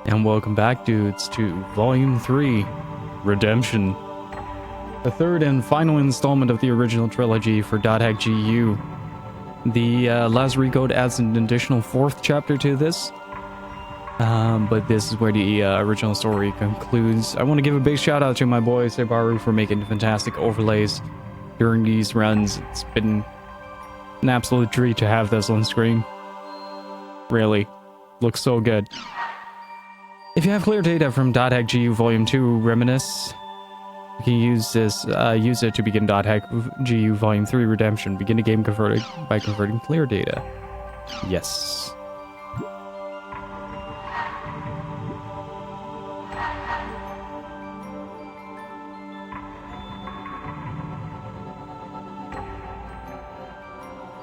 And welcome back, dudes, to Volume 3, Redemption. The third and final installment of the original trilogy for .hack GU. The last recode adds an additional fourth chapter to this. But this is where the original story concludes. I want to give a big shout out to my boy Sebaru for making fantastic overlays during these runs. It's been an absolute treat to have this on screen. Really. Looks so good. If you have clear data from .hack GU Volume 2 Reminisce, you can use it to begin .hack GU Volume 3 Redemption. Begin the game by converting clear data. Yes.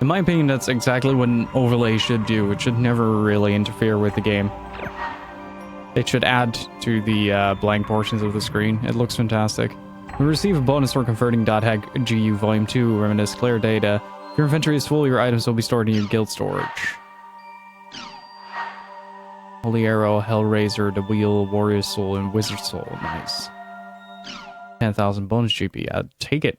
In my opinion, that's exactly what an overlay should do. It should never really interfere with the game. It should add to the blank portions of the screen. It looks fantastic. We receive a bonus for converting .hack GU Volume 2 Reminisce clear data. If your inventory is full, your items will be stored in your guild storage. Holy Arrow, Hellraiser, the Wheel, Warrior Soul, and Wizard Soul. Nice. 10,000 bonus GP. Take it.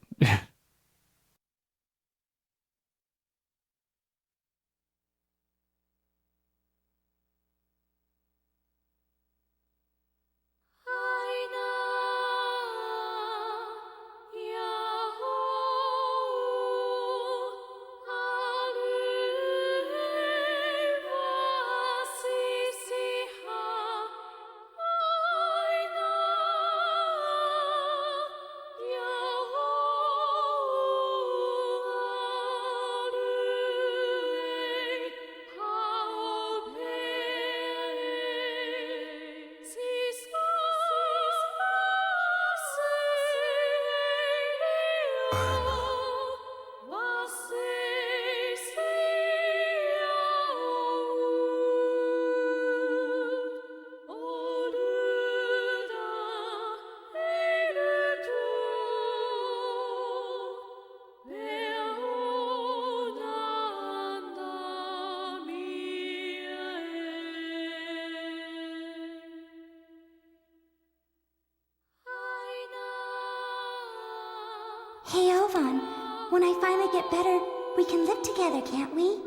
Hey, Ovan, when I finally get better, we can live together, can't we?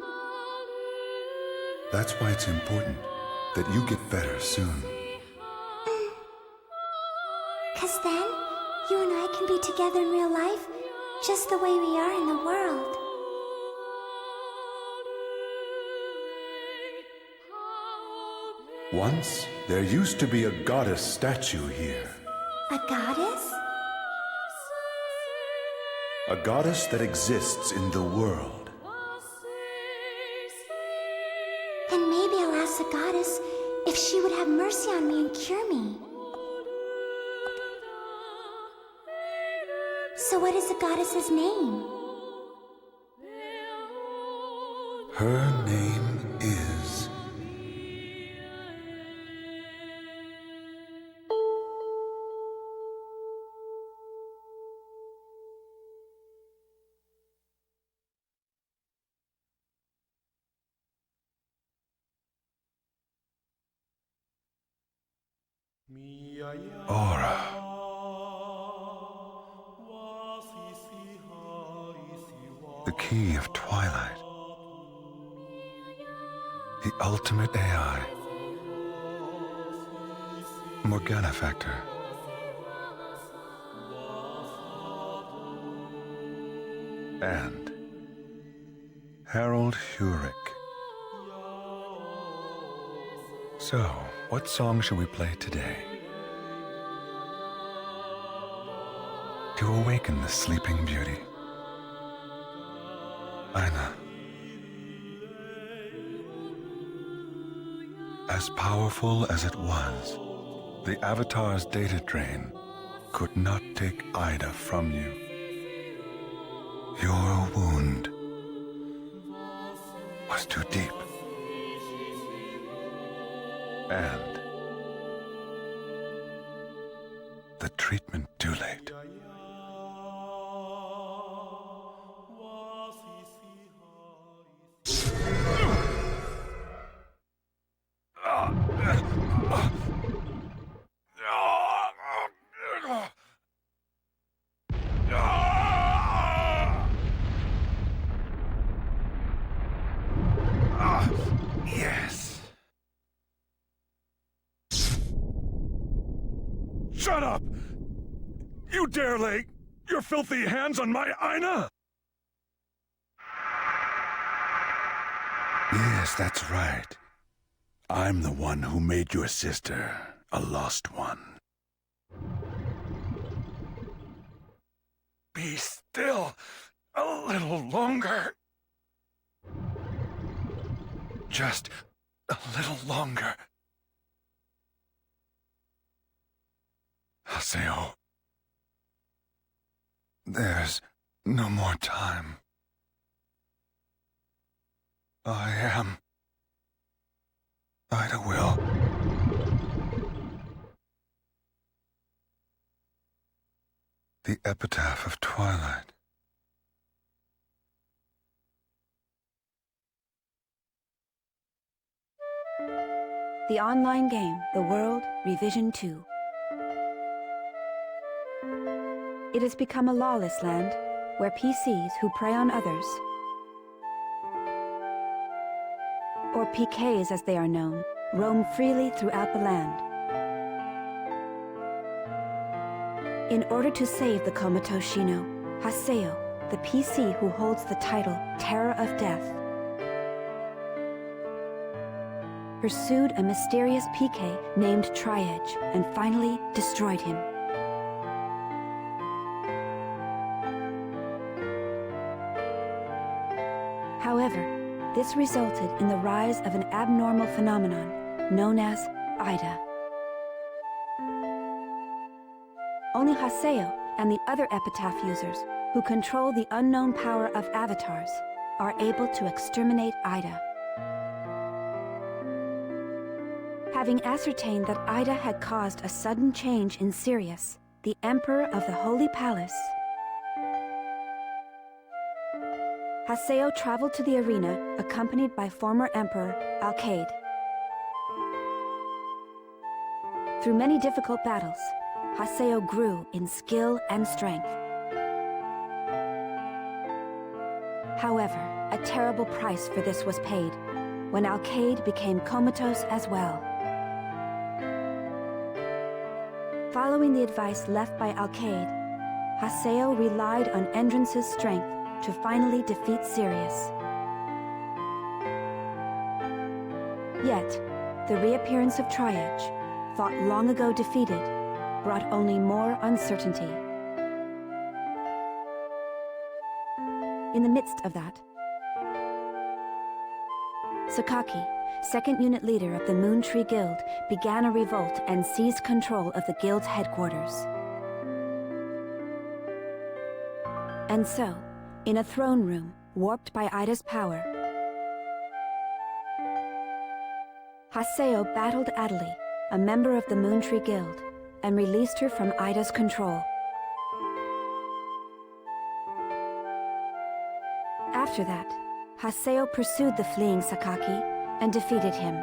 That's why it's important that you get better soon. 'Cause then, you and I can be together in real life, just the way we are in the world. Once, there used to be a goddess statue here. A goddess? A goddess that exists in the world. Then maybe I'll ask the goddess if she would have mercy on me and cure me. So what is the goddess's name? Her name is... Aura. The key of twilight. The ultimate AI. Morgana factor. And Harold Hurick. So, what song shall we play today? To awaken the sleeping beauty. Aina. As powerful as it was, the Avatar's data drain could not take Ida from you. Your wound was too deep. And the treatment too late. up! You dare lay your filthy hands on my Aina? Yes, that's right. I'm the one who made your sister a lost one. Be still a little longer. Just a little longer. Haseo. There's no more time. Ida will. The epitaph of Twilight. The online game, The World, Revision 2. It has become a lawless land, where PCs who prey on others, or PKs as they are known, roam freely throughout the land. In order to save the comatose Shino, Haseo, the PC who holds the title Terror of Death, pursued a mysterious PK named Trilogy and finally destroyed him. However, this resulted in the rise of an abnormal phenomenon known as Ida. Only Haseo and the other epitaph users who control the unknown power of avatars are able to exterminate Ida. Having ascertained that Ida had caused a sudden change in Sirius, the Emperor of the Holy Palace, Haseo traveled to the arena accompanied by former Emperor Alkaid. Through many difficult battles, Haseo grew in skill and strength. However, a terrible price for this was paid when Alkaid became comatose as well. Following the advice left by Alkaid, Haseo relied on Endrance's strength to finally defeat Sirius. Yet, the reappearance of Trilogy, thought long ago defeated, brought only more uncertainty. In the midst of that, Sakaki, second unit leader of the Moon Tree Guild, began a revolt and seized control of the guild's headquarters. And so, in a throne room warped by Ida's power, Haseo battled Adeli, a member of the Moon Tree Guild, and released her from Ida's control. After that, Haseo pursued the fleeing Sakaki and defeated him,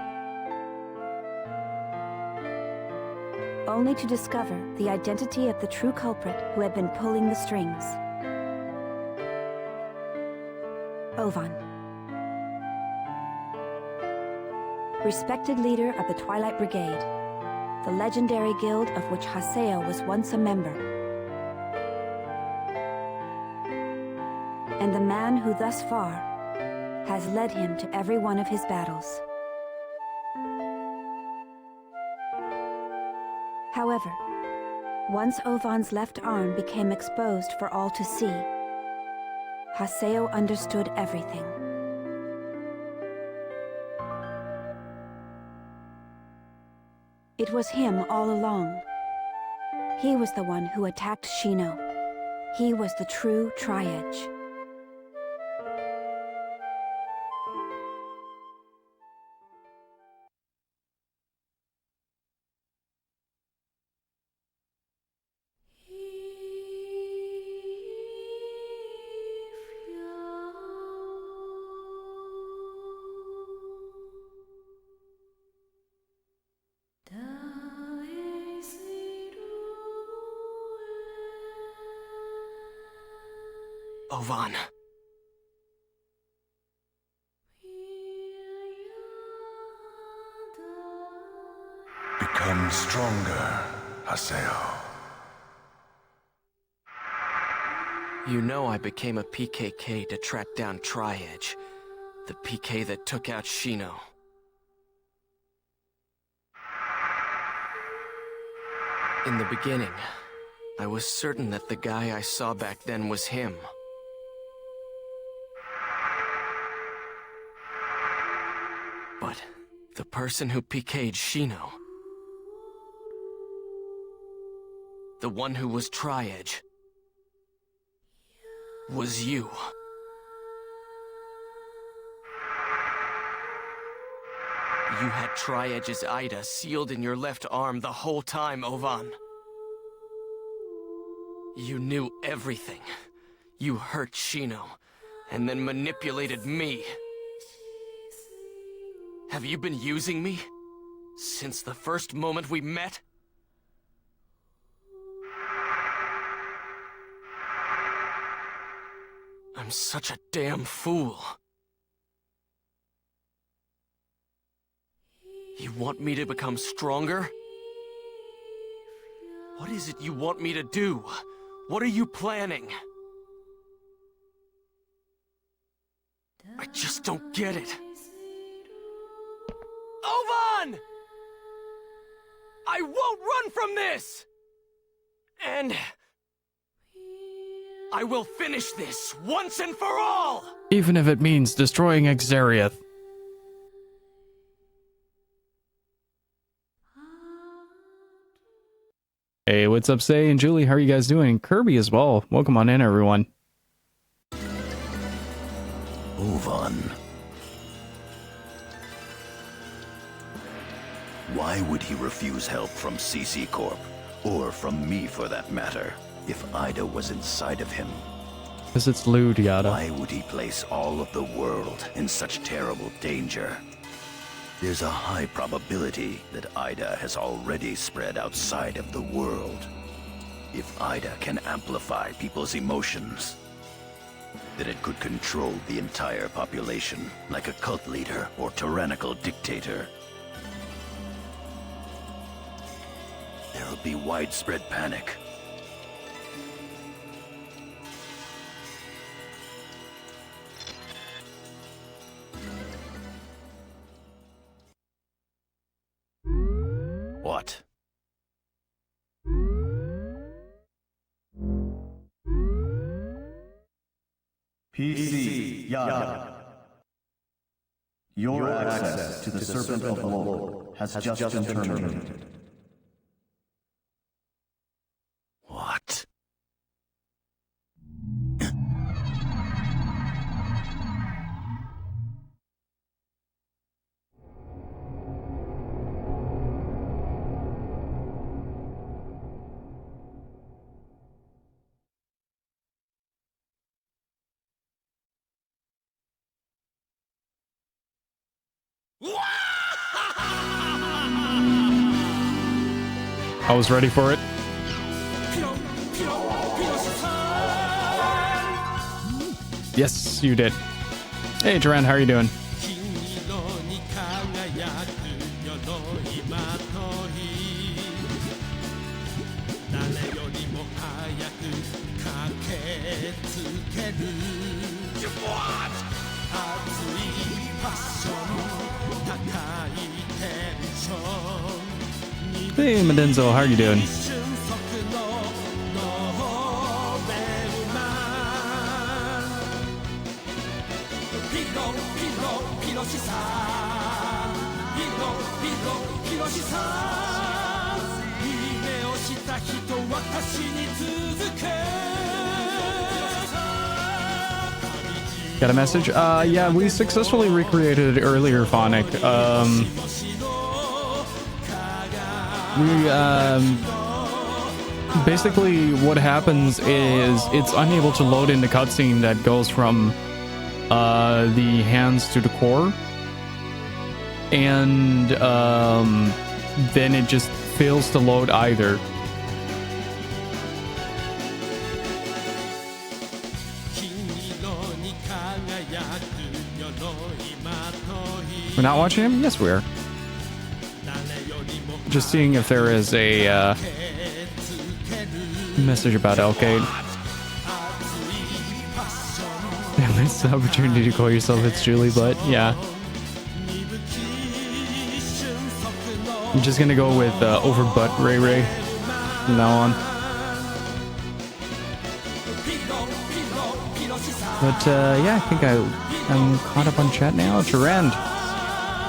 only to discover the identity of the true culprit who had been pulling the strings. Ovan, respected leader of the Twilight Brigade, the legendary guild of which Haseo was once a member, and the man who thus far has led him to every one of his battles. However, once Ovan's left arm became exposed for all to see, Haseo understood everything. It was him all along. He was the one who attacked Shino. He was the true Trilogy. Ovan. Become stronger, Haseo. You know I became a PKK to track down Tri-Edge, the PK that took out Shino. In the beginning, I was certain that the guy I saw back then was him. But the person who PK'd Shino, the one who was Tri-Edge, was you. You had Tri-Edge's Ida sealed in your left arm the whole time, Ovan. You knew everything. You hurt Shino, and then manipulated me. Have you been using me? Since the first moment we met? I'm such a damn fool. You want me to become stronger? What is it you want me to do? What are you planning? I just don't get it. Ovan! I won't run from this! And I will finish this once and for all! Even if it means destroying Xariath. Hey, what's up, Say and Julie? How are you guys doing? Kirby as well. Welcome on in, everyone. Ovan. Why would he refuse help from CC Corp? Or from me, for that matter, if Ida was inside of him? Because it's lewd, yada. Why would he place all of the world in such terrible danger? There's a high probability that Ida has already spread outside of the world. If Ida can amplify people's emotions, then it could control the entire population like a cult leader or tyrannical dictator. There'll be widespread panic. What? PC Yada. Your access to the Serpent of Lore has just been terminated. What? I was ready for it. Yes, you did. Hey, Duran, how are you doing? Hey, Medenzo, how are you doing? Got a message? Yeah, we successfully recreated earlier Phonic. Basically what happens is it's unable to load in the cutscene that goes from the hands to the core, and then it just fails to load either. We're not watching him? Yes, we are. Just seeing if there is a message about Elcade. missed the opportunity to call yourself It's Julie, but yeah. I'm just gonna go with Overbutt Ray Ray from now on. But yeah, I think I'm caught up on chat now. Tarand.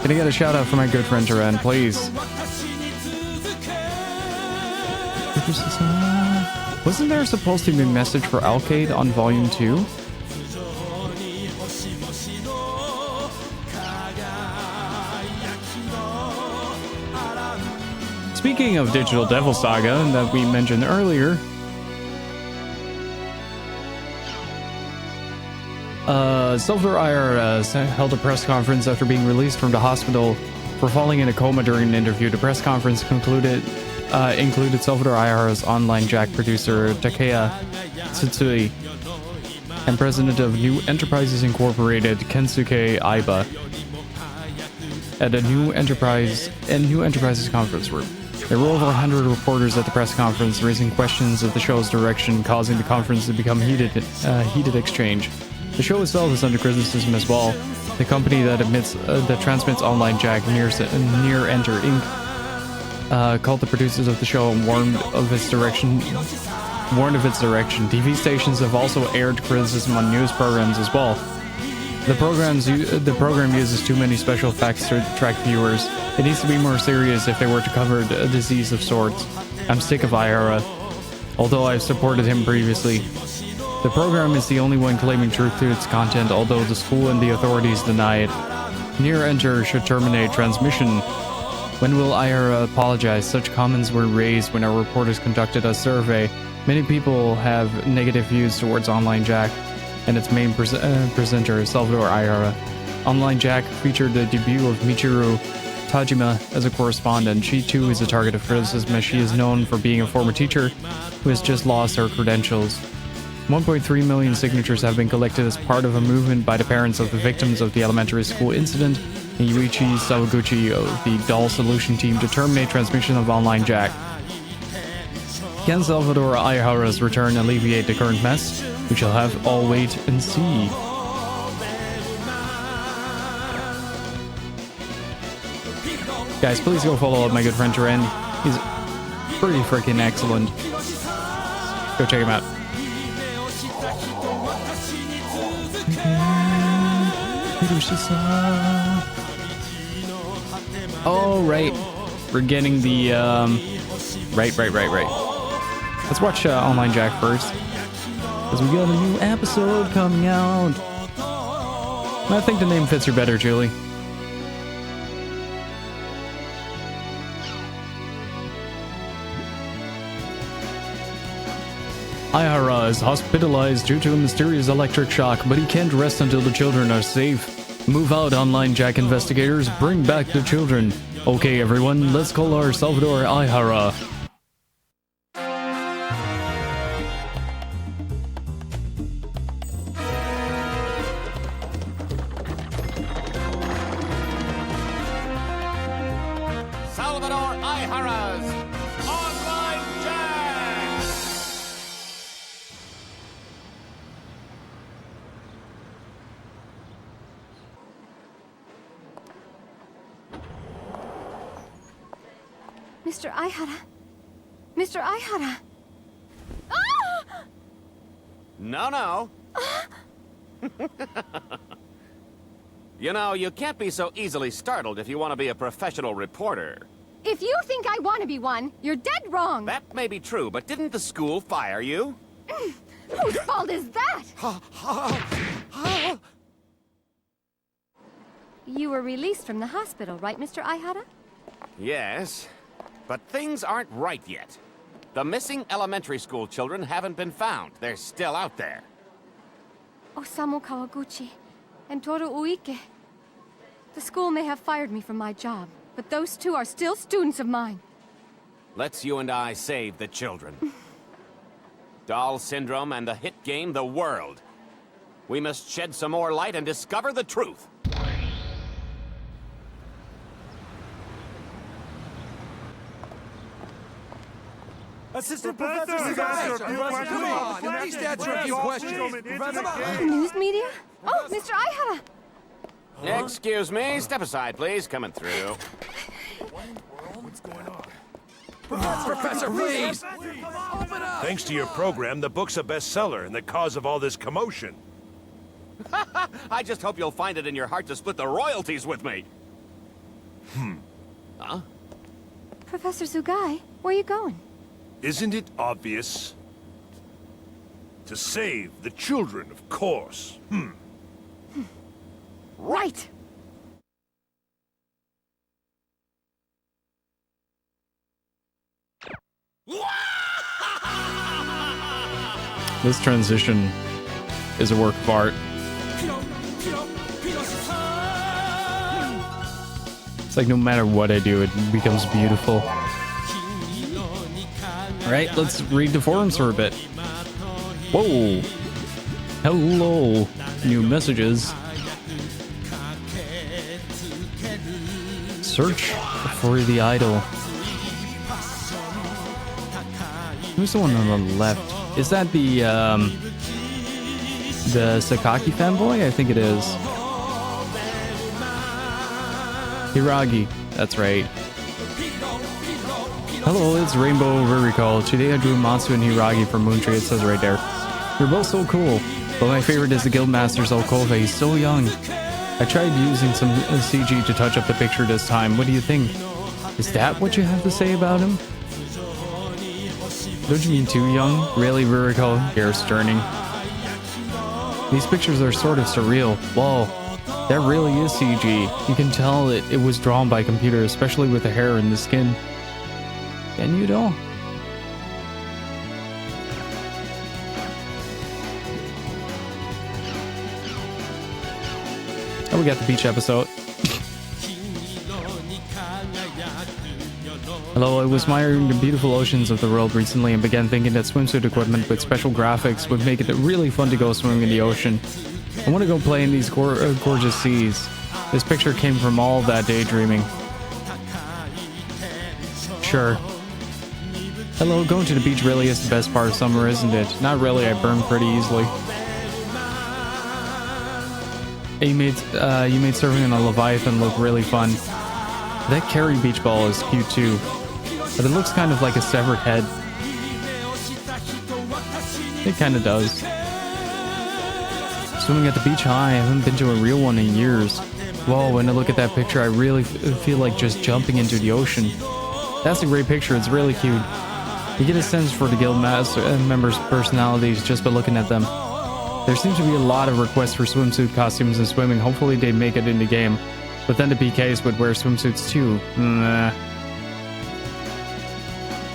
Can I get a shout out for my good friend Tarand, please? Wasn't there supposed to be a message for Alcade on Volume 2? Speaking of Digital Devil Saga that we mentioned earlier, Salvador Ayer held a press conference after being released from the hospital for falling in a coma during an interview. The press conference included Salvador Ayer's online Jack producer Takeya Tsutsui and president of New Enterprises Incorporated Kensuke Aiba at a New Enterprises conference room. There were over 100 reporters at the press conference raising questions of the show's direction, causing the conference to become heated exchange. The show itself is under criticism as well. The company that transmits online Jack, Near Enter Inc., called the producers of the show and warned of its direction. TV stations have also aired criticism on news programs as well. The program uses too many special effects to attract viewers. It needs to be more serious if they were to cover a disease of sorts. I'm sick of Ayara, although I've supported him previously. The program is the only one claiming truth to its content, although the school and the authorities deny it. Near Enter should terminate transmission. When will Ayara apologize? Such comments were raised when our reporters conducted a survey. Many people have negative views towards Online Jack and its main presenter, Salvador Ayara. Online Jack featured the debut of Michiru Tajima as a correspondent. She too is a target of criticism as she is known for being a former teacher who has just lost her credentials. 1.3 million signatures have been collected as part of a movement by the parents of the victims of the elementary school incident and Yuichi Sawaguchi of the Doll Solution team to terminate transmission of Online Jack. Can Salvador Ayara's return alleviate the current mess? We shall have all wait and see. Guys, please go follow up my good friend Tarand. He's pretty freaking excellent. Go check him out. Oh, right. We're getting the, Right. Let's watch Online Jack first. Because we got a new episode coming out. I think the name fits her better, Julie. Ayara is hospitalized due to a mysterious electric shock, but he can't rest until the children are safe. Move out, Online Jack investigators. Bring back the children. Okay, everyone, let's call our Salvador Ayara. Salvador Ayara's Online Jack! Mr. Ayara. Mr. Ayara. Ah! No. You know, you can't be so easily startled if you want to be a professional reporter. If you think I want to be one, you're dead wrong. That may be true, but didn't the school fire you? Whose fault is that? You were released from the hospital, right, Mr. Ayara? Yes, but things aren't right yet. The missing elementary school children haven't been found. They're still out there. Osamu Kawaguchi and Toru Uike. The school may have fired me from my job, but those two are still students of mine. Let's you and I save the children. Doll Syndrome and the hit game The World. We must shed some more light and discover the truth. Assistant Professor Sugai! Come on, at least answer a few questions. Come on! The news media? Oh, Mr. Ihara! Excuse me. Step aside, please. Coming through. What's going on? Professor, please! Open up! Thanks to your program, the book's a bestseller and the cause of all this commotion. I just hope you'll find it in your heart to split the royalties with me. Huh? Professor Sugai, where are you going? Isn't it obvious? To save the children, of course. Right! This transition is a work of art. It's like no matter what I do, it becomes beautiful. Alright, let's read the forums for a bit. Whoa! Hello! New messages. Search for the idol. Who's the one on the left? Is that the Sakaki fanboy? I think it is. Hiragi, that's right. Hello, it's Rainbow Recall. Today I drew Matsu and Hiragi for Moontree, it says right there. They're both so cool, but my favorite is the Guildmaster's Alcova. He's so young. I tried using some CG to touch up the picture this time. What do you think? Is that what you have to say about him? Don't you mean too young? Really, Ruriko? Hair's turning. These pictures are sort of surreal. Whoa, that really is CG. You can tell it was drawn by computer, especially with the hair and the skin. Can you though? Oh, we got the beach episode. Hello, I was admiring the beautiful oceans of the world recently and began thinking that swimsuit equipment with special graphics would make it really fun to go swimming in the ocean. I want to go play in these gorgeous seas. This picture came from all that daydreaming. Sure. Hello, going to the beach really is the best part of summer, isn't it? Not really, I burn pretty easily. Hey, you made surfing on a Leviathan look really fun. That Carry beach ball is cute too, but it looks kind of like a severed head. It kind of does. Swimming at the beach, I haven't been to a real one in years. Whoa, when I look at that picture, I really feel like just jumping into the ocean. That's a great picture, it's really cute. You get a sense for the guild members' personalities just by looking at them. There seems to be a lot of requests for swimsuit costumes and swimming. Hopefully they make it in the game. But then the PKs would wear swimsuits too. Nah.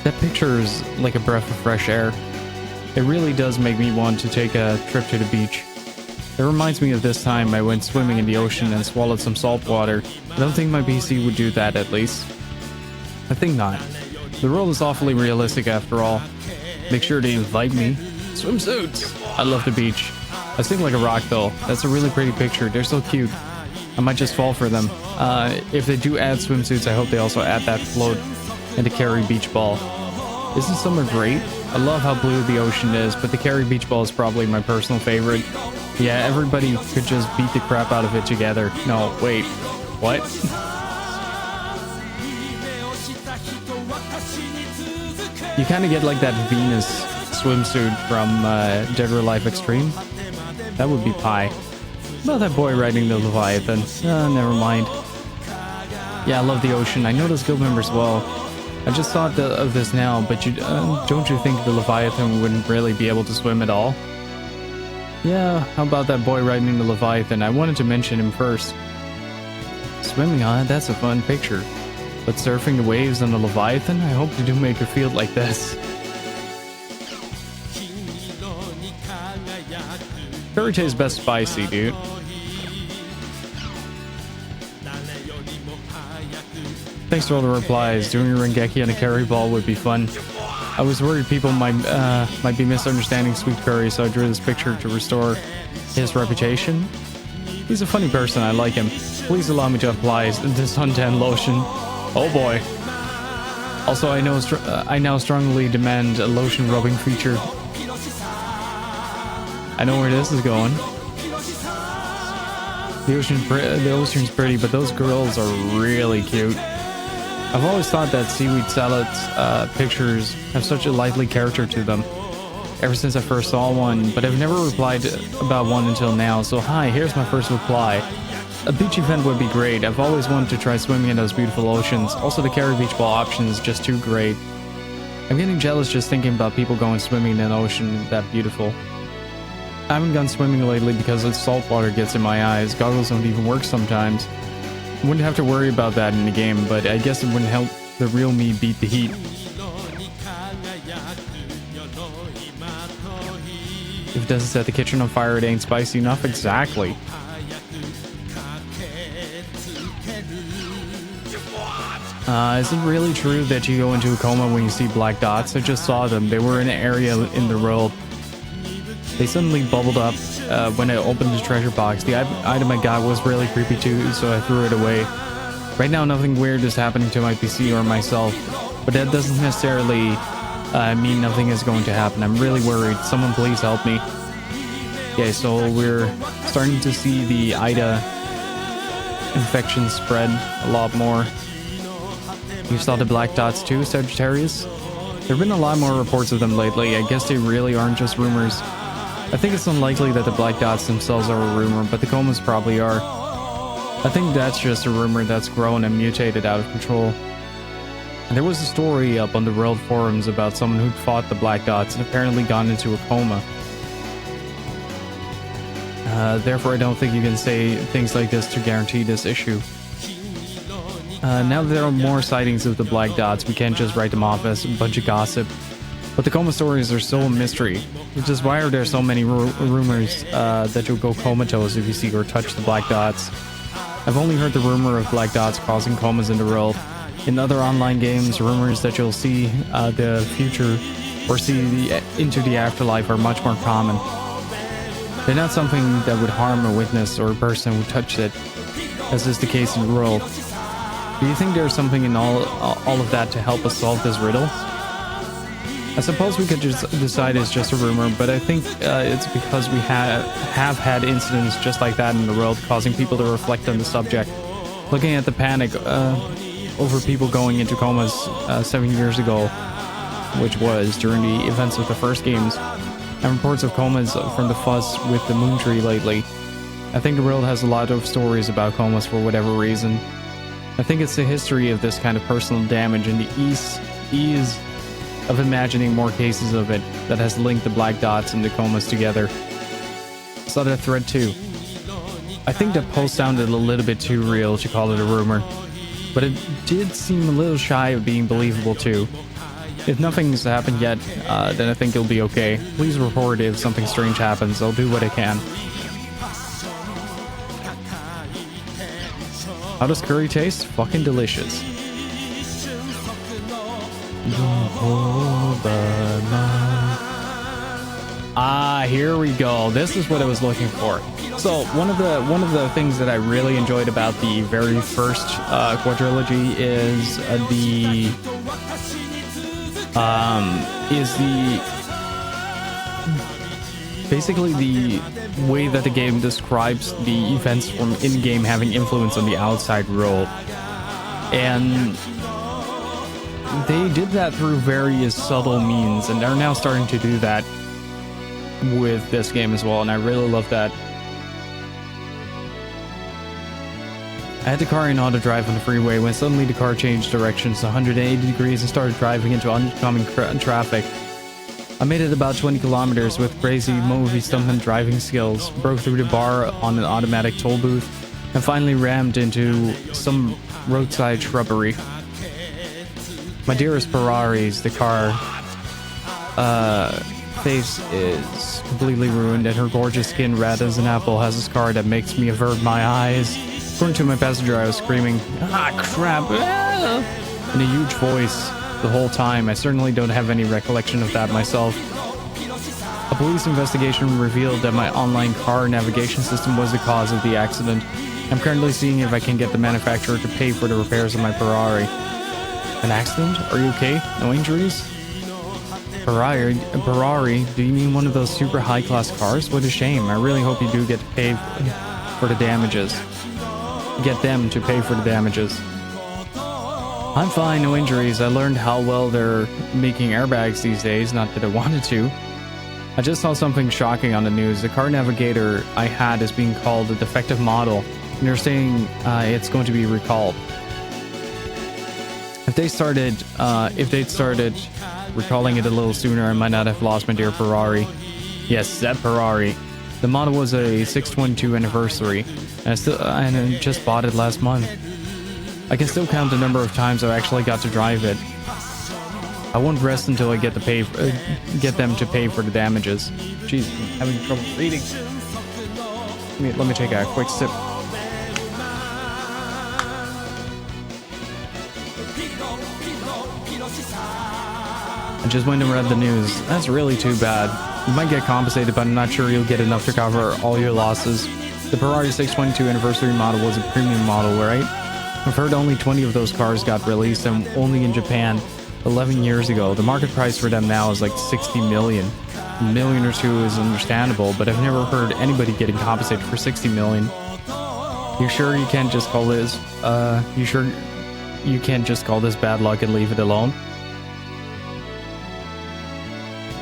That picture is like a breath of fresh air. It really does make me want to take a trip to the beach. It reminds me of this time I went swimming in the ocean and swallowed some salt water. I don't think my PC would do that, at least. I think not. The world is awfully realistic after all. Make sure to invite me. Swimsuits! I love the beach. I sing like a rock though. That's a really pretty picture. They're so cute. I might just fall for them. If they do add swimsuits, I hope they also add that float and the Carry beach ball. Isn't summer great? I love how blue the ocean is, but the Carry beach ball is probably my personal favorite. Yeah, everybody could just beat the crap out of it together. No, wait. What? You kind of get like that Venus swimsuit from Dead or Alive Extreme. That would be pie. About that boy riding the Leviathan. Never mind. Yeah, I love the ocean. I know those guild members well. I just thought of this now, but don't you think the Leviathan wouldn't really be able to swim at all? Yeah, how about that boy riding the Leviathan? I wanted to mention him first. Swimming on it, that's a fun picture. But surfing the waves on the Leviathan? I hope they do make a field like this. Curry tastes best spicy, dude. Thanks for all the replies. Doing a Rengeki on a Curry ball would be fun. I was worried people might be misunderstanding Sweet Curry, so I drew this picture to restore his reputation. He's a funny person, I like him. Please allow me to apply the suntan lotion. Oh boy. Also, I now strongly demand a lotion rubbing feature. I know where this is going. The ocean's pretty, but those girls are really cute. I've always thought that seaweed salads pictures have such a lively character to them. Ever since I first saw one, but I've never replied about one until now, so hi, here's my first reply. A beach event would be great. I've always wanted to try swimming in those beautiful oceans. Also, the Carry Beach Ball option is just too great. I'm getting jealous just thinking about people going swimming in an ocean that beautiful. I haven't gone swimming lately because the salt water gets in my eyes. Goggles don't even work sometimes. Wouldn't have to worry about that in the game, but I guess it wouldn't help the real me beat the heat. If it doesn't set the kitchen on fire, it ain't spicy enough. Exactly. Is it really true that you go into a coma when you see black dots? I just saw them. They were in an area in the world. They suddenly bubbled up when I opened the treasure box. The item I got was really creepy too, so I threw it away. Right now, nothing weird is happening to my PC or myself, but that doesn't necessarily mean nothing is going to happen. I'm really worried. Someone please help me. Okay, so we're starting to see the Ida infection spread a lot more. You saw the black dots too, Sagittarius? There have been a lot more reports of them lately. I guess they really aren't just rumors. I think it's unlikely that the black dots themselves are a rumor, but the comas probably are. I think that's just a rumor that's grown and mutated out of control. And there was a story up on the world forums about someone who'd fought the black dots and apparently gone into a coma. Therefore, I don't think you can say things like this to guarantee this issue. Now that there are more sightings of the black dots, we can't just write them off as a bunch of gossip. But the coma stories are still a mystery, which is why are there so many rumors that you'll go comatose if you see or touch the black dots. I've only heard the rumor of black dots causing comas in the world. In other online games, rumors that you'll see the future or see into the afterlife are much more common. They're not something that would harm a witness or a person who touched it, as is the case in the world. Do you think there's something in all of that to help us solve this riddle? I suppose we could just decide it's just a rumor, but I think it's because we have had incidents just like that in the world, causing people to reflect on the subject. Looking at the panic over people going into comas 7 years ago, which was during the events of the first games, and reports of comas from the fuss with the moon tree lately. I think the world has a lot of stories about comas for whatever reason. I think it's the history of this kind of personal damage and the ease of imagining more cases of it that has linked the black dots and the comas together. Saw that thread too. I think that post sounded a little bit too real to call it a rumor, but it did seem a little shy of being believable too. If nothing's happened yet, then I think it'll be okay. Please report if something strange happens. I'll do what I can. How does curry taste? Fucking delicious. Ah, here we go. This is what I was looking for. So one of the things that I really enjoyed about the very first quadrilogy is basically the way that the game describes the events from in-game having influence on the outside world. And they did that through various subtle means, and they're now starting to do that with this game as well, and I really love that. I had the car in auto drive on the freeway when suddenly the car changed directions 180 degrees and started driving into oncoming traffic. I made it about 20 kilometers with crazy movie stuntman driving skills, broke through the bar on an automatic toll booth, and finally rammed into some roadside shrubbery. My dearest Ferraris, the car face is completely ruined, and her gorgeous skin, red as an apple, has a scar that makes me avert my eyes. According to my passenger, I was screaming, "Ah, crap!" in a huge voice the whole time. I certainly don't have any recollection of that myself. A police investigation revealed that my online car navigation system was the cause of the accident. I'm currently seeing if I can get the manufacturer to pay for the repairs of my Ferrari. I An accident? Are you okay? No injuries? Ferrari, do you mean one of those super high-class cars? What a shame. I really hope you do get to pay for the damages. Get them to pay for the damages. I'm fine, no injuries. I learned how well they're making airbags these days, not that I wanted to. I just saw something shocking on the news. The car navigator I had is being called a defective model, and they're saying it's going to be recalled. If they'd started recalling it a little sooner, I might not have lost my dear Ferrari. Yes, that Ferrari. The model was a 612 anniversary, and I just bought it last month. I can still count the number of times I actually got to drive it. I won't rest until I get them to pay for the damages. Jeez, I'm having trouble reading. Let me take a quick sip. I just went and read the news. That's really too bad. You might get compensated, but I'm not sure you'll get enough to cover all your losses. The Ferrari 622 anniversary model was a premium model, right? I've heard only 20 of those cars got released, and only in Japan 11 years ago. The market price for them now is like 60 million. A million or two is understandable, but I've never heard anybody getting compensated for 60 million. You sure you can't just call this, you sure you can't just call this bad luck and leave it alone?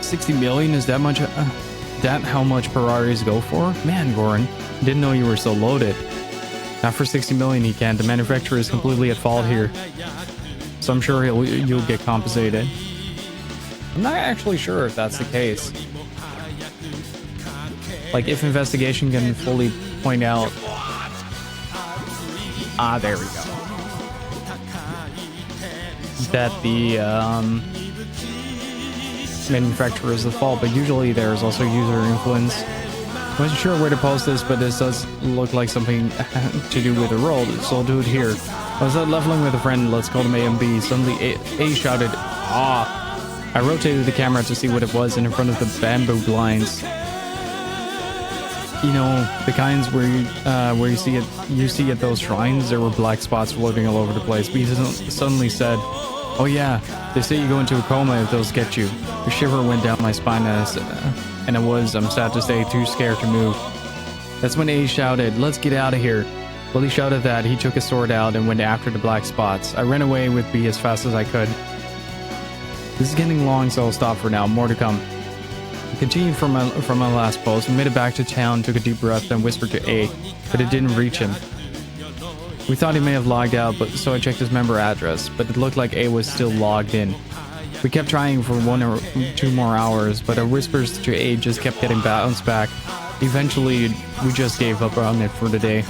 60 million, is that much, that how much Ferraris go for? Man, Goran, didn't know you were so loaded. Not for 60 million he can't. The manufacturer is completely at fault here. So I'm sure you'll get compensated. I'm not actually sure if that's the case. Like, if investigation can fully point out... Ah, there we go. That the manufacturer is at fault, but usually there's also user influence. I wasn't sure where to post this, but this does look like something to do with the world, so I'll do it here. I was leveling with a friend, let's call them A and B. Suddenly A shouted, "Ah!" I rotated the camera to see what it was, and in front of the bamboo blinds, you know, the kinds where you see it at those shrines, there were black spots floating all over the place. But he suddenly said, "Oh yeah, they say you go into a coma if those get you." A shiver went down my spine, and I'm sad to say, too scared to move. That's when A shouted, "Let's get out of here." While he shouted that, he took his sword out and went after the black spots. I ran away with B as fast as I could. This is getting long, so I'll stop for now. More to come. I continued from my last post. We made it back to town, took a deep breath, then whispered to A, but it didn't reach him. We thought he may have logged out, so I checked his member address, but it looked like A was still logged in. We kept trying for 1 or 2 more hours, but our whispers to A just kept getting bounced back. Eventually, we just gave up on it for the day.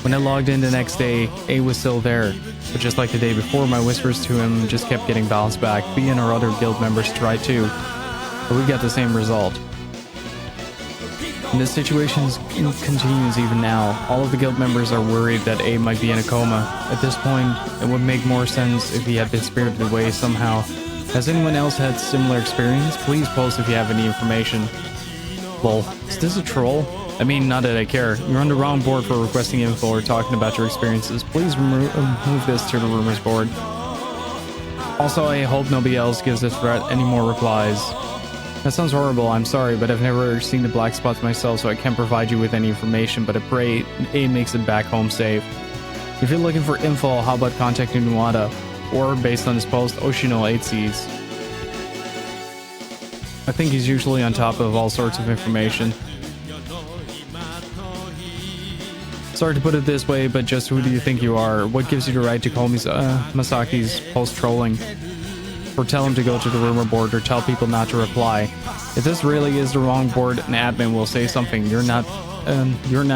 When I logged in the next day, A was still there, but just like the day before, my whispers to him just kept getting bounced back. B and our other guild members tried too, but we got the same result. And this situation continues even now. All of the guild members are worried that A might be in a coma. At this point, it would make more sense if he had been spirited away somehow. Has anyone else had similar experience? Please post if you have any information. Lol, is this a troll? I mean, not that I care. You're on the wrong board for requesting info or talking about your experiences. Please move this to the rumors board. Also, I hope nobody else gives this threat any more replies. That sounds horrible, I'm sorry, but I've never seen the black spots myself, so I can't provide you with any information, but I pray A makes it back home safe. If you're looking for info, how about contacting Nuada? Or, based on his post, Oshino 8Cs. I think he's usually on top of all sorts of information. Sorry to put it this way, but just who do you think you are? What gives you the right to call me Masaki's post-trolling? Or tell him to go to the rumor board, or tell people not to reply. If this really is the wrong board, an admin will say something. You're not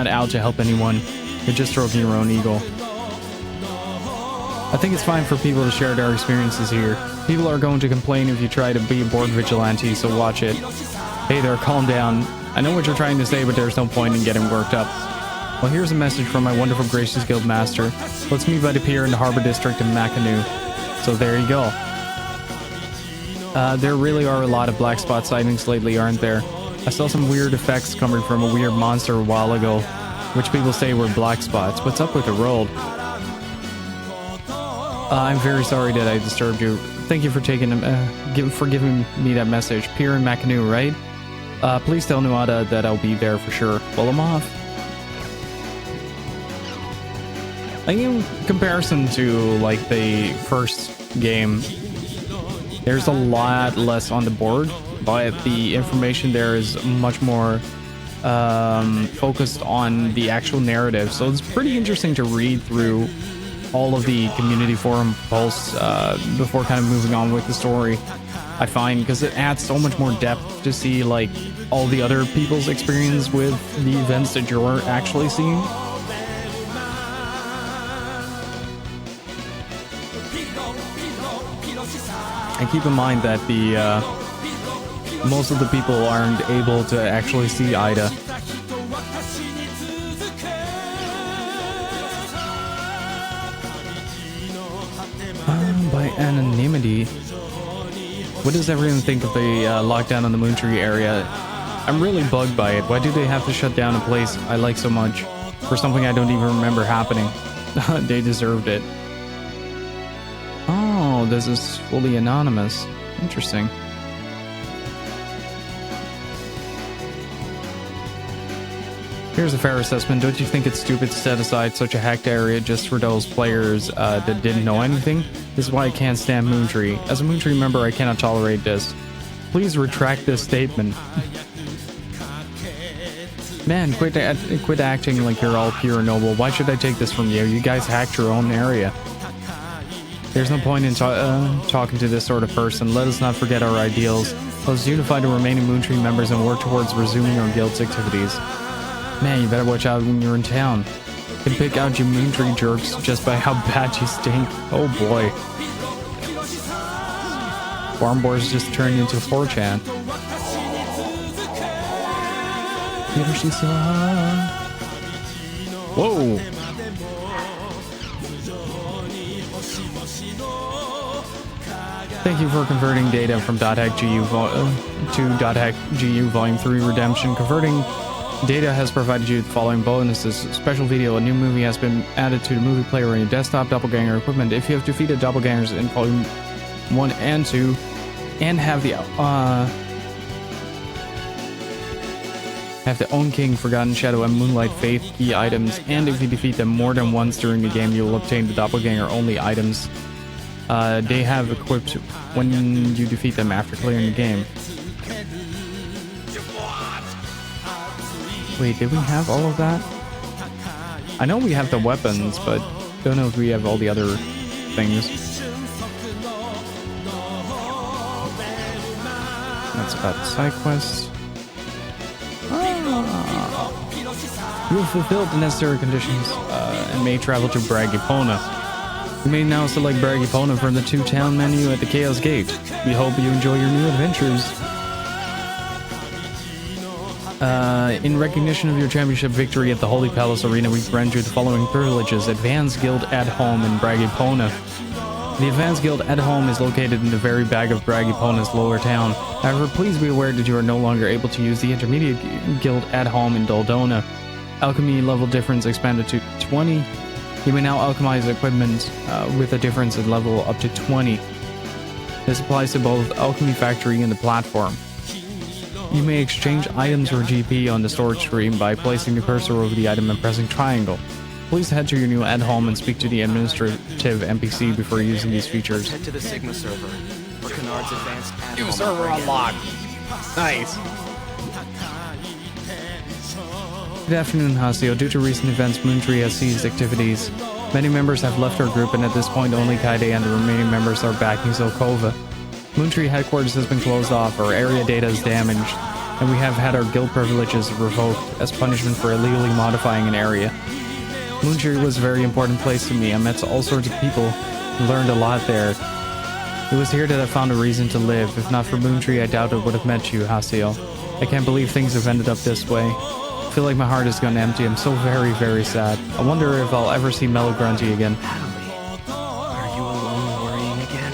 out to help anyone. You're just stroking your own ego. I think it's fine for people to share their experiences here. People are going to complain if you try to be a board vigilante, so watch it. Hey there, calm down. I know what you're trying to say, but there's no point in getting worked up. Well, here's a message from my wonderful gracious guild master. Let's meet by the pier in the harbor district of Makanu. So there you go. There really are a lot of black spot sightings lately, aren't there? I saw some weird effects coming from a weird monster a while ago, which people say were black spots. What's up with the world? I'm very sorry that I disturbed you. Thank you for taking for giving me that message. Pier and Makanu, right? Please tell Nuada that I'll be there for sure. Well, I'm off. Like, in comparison to like the first game, there's a lot less on the board, but the information there is much more focused on the actual narrative. So it's pretty interesting to read through all of the community forum posts before kind of moving on with the story, I find, because it adds so much more depth to see like all the other people's experience with the events that you're actually seeing. And keep in mind that the most of the people aren't able to actually see Ida. By anonymity, what does everyone think of the lockdown on the Moontree area? I'm really bugged by it. Why do they have to shut down a place I like so much for something I don't even remember happening? They deserved it. Oh, this is fully anonymous. Interesting. Here's a fair assessment. Don't you think it's stupid to set aside such a hacked area just for those players that didn't know anything? This is why I can't stand Moontree. As a Moontree member, I cannot tolerate this. Please retract this statement. Man, quit acting like you're all pure and noble. Why should I take this from you? You guys hacked your own area. There's no point in talking to this sort of person. Let us not forget our ideals. Let's unify the remaining Moontree members and work towards resuming our guild's activities. Man, you better watch out when you're in town. You can pick out your Moontree jerks just by how bad you stink. Oh boy. Farm Boars just turned into 4chan. Whoa! Thank you for converting data from .hackgu to .hackgu Volume 3 Redemption. Converting data has provided you with the following bonuses. Special video, a new movie has been added to the movie player on your desktop, doppelganger equipment. If you have defeated doppelgangers in Volume 1 and 2, and have the Own King, Forgotten Shadow, and Moonlight Faith key items, and if you defeat them more than once during the game, you will obtain the doppelganger only items they have equipped when you defeat them after clearing the game. Wait, did we have all of that? I know we have the weapons, but don't know if we have all the other things. That's about side quests. You have fulfilled the necessary conditions and may travel to Bragipona. You may now select Bragipona from the 2-town menu at the Chaos Gate. We hope you enjoy your new adventures. In recognition of your championship victory at the Holy Palace Arena, we grant you the following privileges. Advanced Guild at Home in Bragipona. The Advanced Guild at Home is located in the very back of Bragipona's lower town. However, please be aware that you are no longer able to use the Intermediate Guild at Home in Doldona. Alchemy level difference expanded to 20. You may now alchemize equipment with a difference in level up to 20. This applies to both Alchemy Factory and the platform. You may exchange items or GP on the storage screen by placing the cursor over the item and pressing triangle. Please head to your new at home and speak to the administrative NPC before using these features. Head to the Sigma server for Kennard's advanced at New home server unlocked. Nice. Good afternoon, Haseo. Due to recent events, Moontree has ceased activities. Many members have left our group, and at this point only Kite and the remaining members are back in Zelkova. Moontree headquarters has been closed off, our area data is damaged, and we have had our guild privileges revoked as punishment for illegally modifying an area. Moontree was a very important place to me. I met all sorts of people and learned a lot there. It was here that I found a reason to live. If not for Moontree, I doubt I would have met you, Haseo. I can't believe things have ended up this way. I feel like my heart is gone empty. I'm so very, very sad. I wonder if I'll ever see Mellow Grunty again. Are you alone worrying again?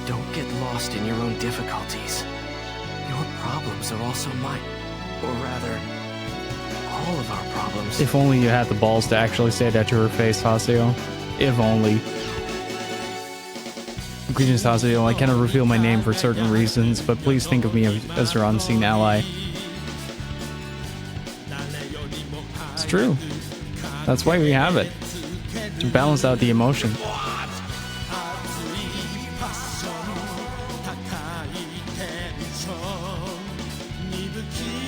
Don't get lost in your own difficulties. Your problems are also mine. Or rather, all of our problems. If only you had the balls to actually say that to her face, Haseo. If only. Greetings, Haseo. I cannot reveal my name for certain reasons, but please think of me as your unseen ally. It's true. That's why we have it. To balance out the emotion.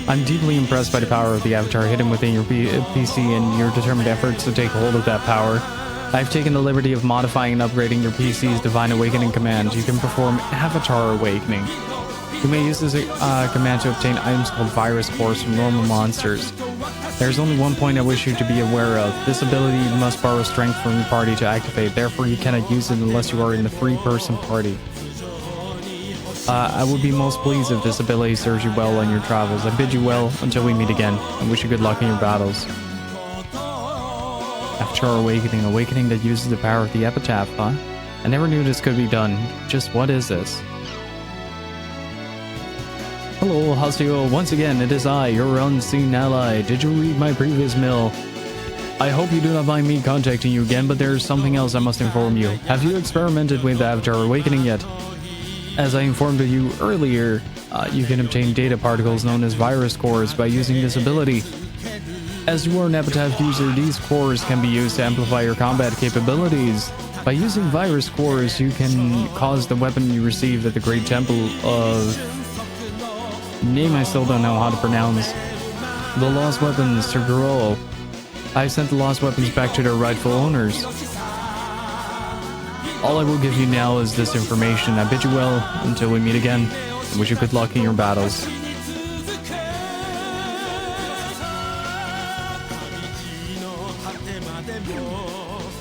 I'm deeply impressed by the power of the avatar hidden within your PC and your determined efforts to take hold of that power. I've taken the liberty of modifying and upgrading your PC's Divine Awakening command. You can perform Avatar Awakening. You may use this command to obtain items called virus cores from normal monsters. There's only one point I wish you to be aware of. This ability must borrow strength from your party to activate, therefore you cannot use it unless you are in the 3-person party. I would be most pleased if this ability serves you well on your travels. I bid you well until we meet again, and wish you good luck in your battles. Avatar Awakening, awakening that uses the power of the epitaph, huh? I never knew this could be done. Just what is this? Hello, Haseo. Once again, it is I, your unseen ally. Did you read my previous mail? I hope you do not mind me contacting you again, but there is something else I must inform you. Have you experimented with Avatar Awakening yet? As I informed you earlier, you can obtain data particles known as virus cores by using this ability. As you are an epitaph user, these cores can be used to amplify your combat capabilities. By using virus cores, you can cause the weapon you received at the Great Temple of... name I still don't know how to pronounce. The Lost Weapons to grow. I've sent the Lost Weapons back to their rightful owners. All I will give you now is this information. I bid you well until we meet again. I wish you good luck in your battles.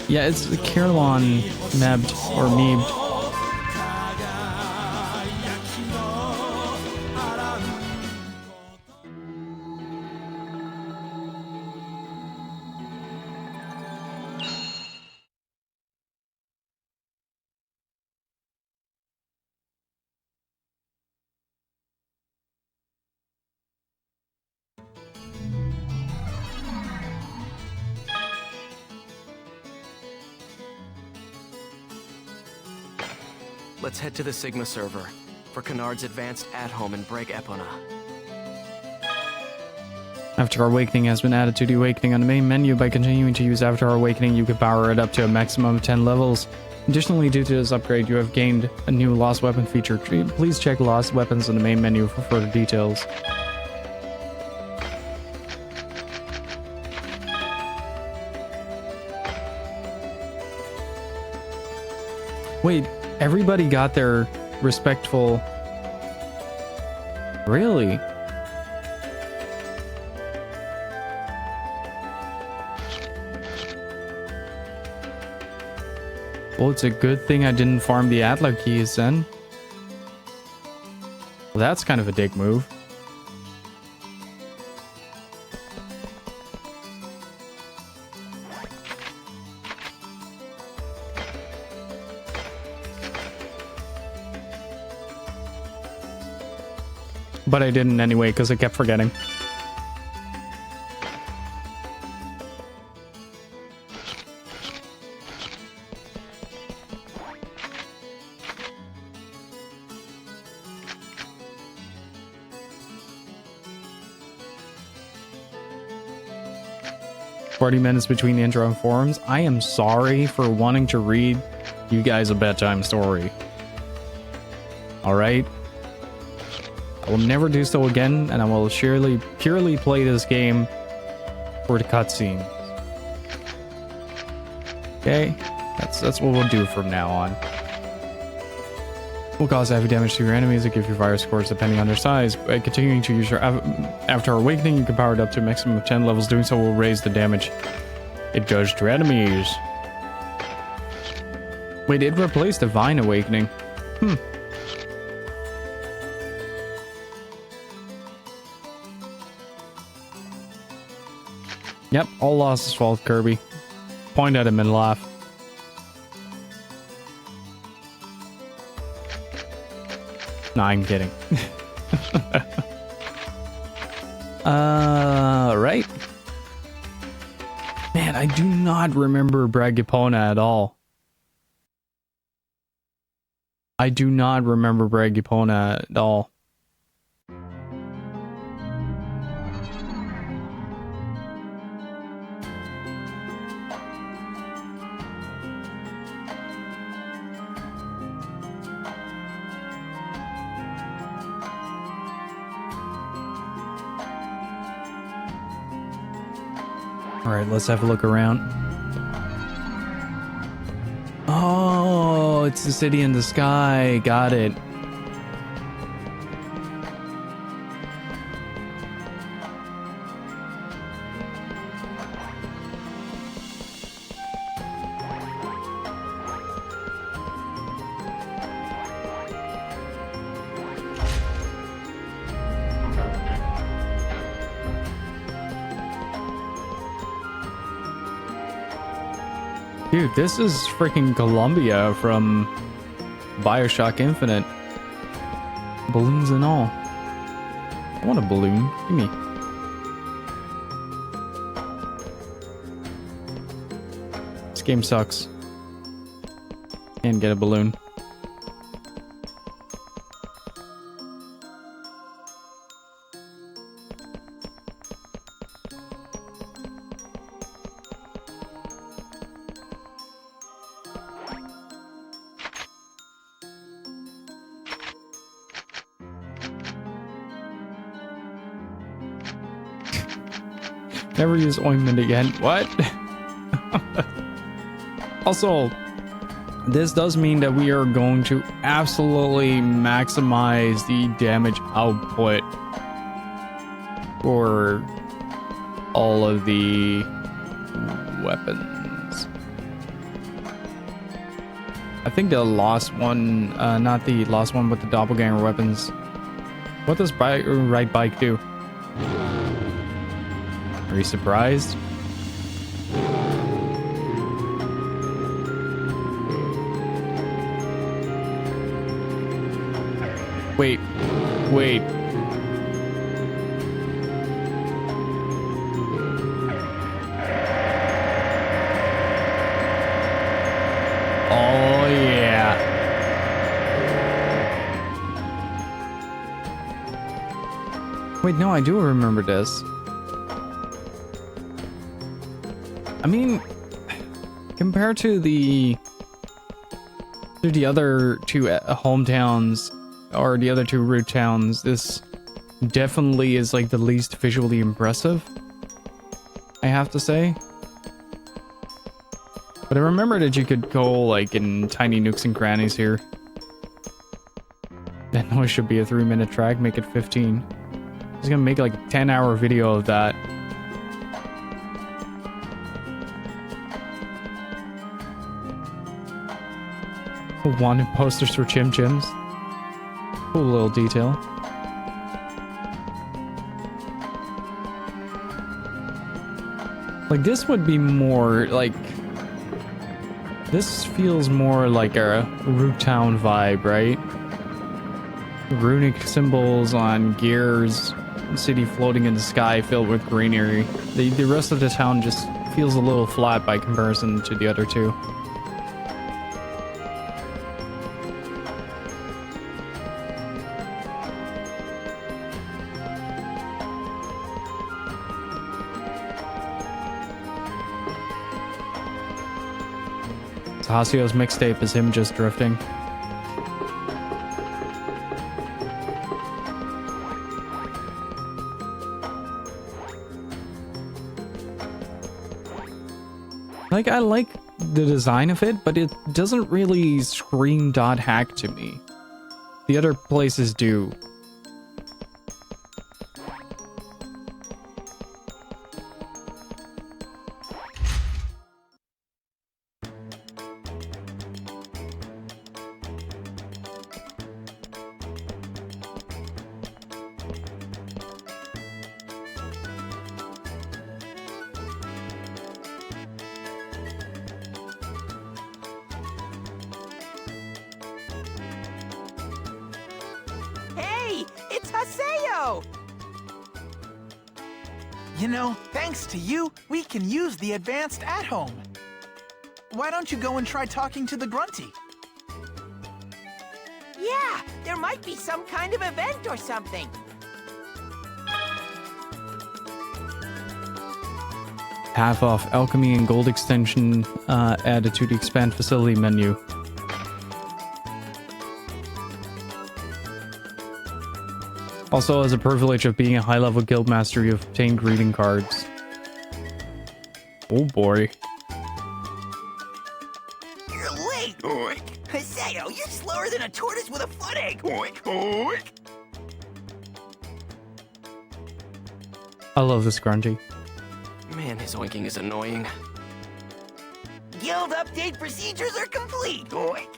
Yeah, it's Kirlon Mebbed or Meebed. Let's head to the Sigma server for Kennard's advanced at-home and break Epona. Avatar Awakening has been added to the Awakening on the main menu. By continuing to use Avatar Awakening, you can power it up to a maximum of 10 levels. Additionally, due to this upgrade, you have gained a new Lost Weapon feature. Please check Lost Weapons on the main menu for further details. Wait, everybody got their respectful... Really? Well, it's a good thing I didn't farm the Atla keys then. Well, that's kind of a dick move. But I didn't anyway, because I kept forgetting. Minutes between the intro and forums. I am sorry for wanting to read you guys a bedtime story. Alright? I will never do so again, and I will surely purely play this game for the cutscenes. Okay? That's what we'll do from now on. Will cause heavy damage to your enemies and give you virus cores depending on their size. By continuing to use your Avatar Awakening, you can power it up to a maximum of 10 levels. Doing so will raise the damage it does to enemies. Wait, it replaced Divine Awakening. Yep, all loss is fault, Kirby. Point at him and laugh. Nah, I'm kidding. Right. Man, I do not remember Bragipona at all. I do not remember Bragg Epona at all. Alright, let's have a look around. Oh, it's the city in the sky. Got it. Dude, this is freaking Columbia from BioShock Infinite. Balloons and all. I want a balloon. Give me. This game sucks. Can't get a balloon. Never use ointment again. What? Also, this does mean that we are going to absolutely maximize the damage output for all of the weapons. I think the lost one, not the lost one, but the doppelganger weapons. What does right bike do? Are you surprised? Wait. Oh, yeah. Wait, no, I do remember this. I mean, compared to the other two hometowns, or the other two root towns, this definitely is like the least visually impressive, I have to say. But I remember that you could go like in tiny nooks and crannies here. That noise should be a 3-minute track, make it 15. I was gonna make like a 10-hour video of that. Wanted posters for Chim Chims. Cool little detail. Like, this would be more like... This feels more like a Root Town vibe, right? Runic symbols on gears, city floating in the sky filled with greenery. The rest of the town just feels a little flat by comparison to the other two. Haseo's mixtape is him just drifting. Like, I like the design of it, but it doesn't really scream .hack to me. The other places do. Hey, it's Haseo! You know, thanks to you, we can use the advanced at-home. Why don't you go and try talking to the Grunty? Yeah, there might be some kind of event or something. Half off alchemy and gold extension added to the expand facility menu. Also, as a privilege of being a high-level guildmaster, you have obtained greeting cards. Oh boy. You're late, oink. Haseo, you're slower than a tortoise with a footache, oink, oink. I love this grunty. Man, his oinking is annoying. Guild update procedures are complete, oink.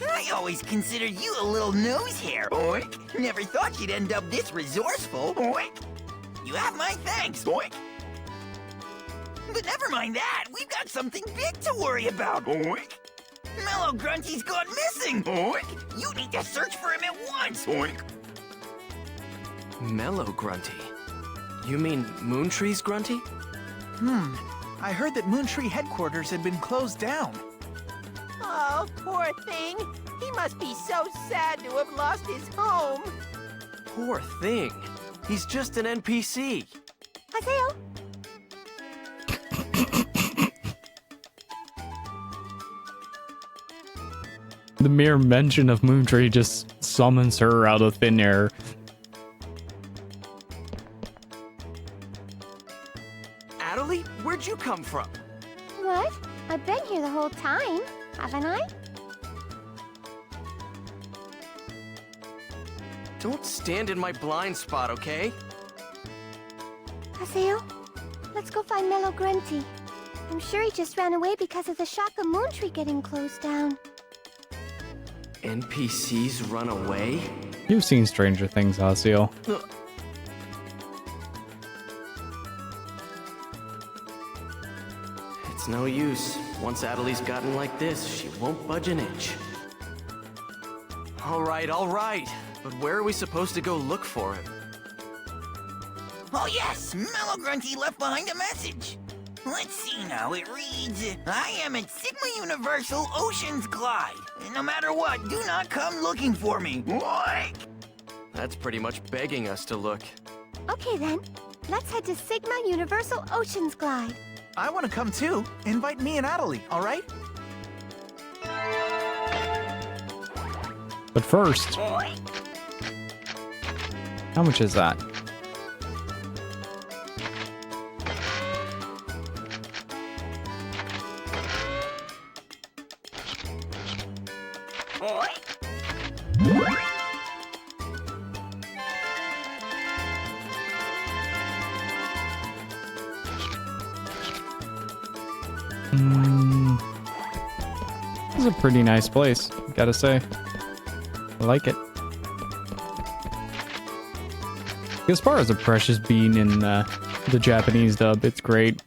I always considered you a little nose hair, oink. Never thought you'd end up this resourceful, oink. You have my thanks, oink. But never mind that, we've got something big to worry about, oink. Mellow Grunty's gone missing, oink. You need to search for him at once, oink. Mellow Grunty? You mean Moontree's Grunty? I heard that Moontree headquarters had been closed down. Oh, poor thing. He must be so sad to have lost his home. Poor thing. He's just an NPC. Haseo, The mere mention of Moontree just summons her out of thin air. Adelie, where'd you come from? what? I've been here the whole time, haven't I? Don't stand in my blind spot, okay? Haseo, let's go find Mellow Grunty. I'm sure he just ran away because of the shock of Moontree getting closed down. NPCs run away? You've seen Stranger Things, Haseo. It's no use. Once Adelie's gotten like this, she won't budge an inch. All right. But where are we supposed to go look for him? Oh yes, Mellow Grunty left behind a message. Let's see now, it reads, I am at Sigma Universal Oceans Glide. No matter what, do not come looking for me. Oink! That's pretty much begging us to look. Okay then, let's head to Sigma Universal Oceans Glide. I want to come too. Invite me and Adelie, all right? But first, how much is that? This is a pretty nice place, gotta say. I like it. Gaspar is a precious bean in the Japanese dub. It's great.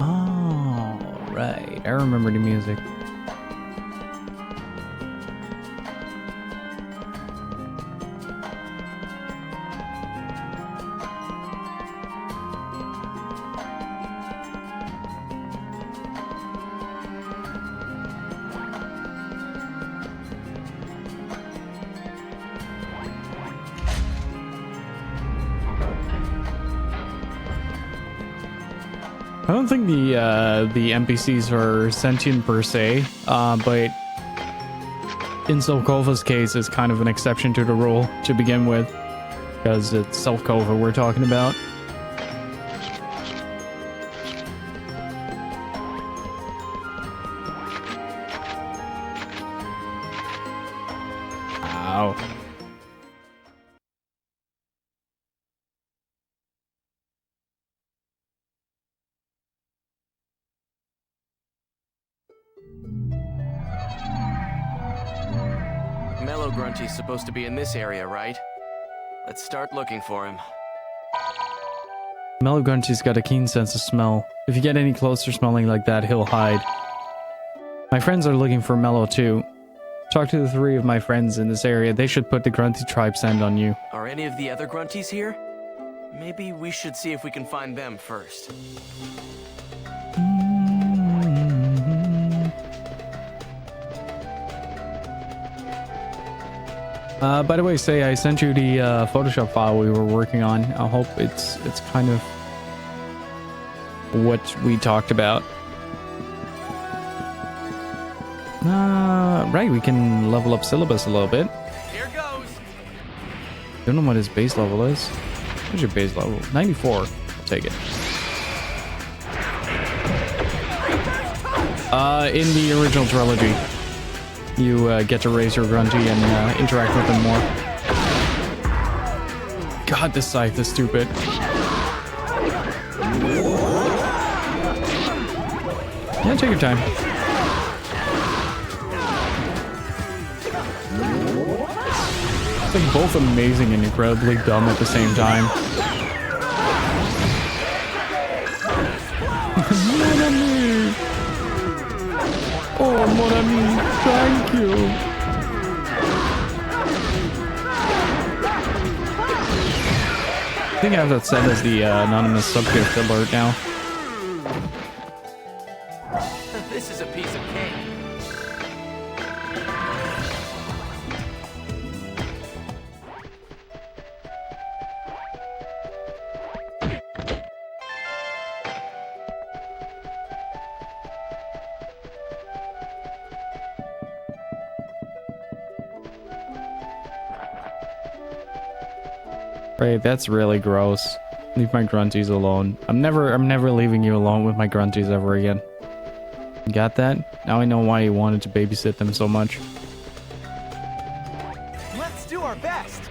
Oh, right. I remember the music. I don't think the NPCs are sentient per se, but in Selkova's case, it's kind of an exception to the rule to begin with, because it's Selkova we're talking about. Ow. Mellow Grunty's supposed to be in this area, right? Let's start looking for him. Mellow Grunty's got a keen sense of smell. If you get any closer smelling like that, he'll hide. My friends are looking for Mellow too. Talk to the 3 of my friends in this area. They should put the Grunty tribe scent on you. Are any of the other grunties here? Maybe we should see if we can find them first. By the way, Say, I sent you the Photoshop file we were working on. I hope it's kind of what we talked about. Right, we can level up Syllabus a little bit. Here goes. Don't know what his base level is. What's your base level? 94. I'll take it. In the original trilogy, you get to raise your Grunty and interact with them more. God, this scythe is stupid. Yeah, take your time. It's like both amazing and incredibly dumb at the same time. Mon ami! Oh, mon ami, thank you! I think I have that set as the anonymous subgift alert now. This is a piece of cake. Right, that's really gross. Leave my grunties alone. I'm never leaving you alone with my grunties ever again. Got that? Now I know why you wanted to babysit them so much. Let's do our best.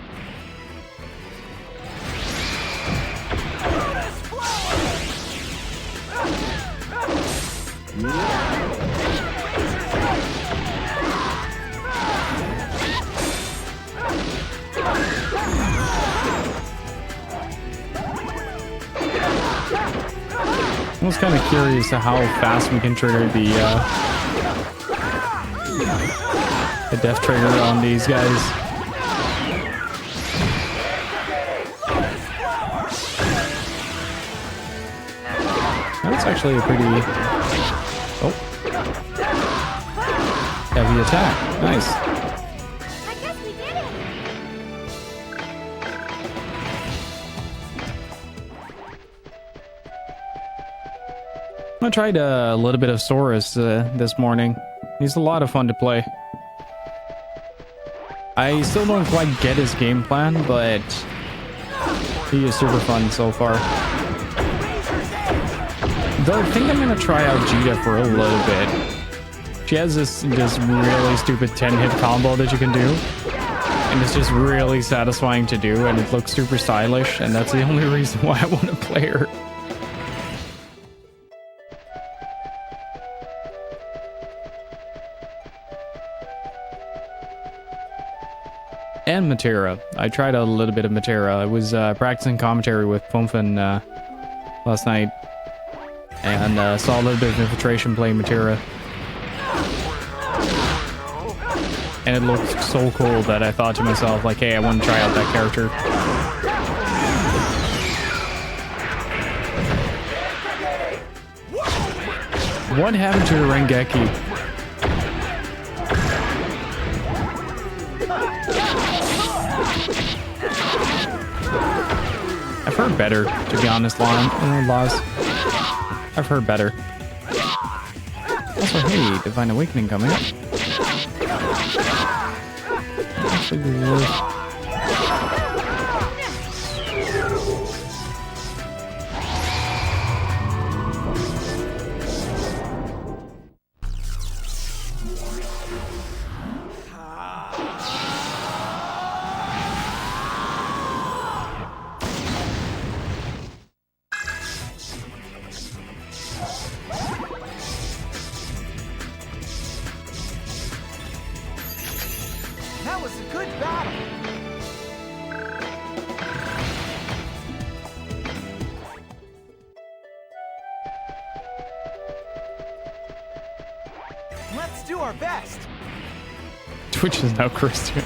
I was kind of curious to how fast we can trigger the death trigger on these guys. That's actually a pretty heavy attack. Nice. I tried a little bit of Saurus this morning. He's a lot of fun to play. I still don't quite get his game plan, but he is super fun so far. Though I think I'm gonna try out Jita for a little bit. She has this really stupid 10-hit combo that you can do, and it's just really satisfying to do, and it looks super stylish, and that's the only reason why I want to play her. And Matera. I tried out a little bit of Matera. I was practicing commentary with Funfin last night, and saw a little bit of Infiltration playing Matera. And it looked so cool that I thought to myself, like, hey, I want to try out that character. What happened to Rengeki? I've heard better, to be honest, Laws. I've heard better. Also, hey, Divine Awakening coming up. Actually, That was a good battle. our best. Twitch is now Christian.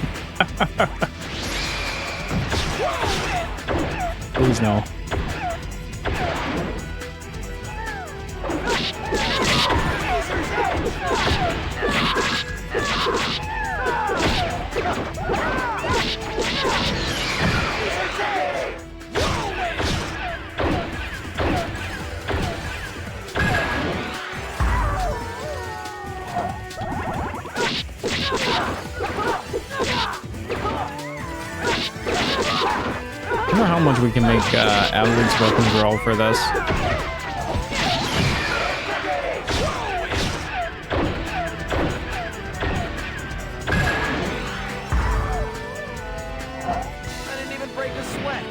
Please no. I wonder how much we can make Adelaide's weapons roll for this. I didn't even break a sweat.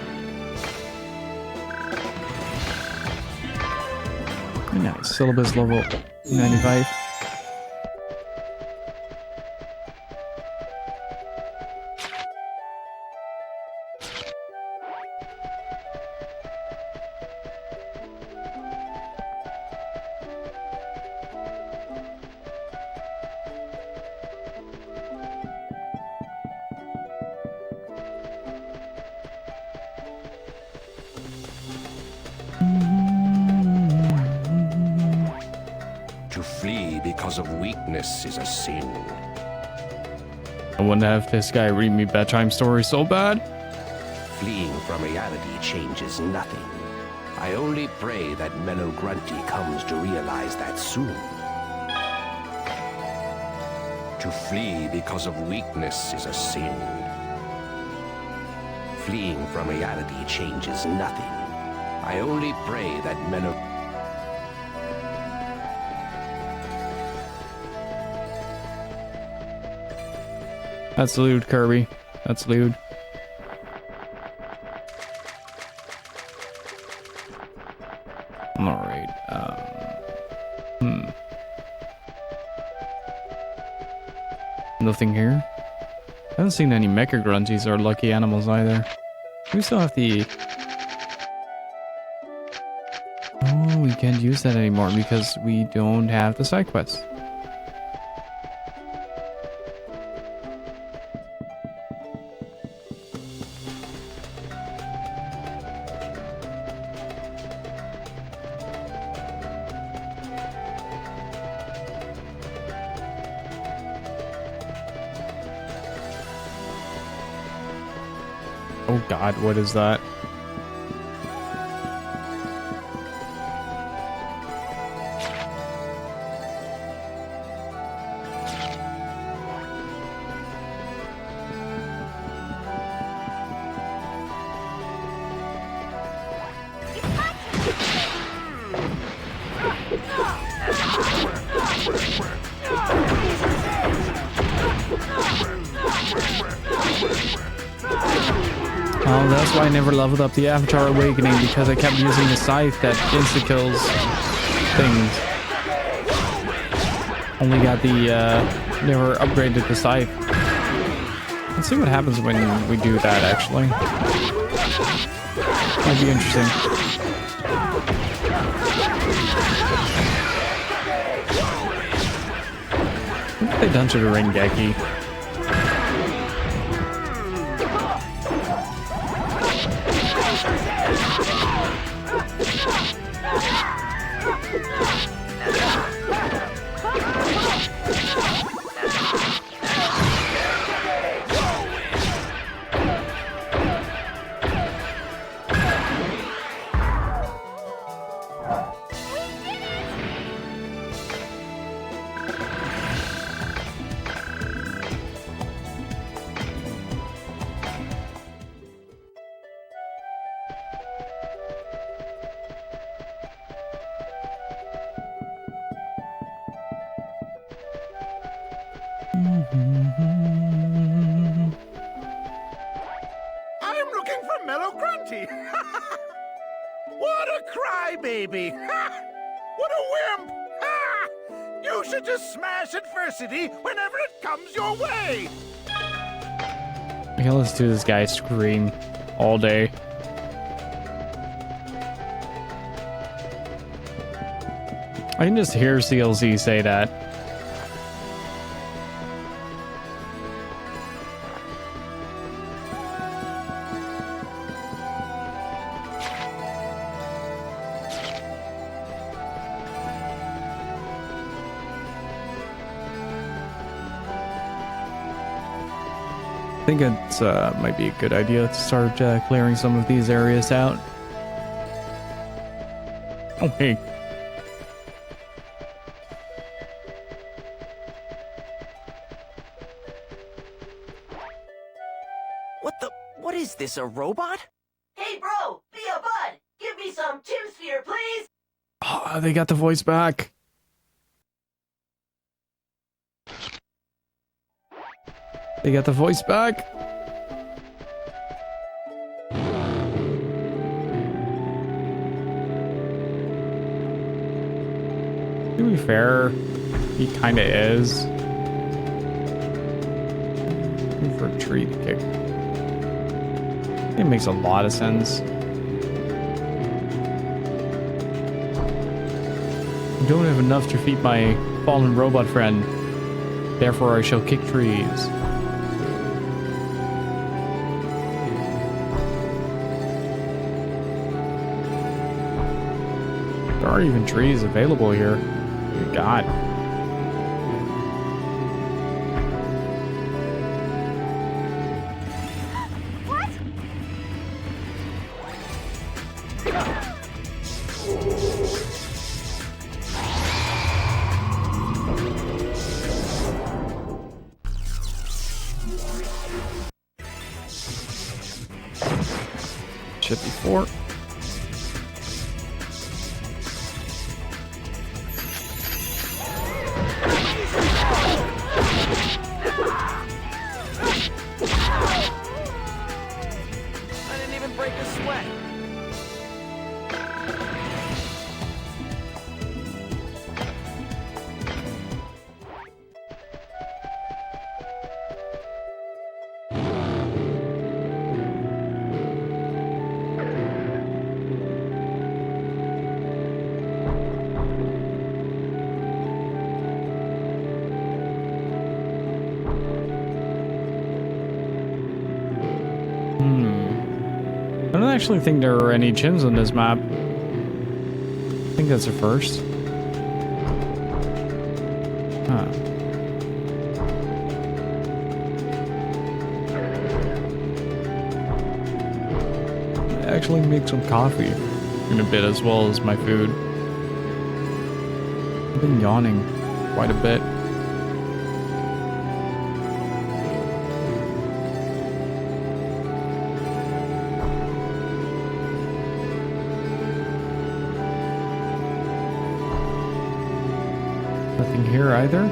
Nice. Syllabus level 95. To flee because of weakness is a sin. I wouldn't have this guy read me bedtime stories so bad. Fleeing from reality changes nothing. I only pray that Mellow Grunty comes to realize that soon. To flee because of weakness is a sin. Fleeing from reality changes nothing. I only pray that Mellow... That's lewd, Kirby. That's lewd. Alright, nothing here. I haven't seen any mecha grunties or lucky animals either. We still have the... Oh, we can't use that anymore because we don't have the side quest. Oh god, what is that? Oh, that's why I never leveled up the Avatar Awakening, because I kept using the scythe that insta-kills things. Only got the, never upgraded the scythe. Let's see what happens when we do that, actually. Might be interesting. What have they done to the Rengeki? I'm looking for Mellow Grunty. What a crybaby. What a wimp. You should just smash adversity whenever it comes your way. Okay, let's do this guy scream all day. I can just hear CLC say that. I think it's might be a good idea to start clearing some of these areas out. Oh, hey. What is this, a robot? Hey, bro, be a bud. Give me some Tim Sphere, please. Oh, they got the voice back. They got the voice back. To be fair, he kind of is. Looking for a tree to kick. It makes a lot of sense. I don't have enough to feed my fallen robot friend. Therefore, I shall kick trees. There aren't even trees available here. Good God. Shit before. I didn't even break a sweat. I don't actually think there are any gyms on this map. I think that's a first. Huh. Actually make some coffee in a bit as well as my food. I've been yawning quite a bit. Nothing here either.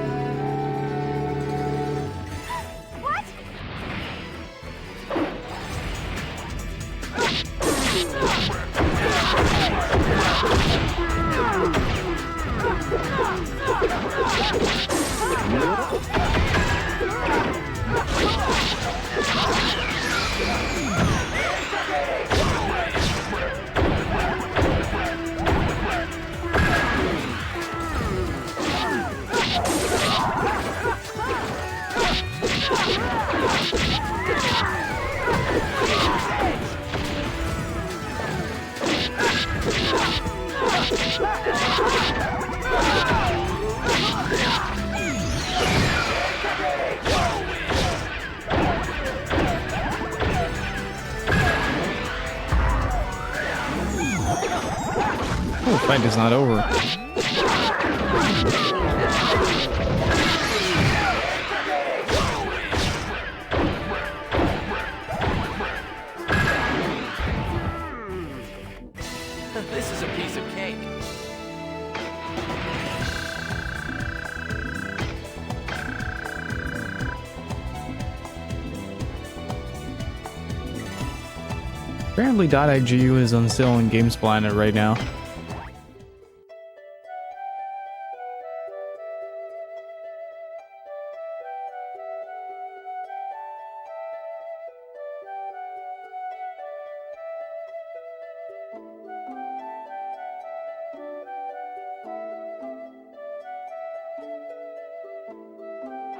Oh, the fight is not over. This is a piece of cake. Apparently .GU is on sale on Games Planet right now.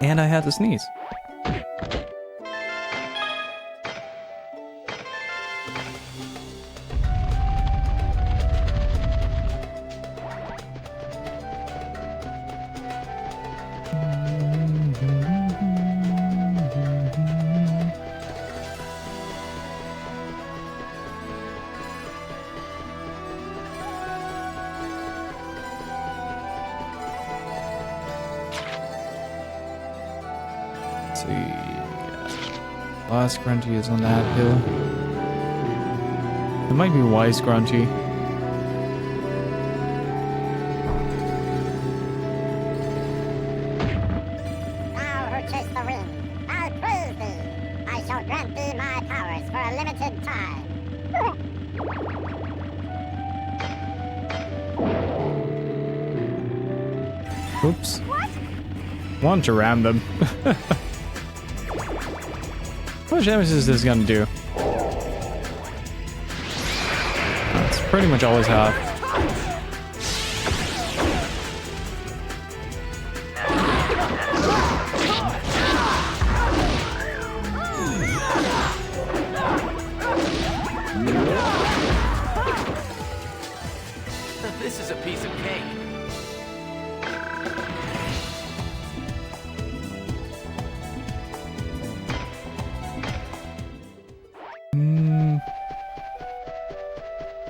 And I had to sneeze. Let's see. Last Grunty is on that hill. It might be Wise Grunty. Thou who chase the wind, I'll prove thee. I shall grant thee my powers for a limited time. Oops. Want to ram them. How much damage is this gonna do? It's pretty much always half. This is a piece of cake.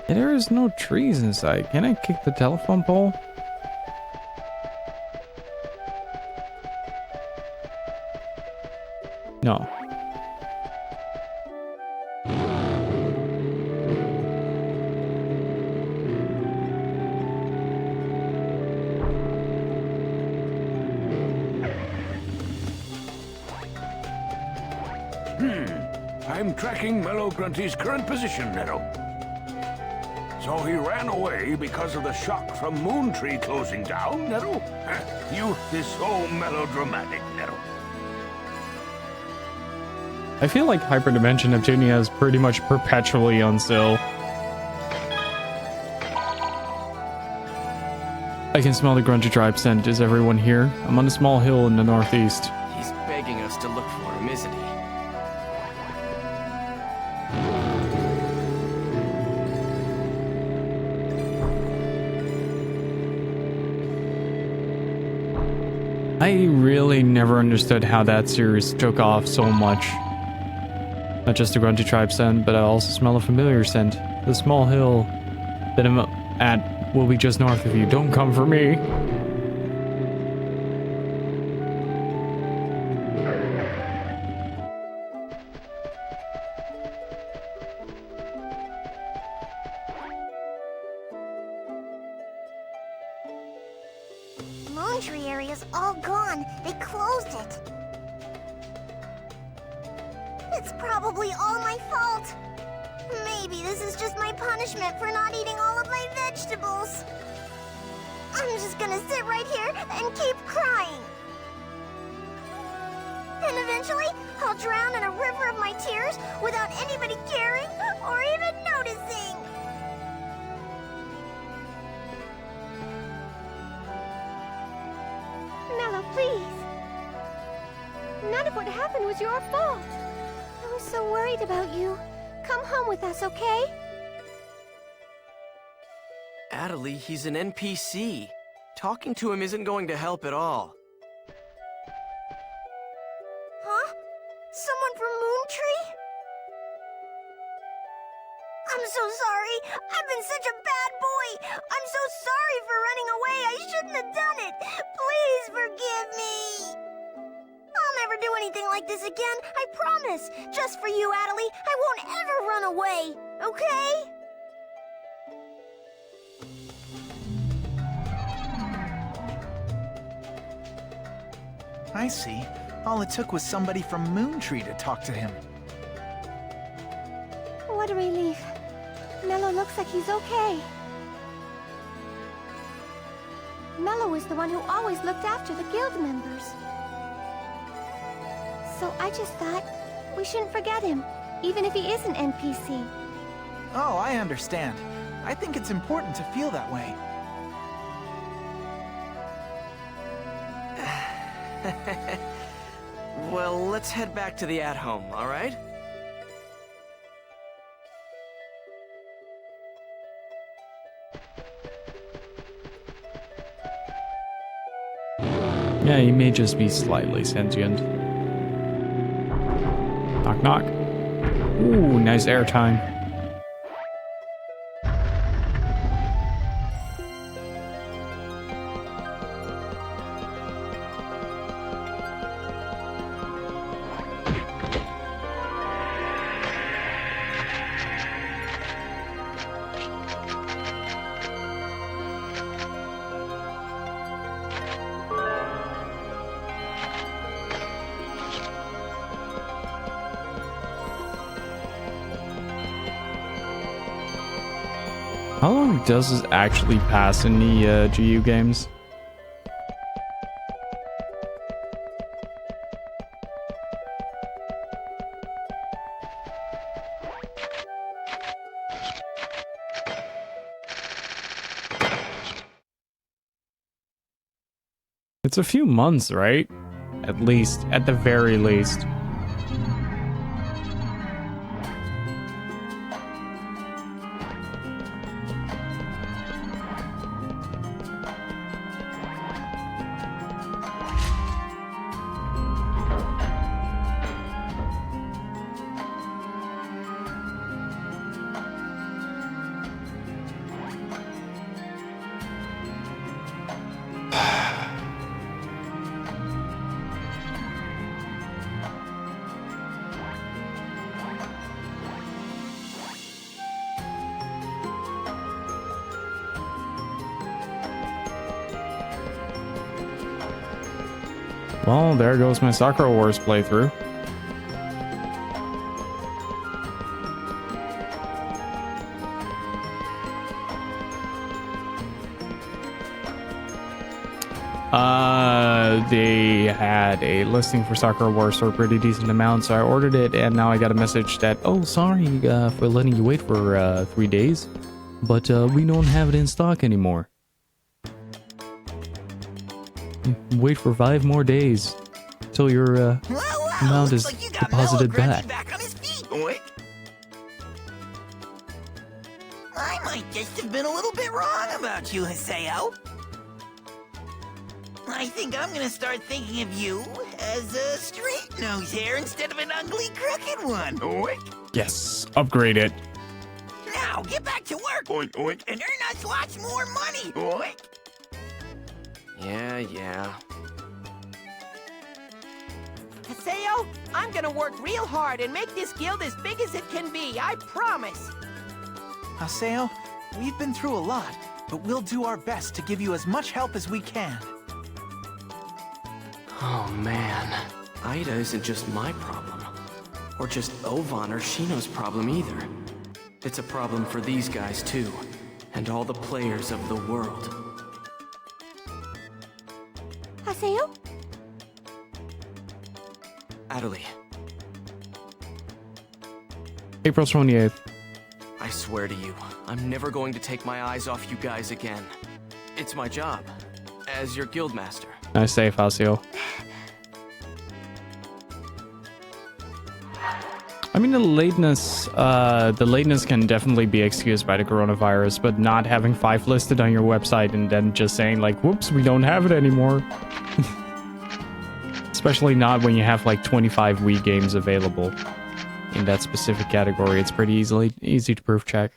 There is no trees inside. Can I kick the telephone pole? No. I'm tracking Mellow Grunty's current position, Nettle. So he ran away because of the shock from Moontree closing down, Nettle? Youth is so melodramatic, Nettle. I feel like Hyperdimension Neptunia is pretty much perpetually on still. I can smell the Grunty tribe scent. Is everyone here? I'm on a small hill in the northeast. He's begging us to look for him, isn't he? I really never understood how that series took off so much. Not just the Grunty tribe scent, but I also smell a familiar scent. The small hill that I'm at will be just north of you. Don't come for me. Moontree area's all gone. They closed it. It's probably all my fault. Maybe this is just my punishment for not eating all of my vegetables. I'm just gonna sit right here and keep crying. And eventually, I'll drown in a river of my tears without anybody caring or even noticing. Mello, please. None of what happened was your fault. I was so worried about you. Come home with us, okay? Adelie, he's an NPC. Talking to him isn't going to help at all. Huh? Someone from Moontree? I'm so sorry. I've been such a bad boy. I'm so sorry for running away. I shouldn't have done it. Please forgive me. I'll never do anything like this again. I promise. Just for you, Adelie, I won't ever run away. Okay? I see. All it took was somebody from Moontree to talk to him. What a relief. Mello looks like he's okay. Mello is the one who always looked after the guild members. So I just thought we shouldn't forget him, even if he is an NPC. Oh, I understand. I think it's important to feel that way. Well, let's head back to the at-home, all right? Yeah, he may just be slightly sentient. Knock, knock. Ooh, nice airtime. How long does this actually pass in the GU games? It's a few months, right? At least, at the very least. Well, there goes my Sakura Wars playthrough. They had a listing for Sakura Wars for a pretty decent amount, so I ordered it, and now I got a message that, oh, sorry for letting you wait for 3 days, but we don't have it in stock anymore. Wait for 5 more days till your amount is deposited back. I might just have been a little bit wrong about you, Haseo. I think I'm gonna start thinking of you as a straight nose hair instead of an ugly crooked one. Oink. Yes, upgrade it. Now get back to work, oink, oink, and earn us lots more money. Oink. Yeah. Haseo, I'm gonna work real hard and make this guild as big as it can be, I promise. Haseo, we've been through a lot, but we'll do our best to give you as much help as we can. Oh man, Ida isn't just my problem. Or just Ovan or Shino's problem either. It's a problem for these guys too, and all the players of the world. Haseo? Adelie. April 28th. I swear to you, I'm never going to take my eyes off you guys again. It's my job, as your guildmaster. Nice save, Haseo. I mean, the lateness can definitely be excused by the coronavirus, but not having 5 listed on your website and then just saying like, whoops, we don't have it anymore. Especially not when you have like 25 Wii games available in that specific category. It's pretty easy to proof check.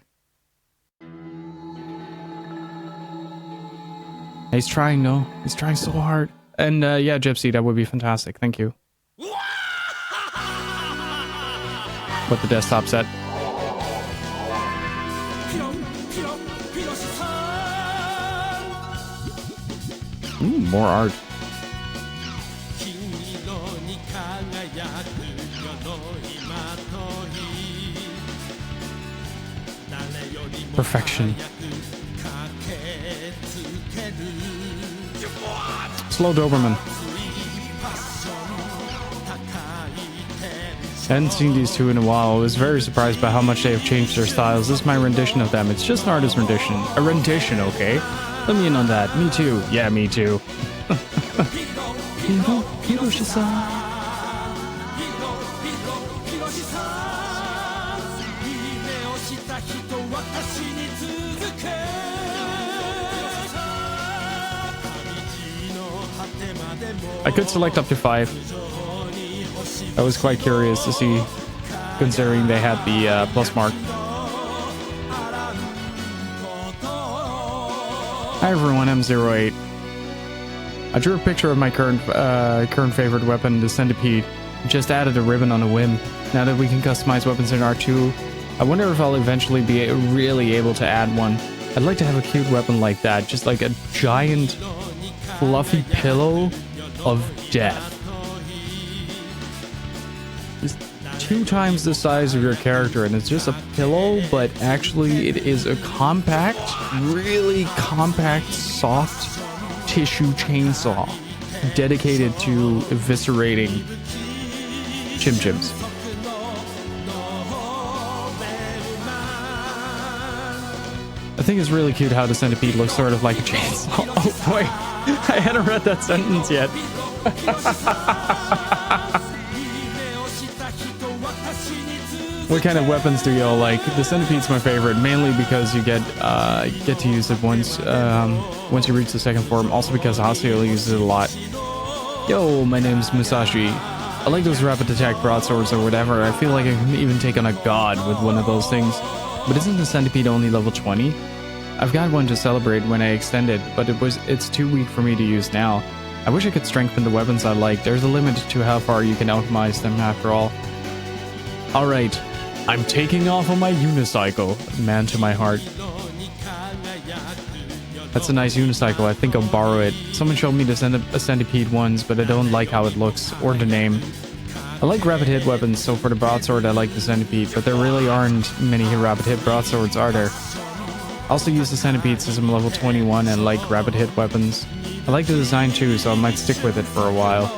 He's trying, no? He's trying so hard. And yeah, Gypsy, that would be fantastic. Thank you. What the desktop set. Ooh, more art. Perfection. Slow Doberman. I hadn't seen these two in a while. I was very surprised by how much they have changed their styles. This is my rendition of them. It's just an artist rendition. A rendition, okay? Let me in on that. Me too. Yeah, me too. I could select up to 5. I was quite curious to see, considering they had the plus mark. Hi everyone, M08. I drew a picture of my current favorite weapon, the Centipede. Just added a ribbon on a whim. Now that we can customize weapons in R2, I wonder if I'll eventually be really able to add one. I'd like to have a cute weapon like that, just like a giant fluffy pillow of death. Just 2 times the size of your character, and it's just a pillow, but actually it is a compact, really compact, soft tissue chainsaw dedicated to eviscerating chim-chims. I think it's really cute how the centipede looks sort of like a chainsaw. Oh boy, I hadn't read that sentence yet. What kind of weapons do y'all like? The centipede's my favorite, mainly because you get to use it once you reach the second form. Also because Haseo uses it a lot. Yo, my name's Musashi. I like those rapid attack broadswords or whatever. I feel like I can even take on a god with one of those things. But isn't the centipede only level 20? I've got one to celebrate when I extend it, but it's too weak for me to use now. I wish I could strengthen the weapons I like. There's a limit to how far you can optimize them after all. Alright, I'm taking off on my unicycle. Man to my heart. That's a nice unicycle. I think I'll borrow it. Someone showed me the centipede ones, but I don't like how it looks, or the name. I like rapid hit weapons, so for the broadsword I like the centipede, but there really aren't many rapid hit broadswords, are there? I also use the centipede since I'm level 21 and like rapid hit weapons. I like the design too, so I might stick with it for a while.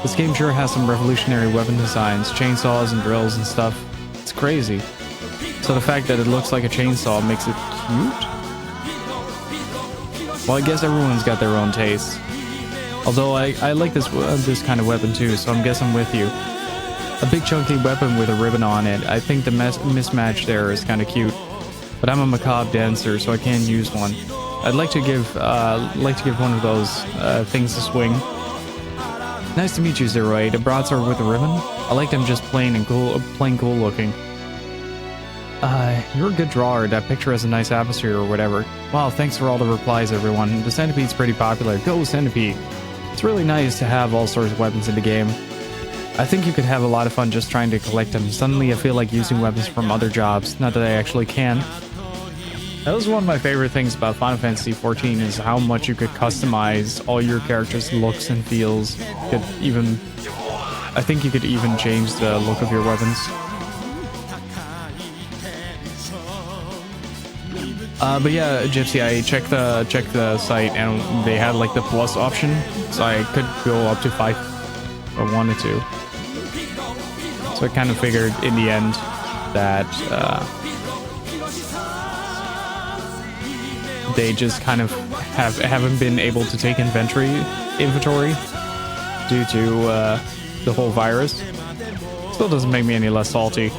This game sure has some revolutionary weapon designs, chainsaws and drills and stuff. It's crazy. So the fact that it looks like a chainsaw makes it cute? Well, I guess everyone's got their own tastes. Although I like this kind of weapon too, so I guess I'm with you. A big chunky weapon with a ribbon on it. I think the mismatch there is kind of cute. But I'm a macabre dancer, so I can't use one. I'd like to give one of those things a swing. Nice to meet you, 08. A broadsword with a ribbon? I like them just plain cool looking. You're a good drawer. That picture has a nice atmosphere or whatever. Wow, thanks for all the replies, everyone. The centipede's pretty popular. Go centipede! It's really nice to have all sorts of weapons in the game. I think you could have a lot of fun just trying to collect them. Suddenly I feel like using weapons from other jobs. Not that I actually can. That was one of my favorite things about Final Fantasy XIV is how much you could customize all your characters' looks and feels. I think you could even change the look of your weapons. But yeah, Gypsy, I checked the site and they had like the plus option, so I could go up to 5 if I wanted to. So I kind of figured in the end that they just kind of haven't been able to take inventory due to the whole virus. Still doesn't make me any less salty.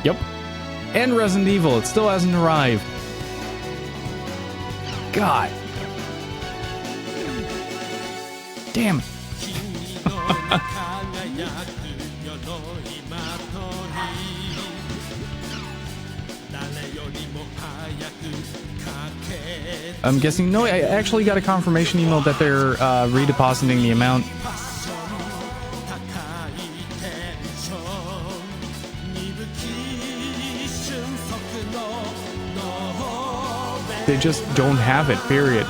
Yep. And Resident Evil, it still hasn't arrived. God. Damn it. I'm guessing, no, I actually got a confirmation email that they're redepositing the amount. They just don't have it, period.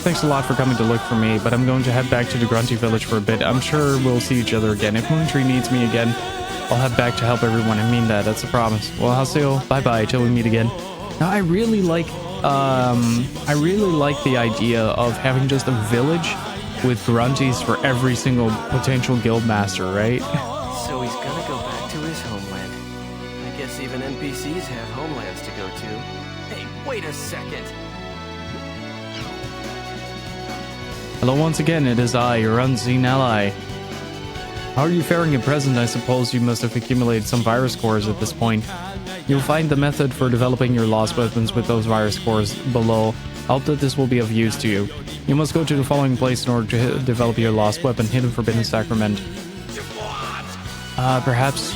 Thanks a lot for coming to look for me, but I'm going to head back to the Grunty Village for a bit. I'm sure we'll see each other again. If Moontree needs me again, I'll head back to help everyone. I mean that, that's a promise. Well, Haseo, bye-bye till we meet again. Now, I really like the idea of having just a village with Grunties for every single potential guildmaster, right? So he's gonna go back to his homeland. I guess even NPCs have homelands to go to. Hey, wait a second. Hello once again, it is I, your unseen ally. How are you faring at present? I suppose you must have accumulated some virus cores at this point. You'll find the method for developing your lost weapons with those virus cores below. I hope that this will be of use to you. You must go to the following place in order to develop your lost weapon, Hidden Forbidden Sacrament. Perhaps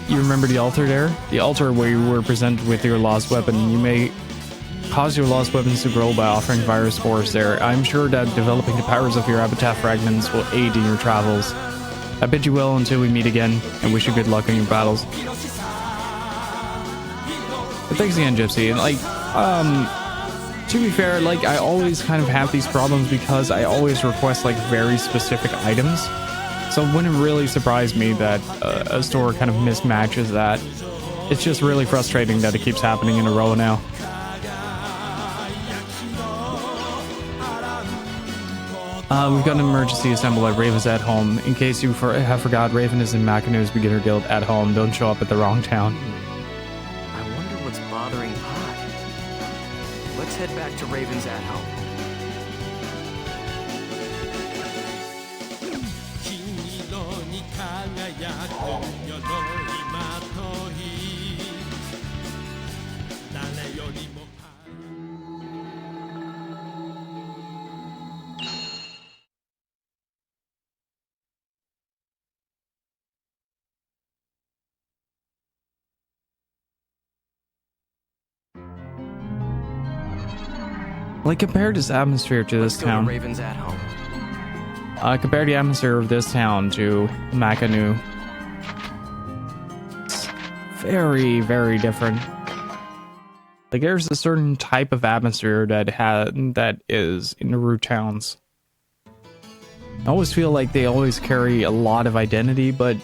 you remember the altar there? The altar where you were presented with your lost weapon. You may cause your lost weapons to grow by offering virus spores there. I'm sure that developing the powers of your epitaph fragments will aid in your travels. I bid you well until we meet again, and wish you good luck in your battles. But thanks again, Gypsy. And like, to be fair, like, I always kind of have these problems because I always request like very specific items. So it wouldn't really surprise me that a store kind of mismatches that. It's just really frustrating that it keeps happening in a row now. We've got an emergency assembled at Raven's at home. In case you have forgot, Raven is in Makanu's beginner guild at home. Don't show up at the wrong town. I wonder what's bothering Pot. Let's head back to Raven's at home. Like, compare this atmosphere to this town. Raven's at home. Compare the atmosphere of this town to Makanu. It's very, very different. Like, there's a certain type of atmosphere that is in the root towns. I always feel like they always carry a lot of identity, but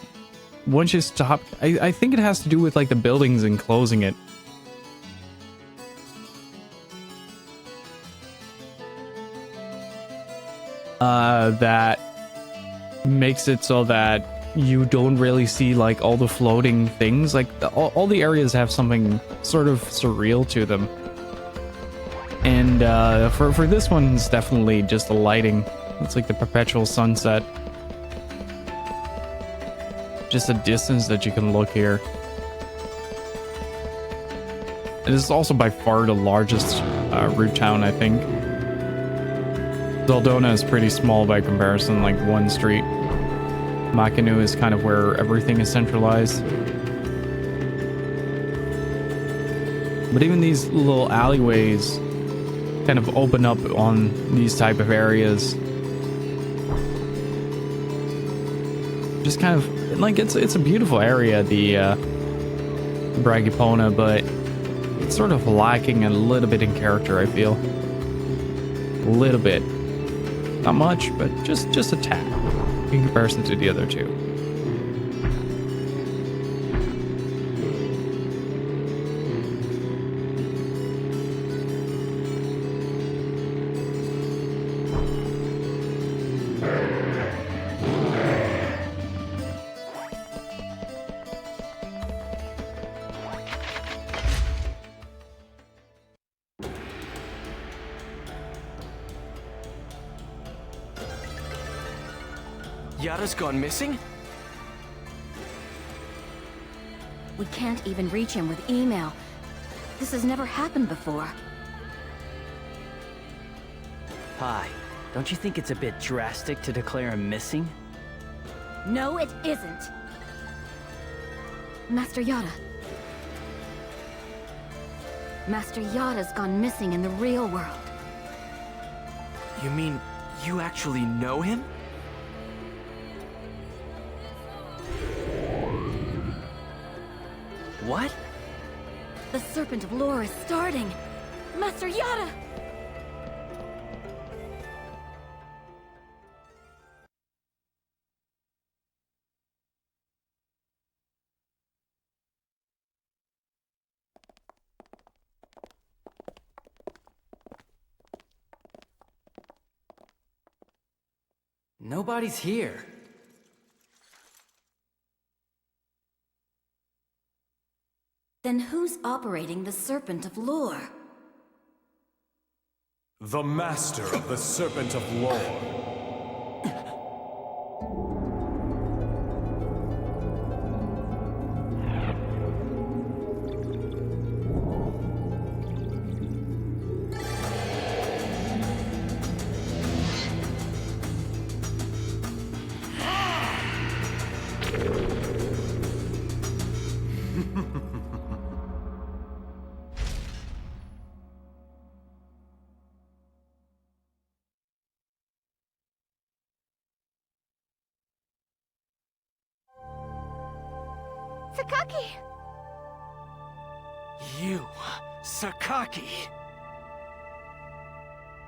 once you stop, I think it has to do with like the buildings enclosing it. That makes it so that you don't really see like all the floating things. Like all the areas have something sort of surreal to them. And for this one, it's definitely just the lighting. It's like the perpetual sunset. Just a distance that you can look here. It is also by far the largest root town, I think. Zeldona is pretty small by comparison, like one street. Makanu is kind of where everything is centralized. But even these little alleyways kind of open up on these type of areas. Just kind of, like, it's a beautiful area, the Bragipona, but it's sort of lacking a little bit in character, I feel. A little bit. Not much, but just a tad in comparison to the other two. Yada's gone missing? We can't even reach him with email. This has never happened before. Hi, don't you think it's a bit drastic to declare him missing? No, it isn't. Master Yada. Master Yada's gone missing in the real world. You mean you actually know him? What? The Serpent of Lore is starting! Master Yada! Nobody's here. Then who's operating the Serpent of Lore? The Master of the Serpent of Lore. Sakaki! You, Sakaki!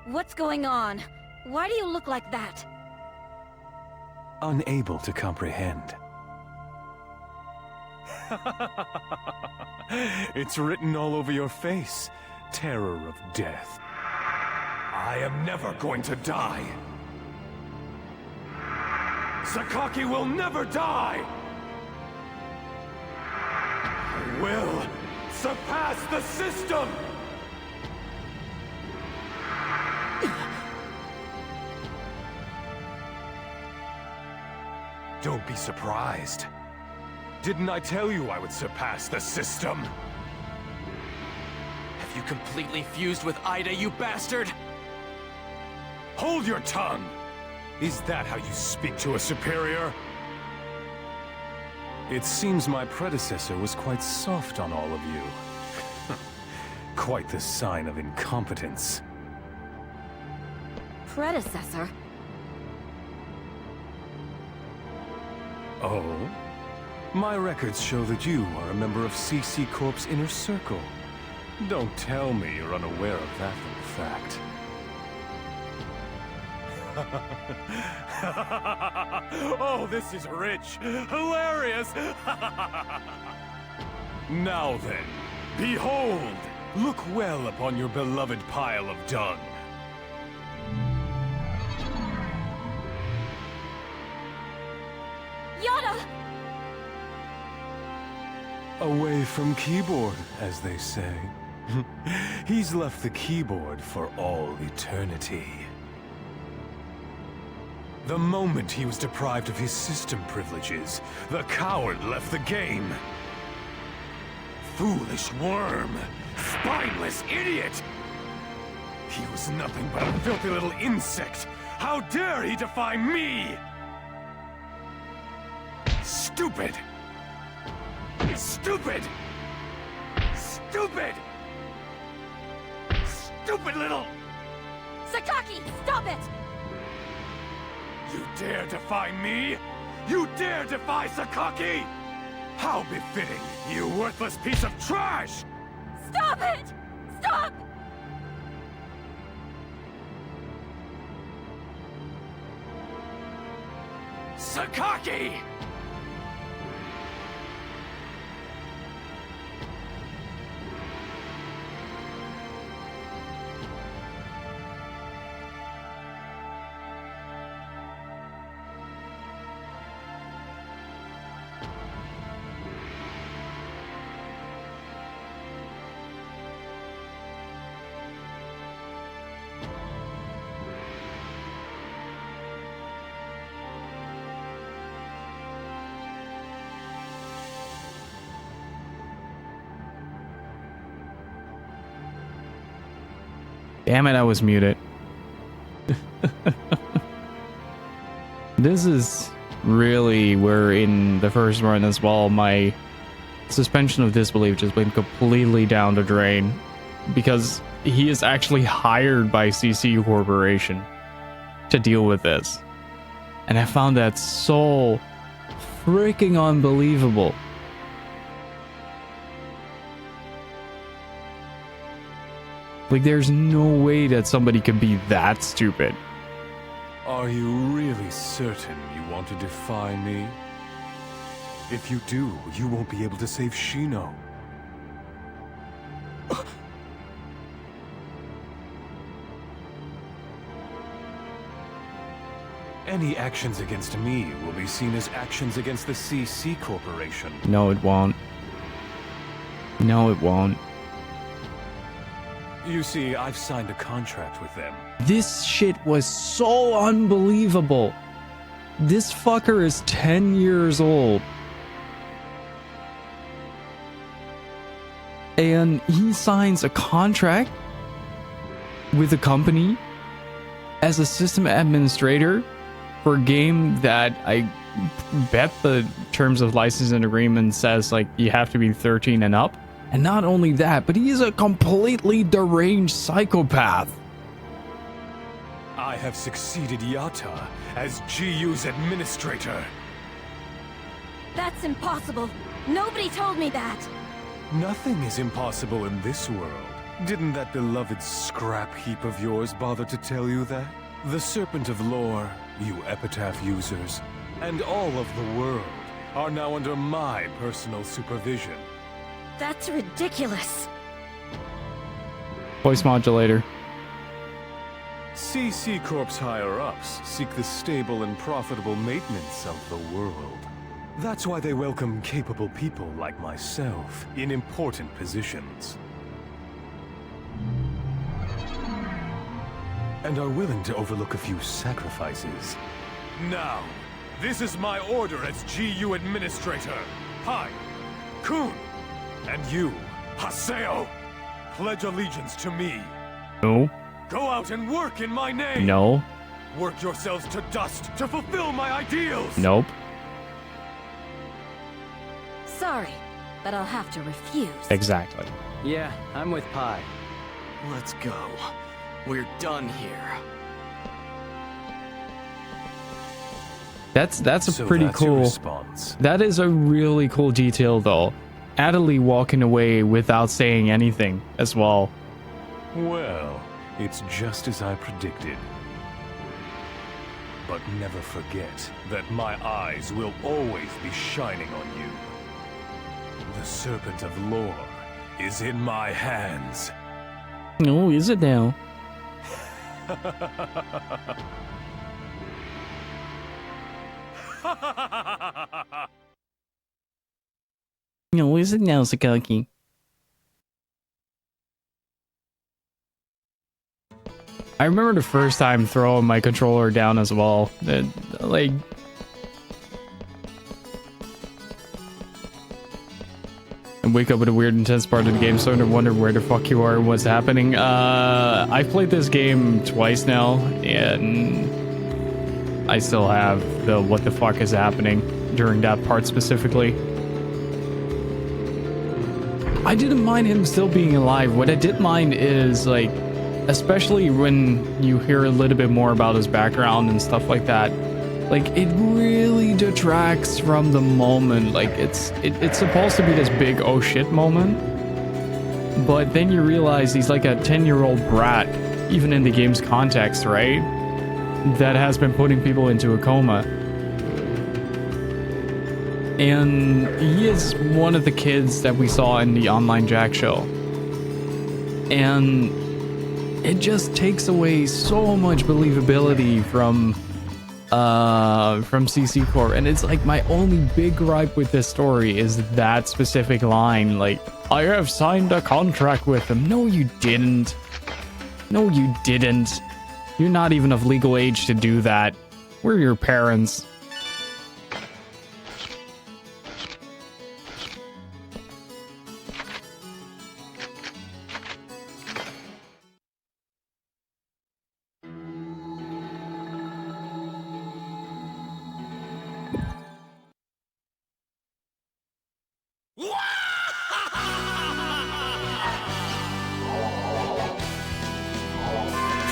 What's going on? Why do you look like that? Unable to comprehend. It's written all over your face. Terror of death. I am never going to die. Sakaki will never die! I will surpass the system! Don't be surprised. Didn't I tell you I would surpass the system? Have you completely fused with Ida, you bastard? Hold your tongue! Is that how you speak to a superior? It seems my predecessor was quite soft on all of you. Quite the sign of incompetence. Predecessor? Oh? My records show that you are a member of CC Corp's inner circle. Don't tell me you're unaware of that fact. Oh, this is rich! Hilarious! Now then, behold! Look well upon your beloved pile of dung. Yada! Away from keyboard, as they say. He's left the keyboard for all eternity. The moment he was deprived of his system privileges, the coward left the game. Foolish worm! Spineless idiot! He was nothing but a filthy little insect! How dare he defy me! Stupid! Stupid! Stupid! Stupid little... Sakaki, stop it! You dare defy me? You dare defy Sakaki? How befitting, you worthless piece of trash! Stop it! Stop! Sakaki! Damn it, I was muted. This is really where in the first run as well, my suspension of disbelief just went completely down the drain. Because he is actually hired by CC Corporation to deal with this. And I found that so freaking unbelievable. Like, there's no way that somebody could be that stupid. Are you really certain you want to defy me? If you do, you won't be able to save Shino. Any actions against me will be seen as actions against the CC Corporation. No, it won't. No, it won't. You see, I've signed a contract with them. This shit was so unbelievable. This fucker is 10 years old. And he signs a contract with a company as a system administrator for a game that I bet the terms of license and agreement says like you have to be 13 and up. And not only that, but he is a completely deranged psychopath. I have succeeded Yata as GU's administrator. That's impossible. Nobody told me that. Nothing is impossible in this world. Didn't that beloved scrap heap of yours bother to tell you that? The Serpent of Lore, you Epitaph users, and all of the world are now under my personal supervision. That's ridiculous. Voice modulator. CC Corp's higher-ups seek the stable and profitable maintenance of the world. That's why they welcome capable people like myself in important positions. And are willing to overlook a few sacrifices. Now, this is my order as GU Administrator. Hi, Kun, and you, Haseo, pledge allegiance to me. No. Go out and work in my name. No. Work yourselves to dust to fulfill my ideals. Nope. Sorry, but I'll have to refuse. Exactly. Yeah, I'm with Pi. Let's go. We're done here. That's a So pretty that's your cool. response. That is a really cool detail, though. Adelie walking away without saying anything as well. Well, it's just as I predicted. But never forget that my eyes will always be shining on you. The Serpent of Lore is in my hands. No, is it now? No, is it now, Sakaki? I remember the first time throwing my controller down as well. Like... and wake up with a weird intense part of the game, starting to wonder where the fuck you are and what's happening. I've played this game twice now, and I still have the what the fuck is happening during that part specifically. I didn't mind him still being alive. What I did mind is, like, especially when you hear a little bit more about his background and stuff like that, like, it really detracts from the moment. Like, it's supposed to be this big oh shit moment, but then you realize he's like a 10-year-old brat, even in the game's context, right? That has been putting people into a coma. And he is one of the kids that we saw in the Online Jack show. And it just takes away so much believability from CC Corp. And it's like my only big gripe with this story is that specific line, like, I have signed a contract with him. No, you didn't. No, you didn't. You're not even of legal age to do that. We're your parents.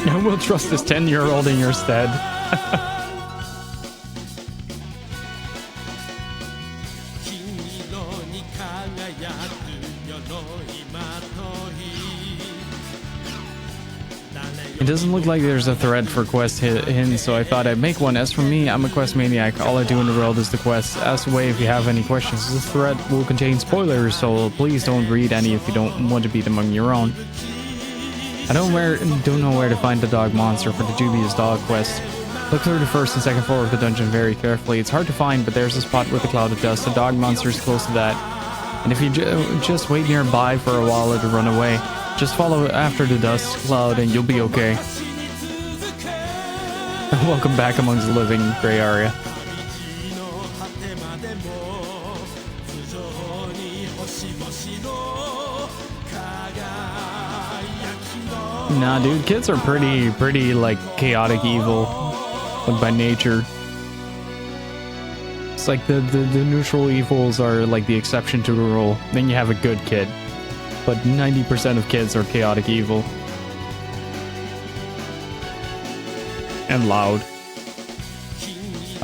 And we'll trust this 10-year-old in your stead. It doesn't look like there's a thread for quest hints, so I thought I'd make one. As for me, I'm a quest maniac. All I do in the world is the quest. Ask away if you have any questions. This thread will contain spoilers, so please don't read any if you don't want to be among your own. I don't know where to find the dog monster for the dubious dog quest. Look through the first and second floor of the dungeon very carefully. It's hard to find, but there's a spot with a cloud of dust. The dog monster is close to that. And if you just wait nearby for a while to run away, just follow after the dust cloud and you'll be okay. Welcome back amongst the living, Gray Area. Nah, dude, kids are pretty like chaotic evil, like by nature. It's like the neutral evils are like the exception to the rule. Then you have a good kid, but 90% of kids are chaotic evil and loud.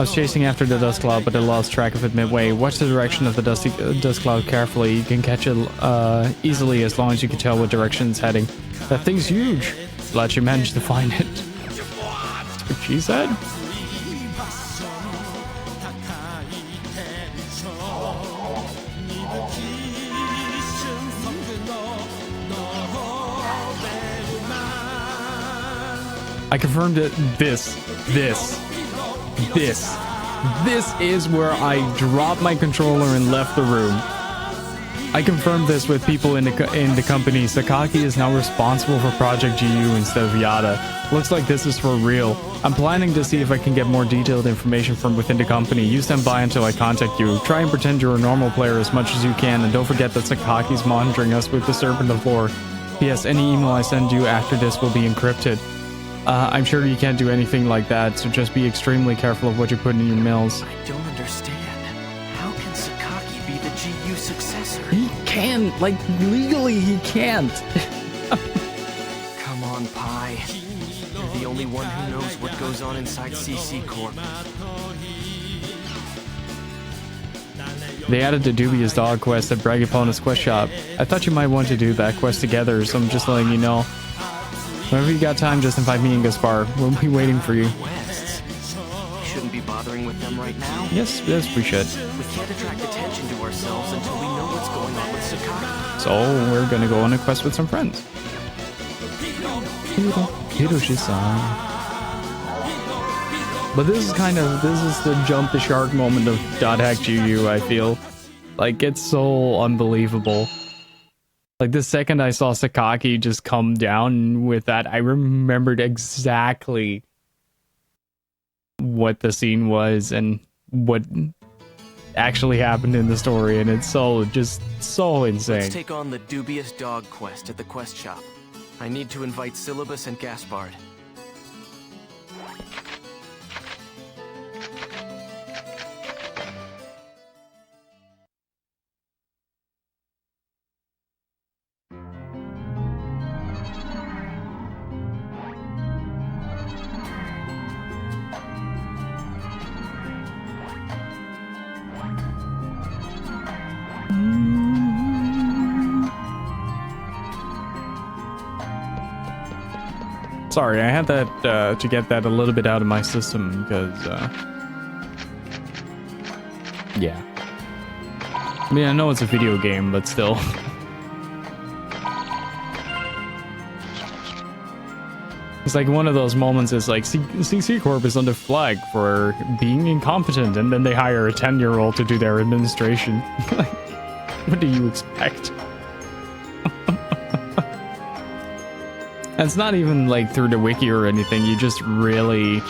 was chasing after the dust cloud, but I lost track of it midway. Watch the direction of the dust cloud carefully. You can catch it easily as long as you can tell what direction it's heading. That thing's huge. Glad you managed to find it. That's what she said. I confirmed it. This is where I dropped my controller and left the room. I confirmed this with people in the company. Sakaki is now responsible for Project GU instead of Yada. Looks like this is for real. I'm planning to see if I can get more detailed information from within the company. You stand by until I contact you. Try and pretend you're a normal player as much as you can, and don't forget that Sakaki's monitoring us with the Serpent of Lore. P.S. Any email I send you after this will be encrypted. I'm sure you can't do anything like that, so just be extremely careful of what you put in your mails. I don't understand. How can Sakaki be the GU successor? He can, like, legally he can't. Come on, Pi. You're the only one who knows what goes on inside CC Corp. They added the dubious dog quest at Braggapona's quest shop. I thought you might want to do that quest together, so I'm just letting you know. Whenever you got time, just invite me and Gaspar. We'll be waiting for you. Quests? We shouldn't be bothering with them right now. Yes, we should. We can't attract attention to ourselves until we know what's going on with Sakaki. So we're gonna go on a quest with some friends. Hiroshi-san. But this is the jump the shark moment of .hack GU, I feel. Like, it's so unbelievable. Like, the second I saw Sakaki just come down with that, I remembered exactly what the scene was and what actually happened in the story, and it's so insane. Let's take on the dubious dog quest at the quest shop. I need to invite Syllabus and Gaspard. Sorry, I had that to get that a little bit out of my system because, yeah. I mean, I know it's a video game, but still. It's like one of those moments is like, CC Corp is under flag for being incompetent, and then they hire a 10-year-old to do their administration. Like, what do you expect? It's not even like through the wiki or anything. You just really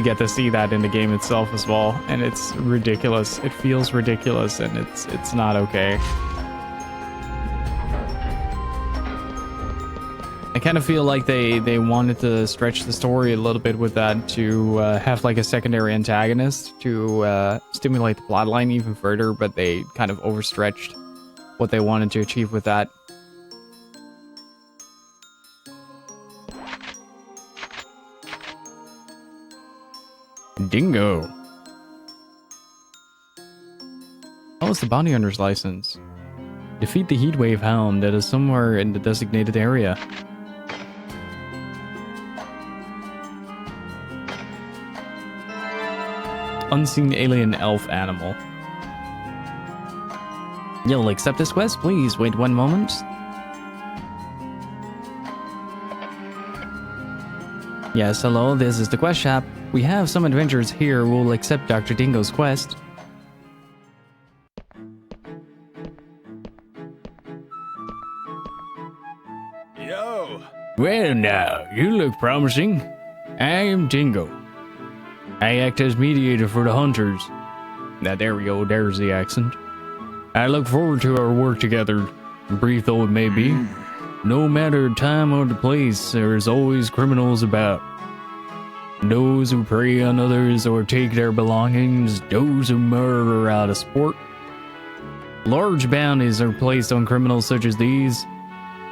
get to see that in the game itself as well, and it's ridiculous. It feels ridiculous, and it's not okay. I kind of feel like they wanted to stretch the story a little bit with that, to have like a secondary antagonist to stimulate the plotline even further, but they kind of overstretched what they wanted to achieve with that. Dingo. Oh, it's the bounty hunter's license. Defeat the heatwave hound that is somewhere in the designated area. Unseen alien elf animal. You'll accept this quest? Please wait one moment. Yes, hello, this is the quest shop. We have some adventurers here who will accept Dr. Dingo's quest. Yo! Well now, you look promising. I am Dingo. I act as mediator for the hunters. Now there we go, there's the accent. I look forward to our work together, brief though it may be. No matter the time or the place, there is always criminals about. Those who prey on others or take their belongings, those who murder out of sport. Large bounties are placed on criminals such as these.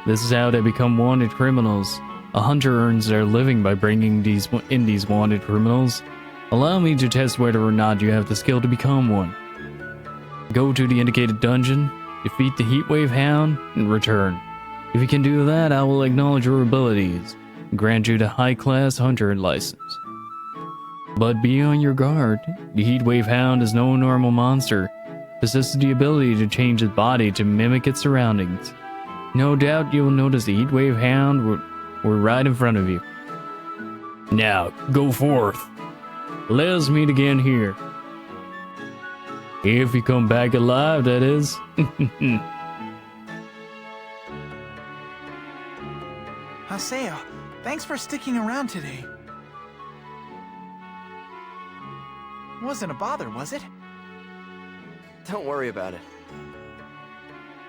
This is how they become wanted criminals. A hunter earns their living by bringing these wanted criminals. Allow me to test whether or not you have the skill to become one. Go to the indicated dungeon, defeat the Heatwave Hound, and return. If you can do that, I will acknowledge your abilities and grant you the high-class hunter license. But be on your guard. The Heatwave Hound is no normal monster. Possesses the ability to change its body to mimic its surroundings. No doubt you will notice the Heatwave Hound were right in front of you. Now, go forth. Let us meet again here. If you come back alive, that is. Haseo, thanks for sticking around today. Wasn't a bother, was it? Don't worry about it.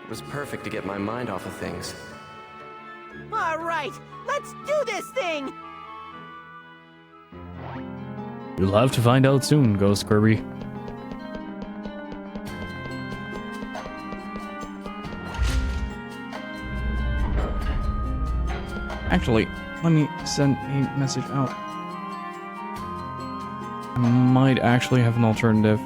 It was perfect to get my mind off of things. All right, let's do this thing! You'll have to find out soon, Ghost Kirby. Actually, let me send a message out. I might actually have an alternative.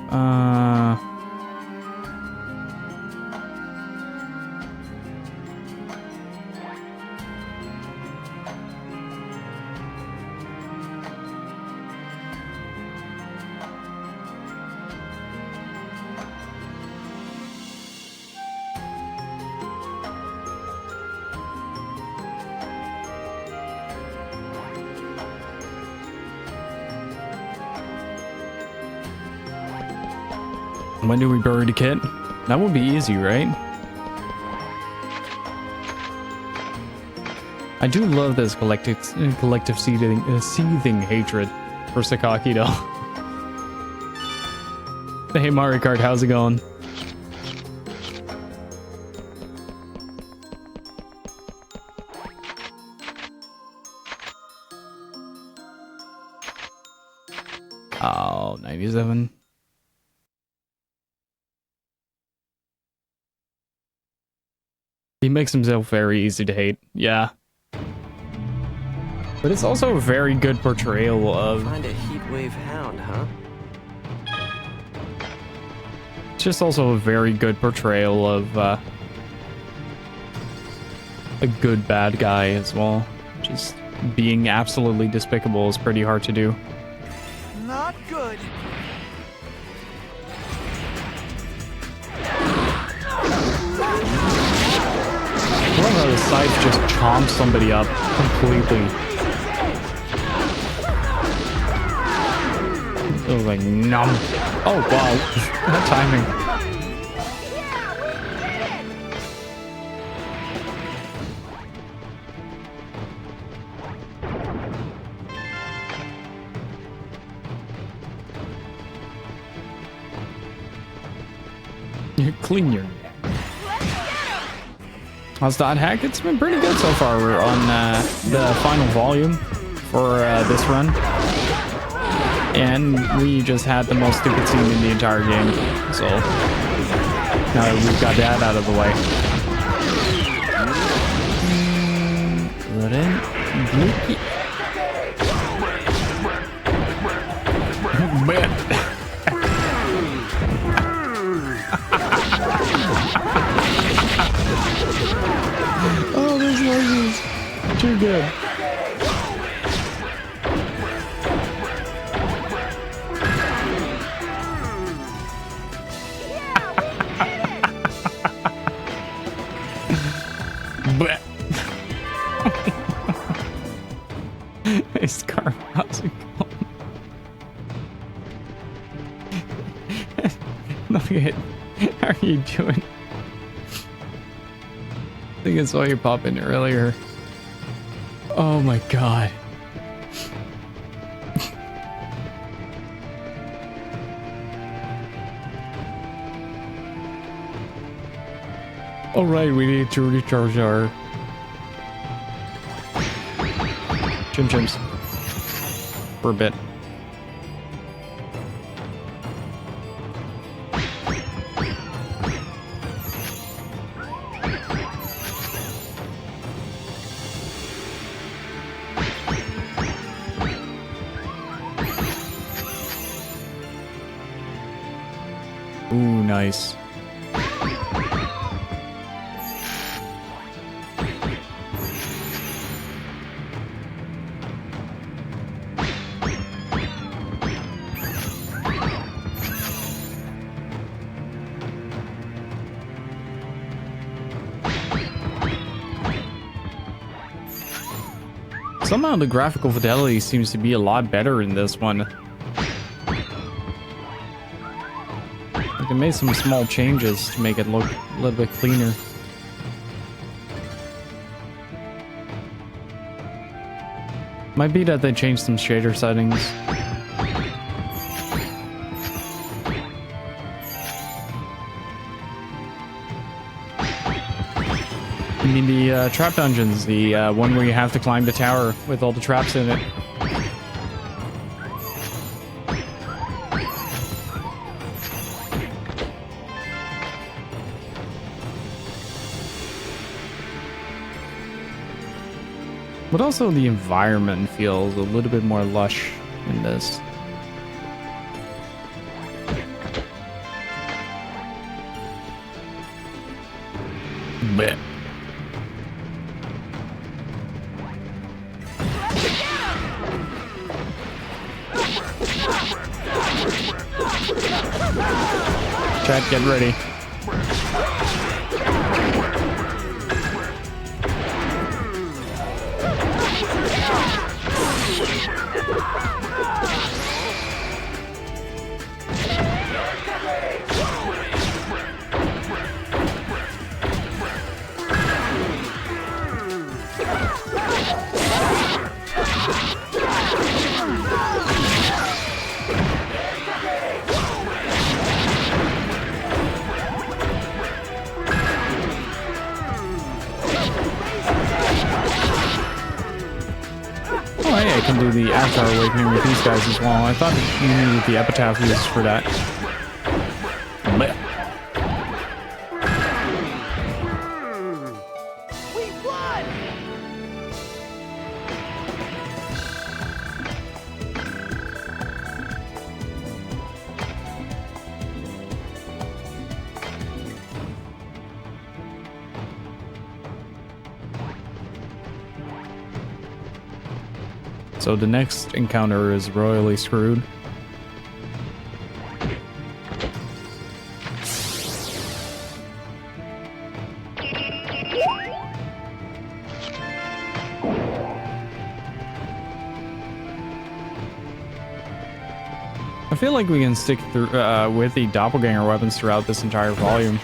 When do we bury the kid? That would be easy, right? I do love this collective seething hatred for Sakaki, though. Hey Mario Kart, how's it going? Oh, 97. He makes himself very easy to hate, yeah. But it's also a very good portrayal of... Find a Heatwave Hound, huh? It's just also a very good portrayal of a good bad guy as well. Just being absolutely despicable is pretty hard to do. Not good. I love how the scythe just chomps somebody up completely. It was like numb. Oh wow, that timing. You clean your neck. How's that hack? It's been pretty good so far. We're on the final volume for this run. And we just had the most stupid scene in the entire game. So now that we've got that out of the way. Man. Oh, those noises. Too good. Hey, Scarf, how's it going? Look at how are you doing? I think I saw you pop in earlier. Oh my god. Alright, we need to recharge our Chim Chims for a bit. Ooh, nice. Somehow the graphical fidelity seems to be a lot better in this one. Like they made some small changes to make it look a little bit cleaner. Might be that they changed some shader settings. I mean the trap dungeons, the one where you have to climb the tower with all the traps in it. But also the environment feels a little bit more lush in this. Blech. Chat, get ready. Oh, hey, I can do the Avatar Awakening with these guys as well. I thought you needed the Epitaph uses for that. Blech. We won! So the next encounter is royally screwed. I feel like we can stick through with the doppelganger weapons throughout this entire volume.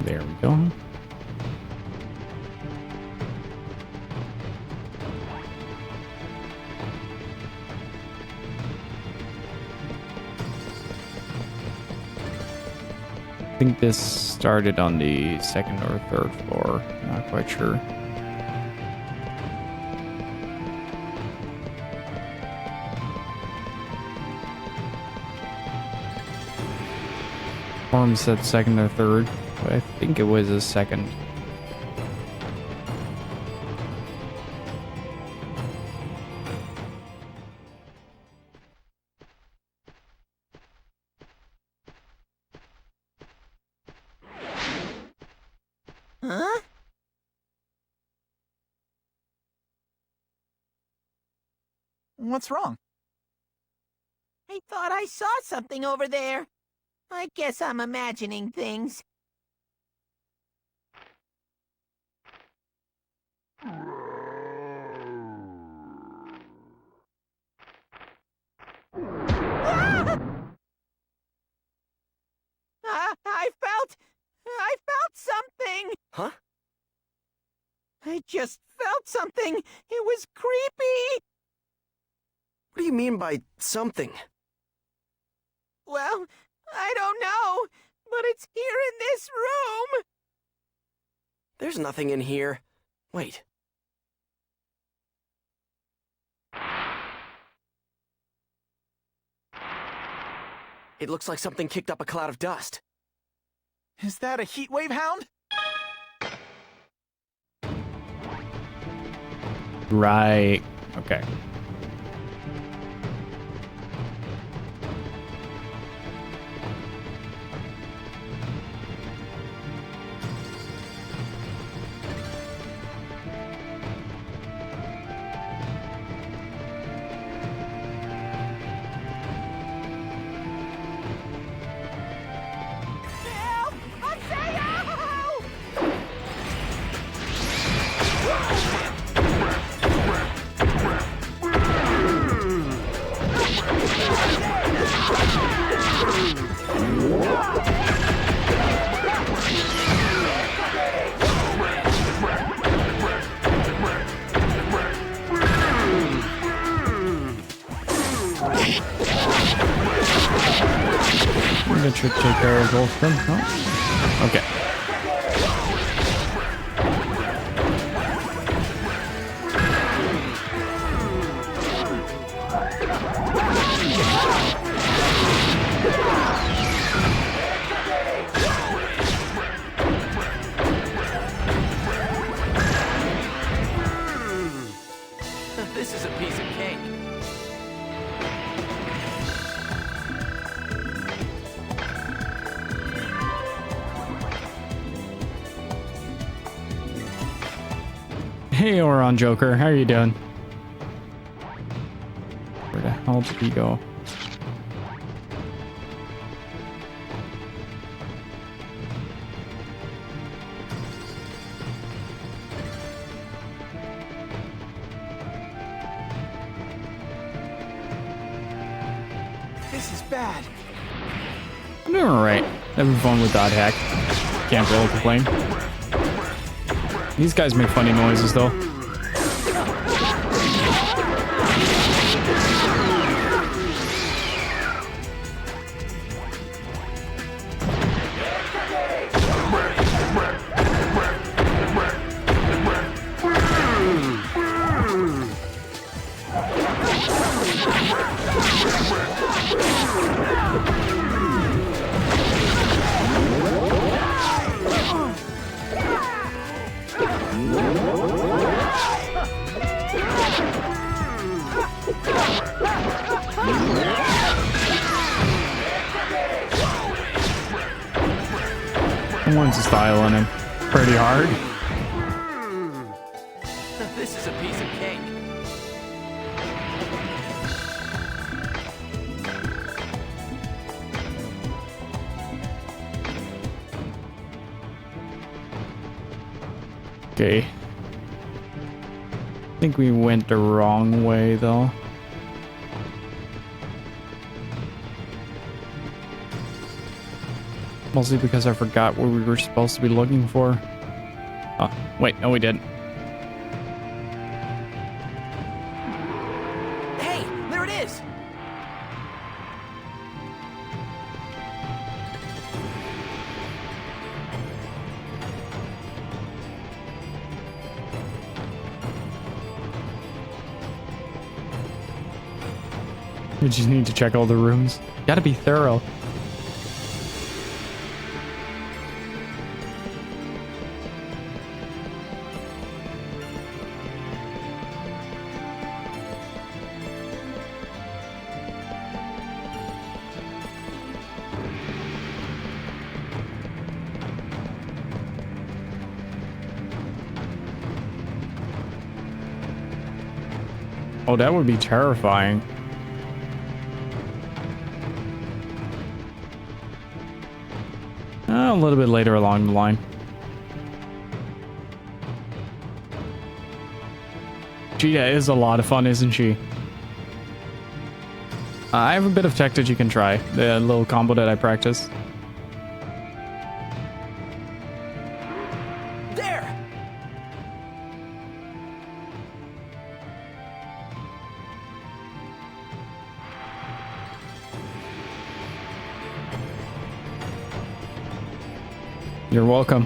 There we go. I think this started on the second or third floor. Not quite sure. Form said second or third, but I think it was a second. Huh? What's wrong? I thought I saw something over there. I guess I'm imagining things. I felt something. Huh? I just felt something. It was creepy. What do you mean by something? Well, I don't know, but it's here in this room. There's nothing in here. Wait. It looks like something kicked up a cloud of dust. Is that a heat wave hound? Right. Okay. That should take care of both of them. Oh. Okay. This is a piece of cake. Hey, Oron Joker, how are you doing? Where the hell did he go? This is bad. I'm doing alright. Having fun with that hack. Can't really complain. These guys make funny noises though. Someone's style on him pretty hard. This is a piece of cake. Okay. I think we went the wrong way though. Mostly because I forgot what we were supposed to be looking for. Oh, wait, no we didn't. Hey, there it is. You just need to check all the rooms. Gotta be thorough. Oh, that would be terrifying. A little bit later along the line. Cheetah is a lot of fun, isn't she? I have a bit of tech that you can try. The little combo that I practice. There. You're welcome.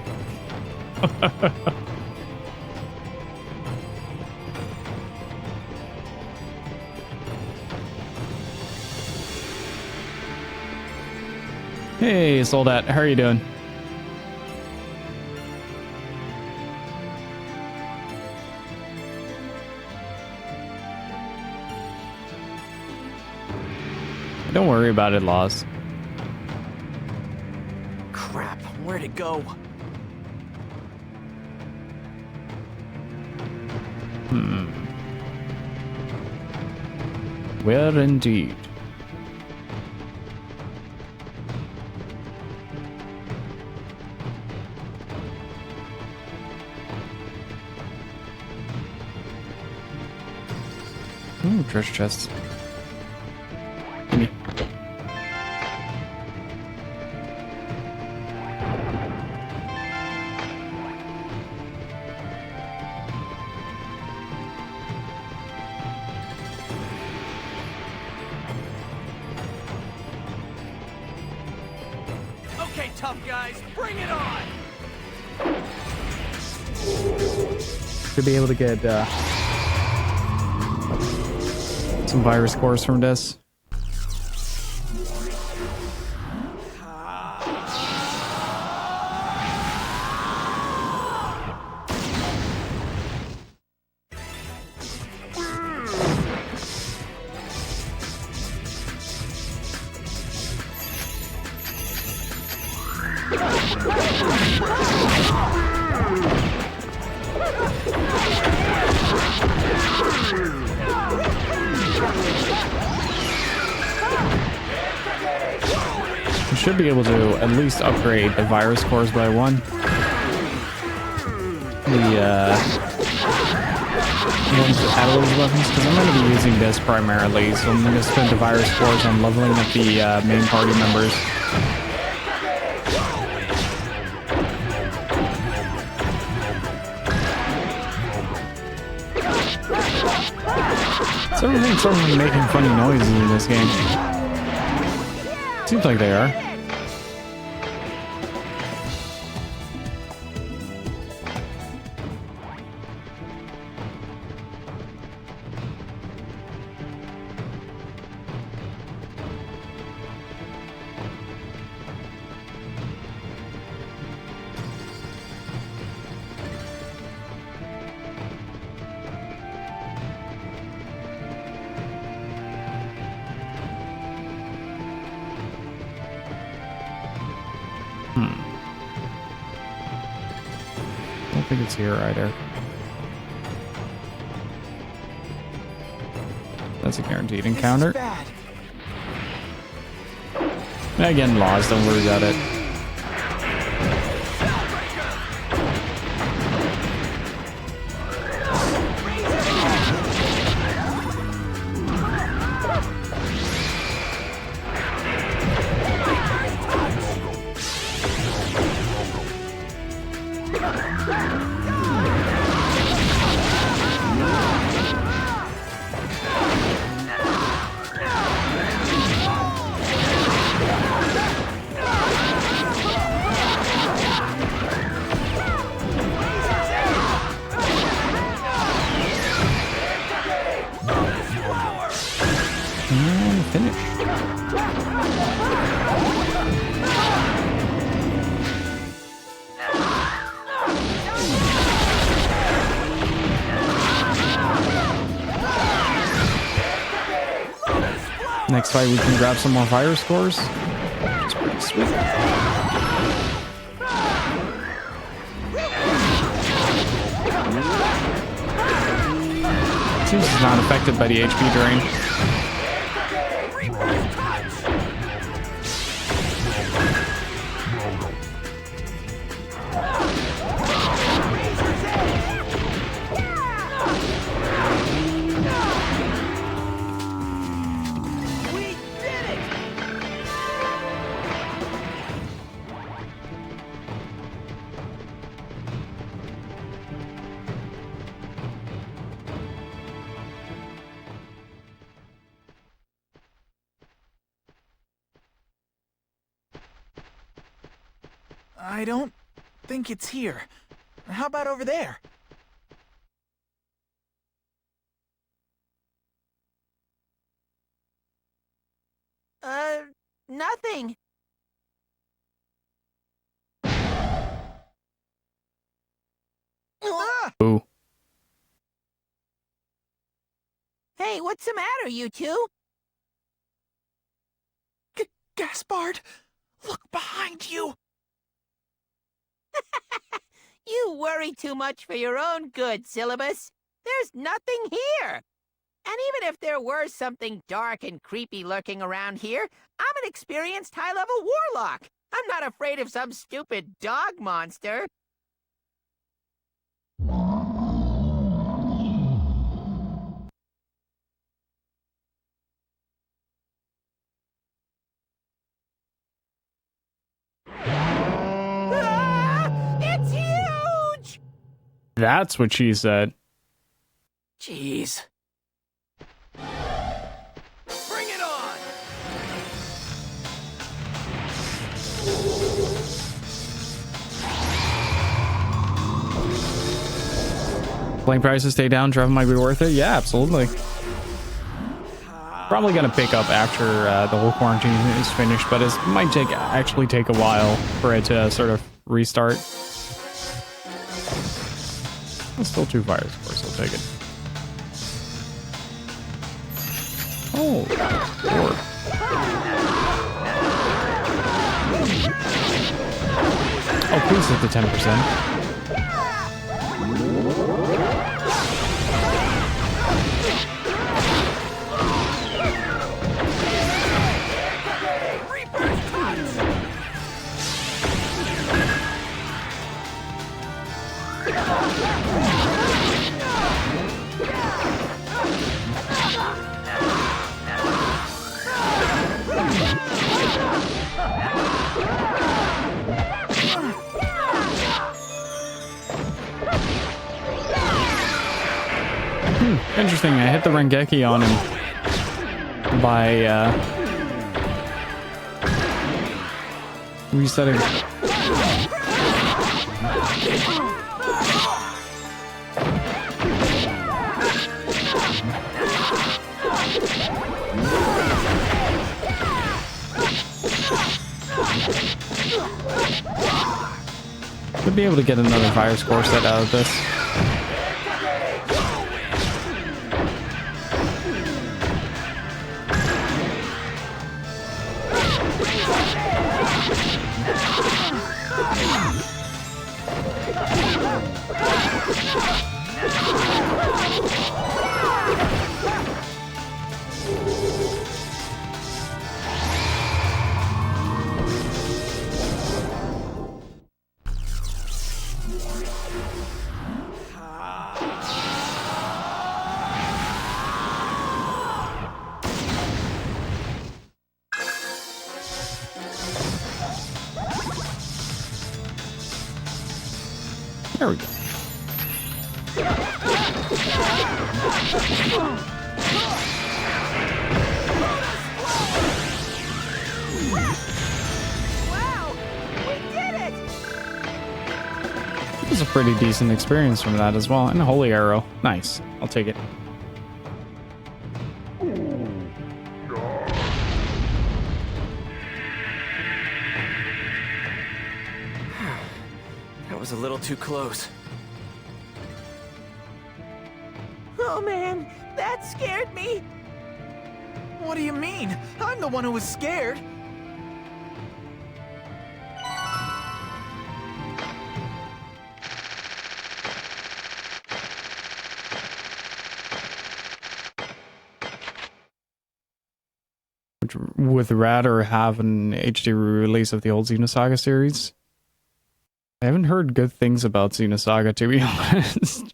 Hey, Soldat, how are you doing? Don't worry about it, Laws. Crap, where'd it go? Where indeed. Ooh, treasure chests. Gimme. Okay, tough guys, bring it on! Should be able to get some virus cores from this. We should be able to at least upgrade the virus cores by one. The ones that add those weapons, because I'm going to be using this primarily, so I'm going to spend the virus cores on leveling up the main party members. So everything's suddenly making funny noises in this game. Seems like they are. I don't think it's here either. That's a guaranteed encounter. Again, Laws, don't worry about it. And finish. Next fight, we can grab some more fire scores. It's pretty sweet. Seems it's not affected by the HP drain. I don't think it's here. How about over there? Nothing. Ooh. Hey, what's the matter, you two? Gaspard, look behind you. You worry too much for your own good, Syllabus. There's nothing here. And even if there were something dark and creepy lurking around here, I'm an experienced high-level warlock. I'm not afraid of some stupid dog monster. Ah! It's huge! That's what she said. Jeez. Bring it on! Playing prices stay down, travel might be worth it. Yeah, absolutely. Probably gonna pick up after the whole quarantine is finished, but it might actually take a while for it to sort of restart. It's still 2 fires, of course, I'll take it. Oh, Lord. Oh, please hit the 10%. Interesting, I hit the Rengeki on him by resetting. Could be able to get another fire score set out of this. There we go. Wow! We did it! It was a pretty decent experience from that as well. And a holy arrow. Nice. I'll take it. That was a little too close. Oh man, that scared me! What do you mean? I'm the one who was scared. Would rather have an HD release of the old Xenosaga series. I haven't heard good things about Xenosaga, to be honest.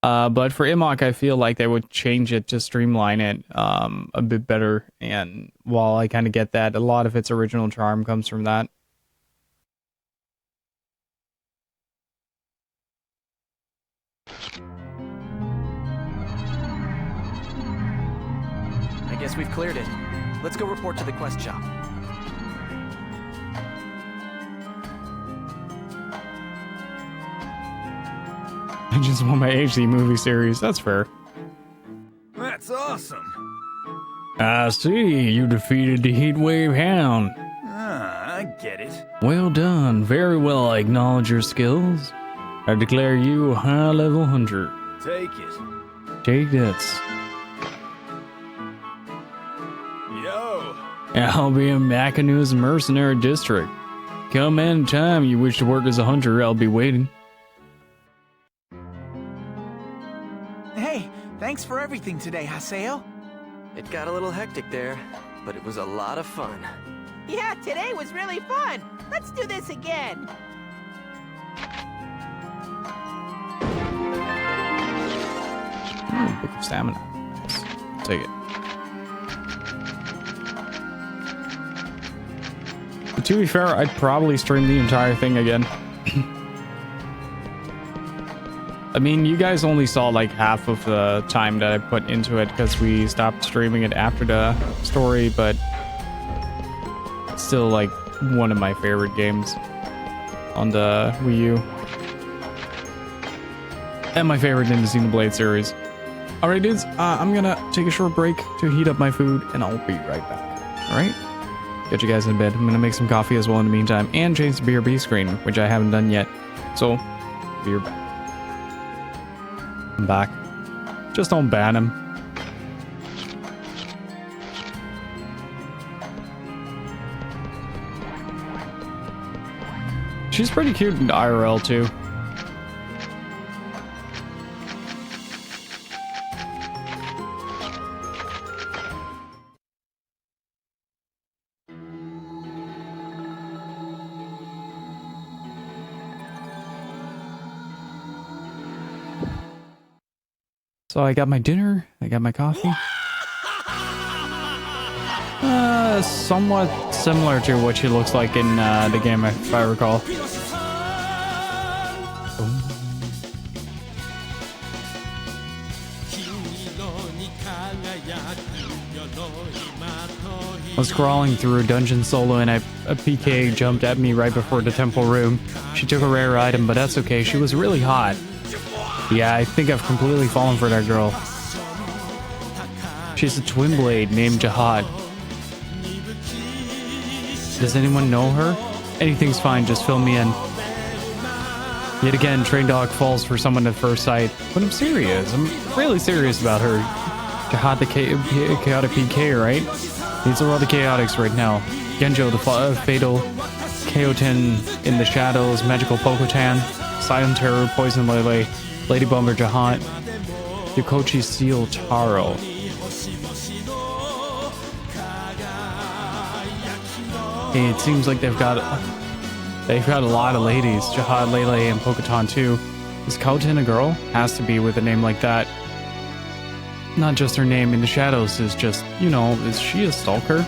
But for Imok, I feel like they would change it to streamline it a bit better. And while I kind of get that, a lot of its original charm comes from that. I guess we've cleared it. Let's go report to the quest shop. I just want my HD movie series. That's fair. That's awesome. I see. You defeated the Heatwave Hound. Ah, I get it. Well done. Very well. I acknowledge your skills. I declare you a high-level hunter. Take it. Take this. Yo. I'll be in Makanu's mercenary district. Come anytime you wish to work as a hunter, I'll be waiting. Hey, thanks for everything today, Haseo. It got a little hectic there, but it was a lot of fun. Yeah, today was really fun. Let's do this again. Ooh, book of stamina. Nice. Take it. But to be fair, I'd probably stream the entire thing again. I mean, you guys only saw like half of the time that I put into it because we stopped streaming it after the story, but it's still like one of my favorite games on the Wii U. And my favorite in the Xenoblade series. Alright dudes, I'm gonna take a short break to heat up my food and I'll be right back. Alright? Get you guys in bed. I'm gonna make some coffee as well in the meantime and change the BRB screen, which I haven't done yet. So, be right back. I'm back. Just don't ban him. She's pretty cute in IRL too. So I got my dinner, I got my coffee. Somewhat similar to what she looks like in the game, if I recall. I was crawling through a dungeon solo and a PK jumped at me right before the temple room. She took a rare item, but that's okay. She was really hot. Yeah, I think I've completely fallen for that girl. She's a twin blade named Jihad. Does anyone know her? Anything's fine, just fill me in. Yet again, Train Dog falls for someone at first sight. But I'm serious. I'm really serious about her. Jihad the chaotic PK, right? These are all the chaotics right now. Genjo, the fatal Kaoten in the shadows, magical Pokotan, Silent Terror, Poison Lele, Lady Bomber Jihad, Yokochi Seal Taro. Hey, it seems like they've got a lot of ladies. Jihad, Lele, and Pokotan too. Is Kaoten a girl? Has to be with a name like that. Not just her name in the shadows is just, you know, is she a stalker?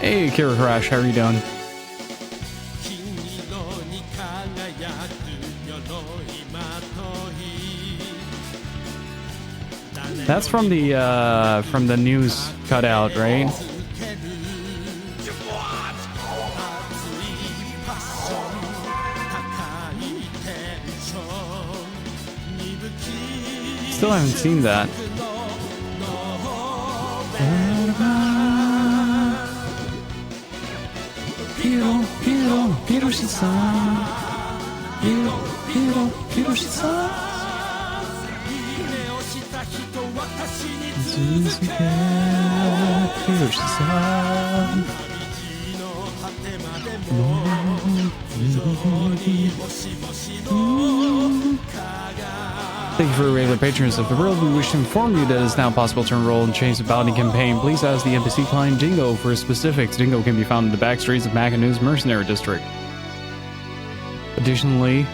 Hey, Kira Crash, how are you doing? That's from the news cutout, right? Still haven't seen that. Thank you for regular patrons of the world. We wish to inform you that it is now possible to enroll and change the bounty campaign. Please ask the NPC client Dingo for specifics. Dingo can be found in the back streets of Makanu's mercenary district. Additionally,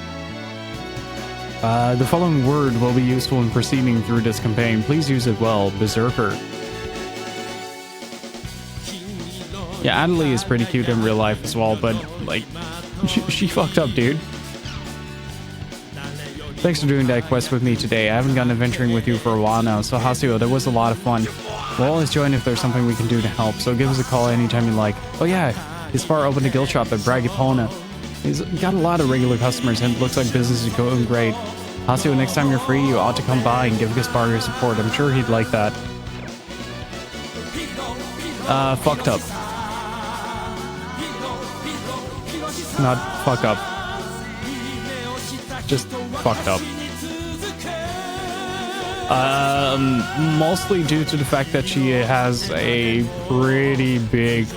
the following word will be useful in proceeding through this campaign. Please use it well. Berserker. Yeah, Adelie is pretty cute in real life as well, but, like, she fucked up, dude. Thanks for doing that quest with me today. I haven't gone adventuring with you for a while now, so Haseo, that was a lot of fun. We'll always join if there's something we can do to help, so give us a call anytime you like. Oh yeah, Hispar opened a guild shop at Bragipona. He's got a lot of regular customers and it looks like business is going great. Haseo, next time you're free, you ought to come by and give Gaspar your support. I'm sure he'd like that. Fucked up. Not fuck up. Just fucked up. Mostly due to the fact that she has a pretty big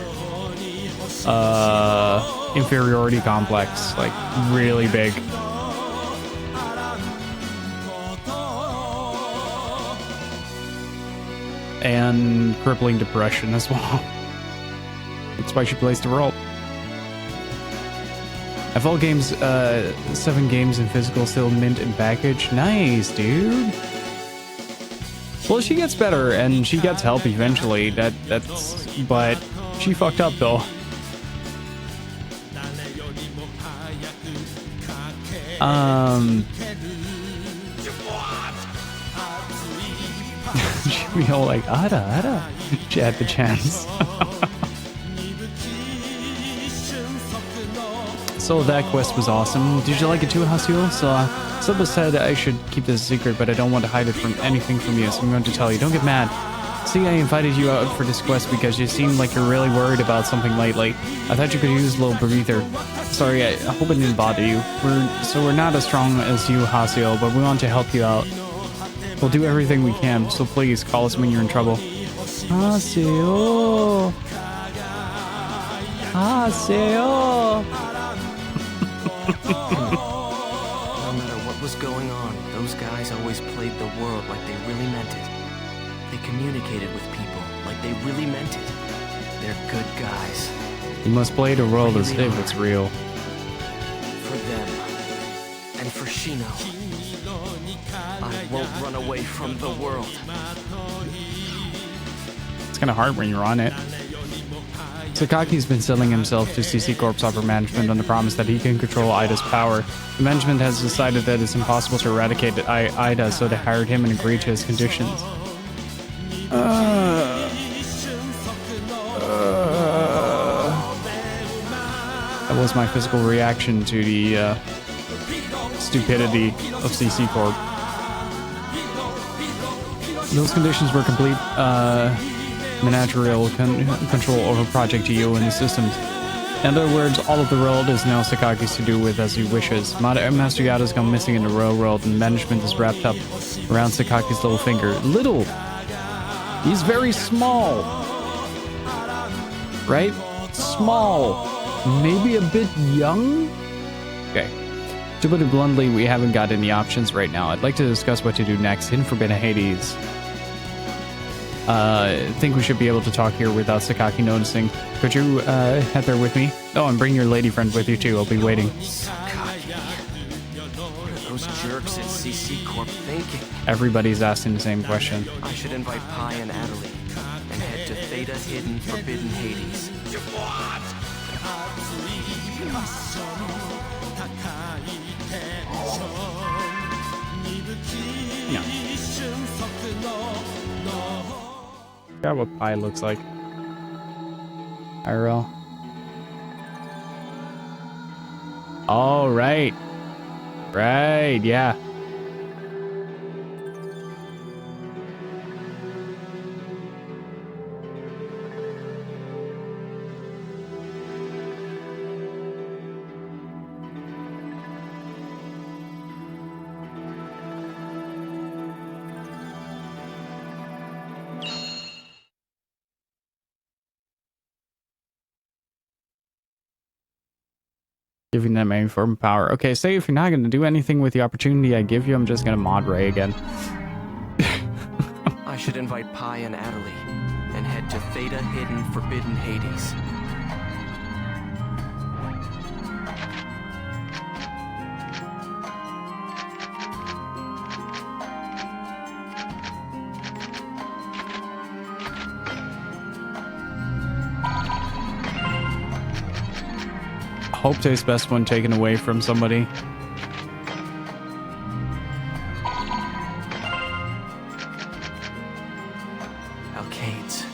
inferiority complex, like really big. And crippling depression as well. That's why she plays the role. Have all games, 7 games in physical still mint and package. Nice, dude. Well, she gets better and she gets help eventually. But she fucked up though. She'd be all like, Ada. She had the chance. So that quest was awesome. Did you like it too, Haseo? So, Silva said I should keep this a secret, but I don't want to hide it from anything from you, so I'm going to tell you. Don't get mad. See, I invited you out for this quest because you seem like you're really worried about something lately. I thought you could use a little breather. Sorry, I hope it didn't bother you. We're not as strong as you, Haseo, but we want to help you out. We'll do everything we can, so please call us when you're in trouble. Haseo. Haseo. No matter what was going on, those guys always played the world like they really meant it. They communicated with people like they really meant it. They're good guys. You must play the world as if it's real. For them, and for Shino, I won't run away from the world. It's kind of hard when you're on it. Sakaki's been selling himself to CC Corp's upper management on the promise that he can control Ida's power. The management has decided that it's impossible to eradicate Ida, so they hired him and agreed to his conditions. That was my physical reaction to the stupidity of CC Corp. Those conditions were complete managerial control over Project EU and the systems. In other words, all of the world is now Sakaki's to do with as he wishes. Master Yada's gone missing in the real world and management is wrapped up around Sakaki's little finger. Little! He's very small! Right? Small! Maybe a bit young? Okay. To put it bluntly, we haven't got any options right now. I'd like to discuss what to do next in Forbidden Hades. Think we should be able to talk here without Sakaki noticing. Could you head there with me? Oh, and bring your lady friend with you too. I'll be waiting. Sakaki. What are those jerks at CC Corp thinking? Everybody's asking the same question. I should invite Pi and Adelie and head to Theta Hidden Forbidden Hades. Yeah. Got what Pi looks like. IRL. All right. Right, yeah. Giving them any form of power. Okay, say if you're not going to do anything with the opportunity I give you, I'm just going to mod Ray again. I should invite Pi and Adelie and head to Theta Hidden Forbidden Hades. Hope tastes best when taken away from somebody. Alcades,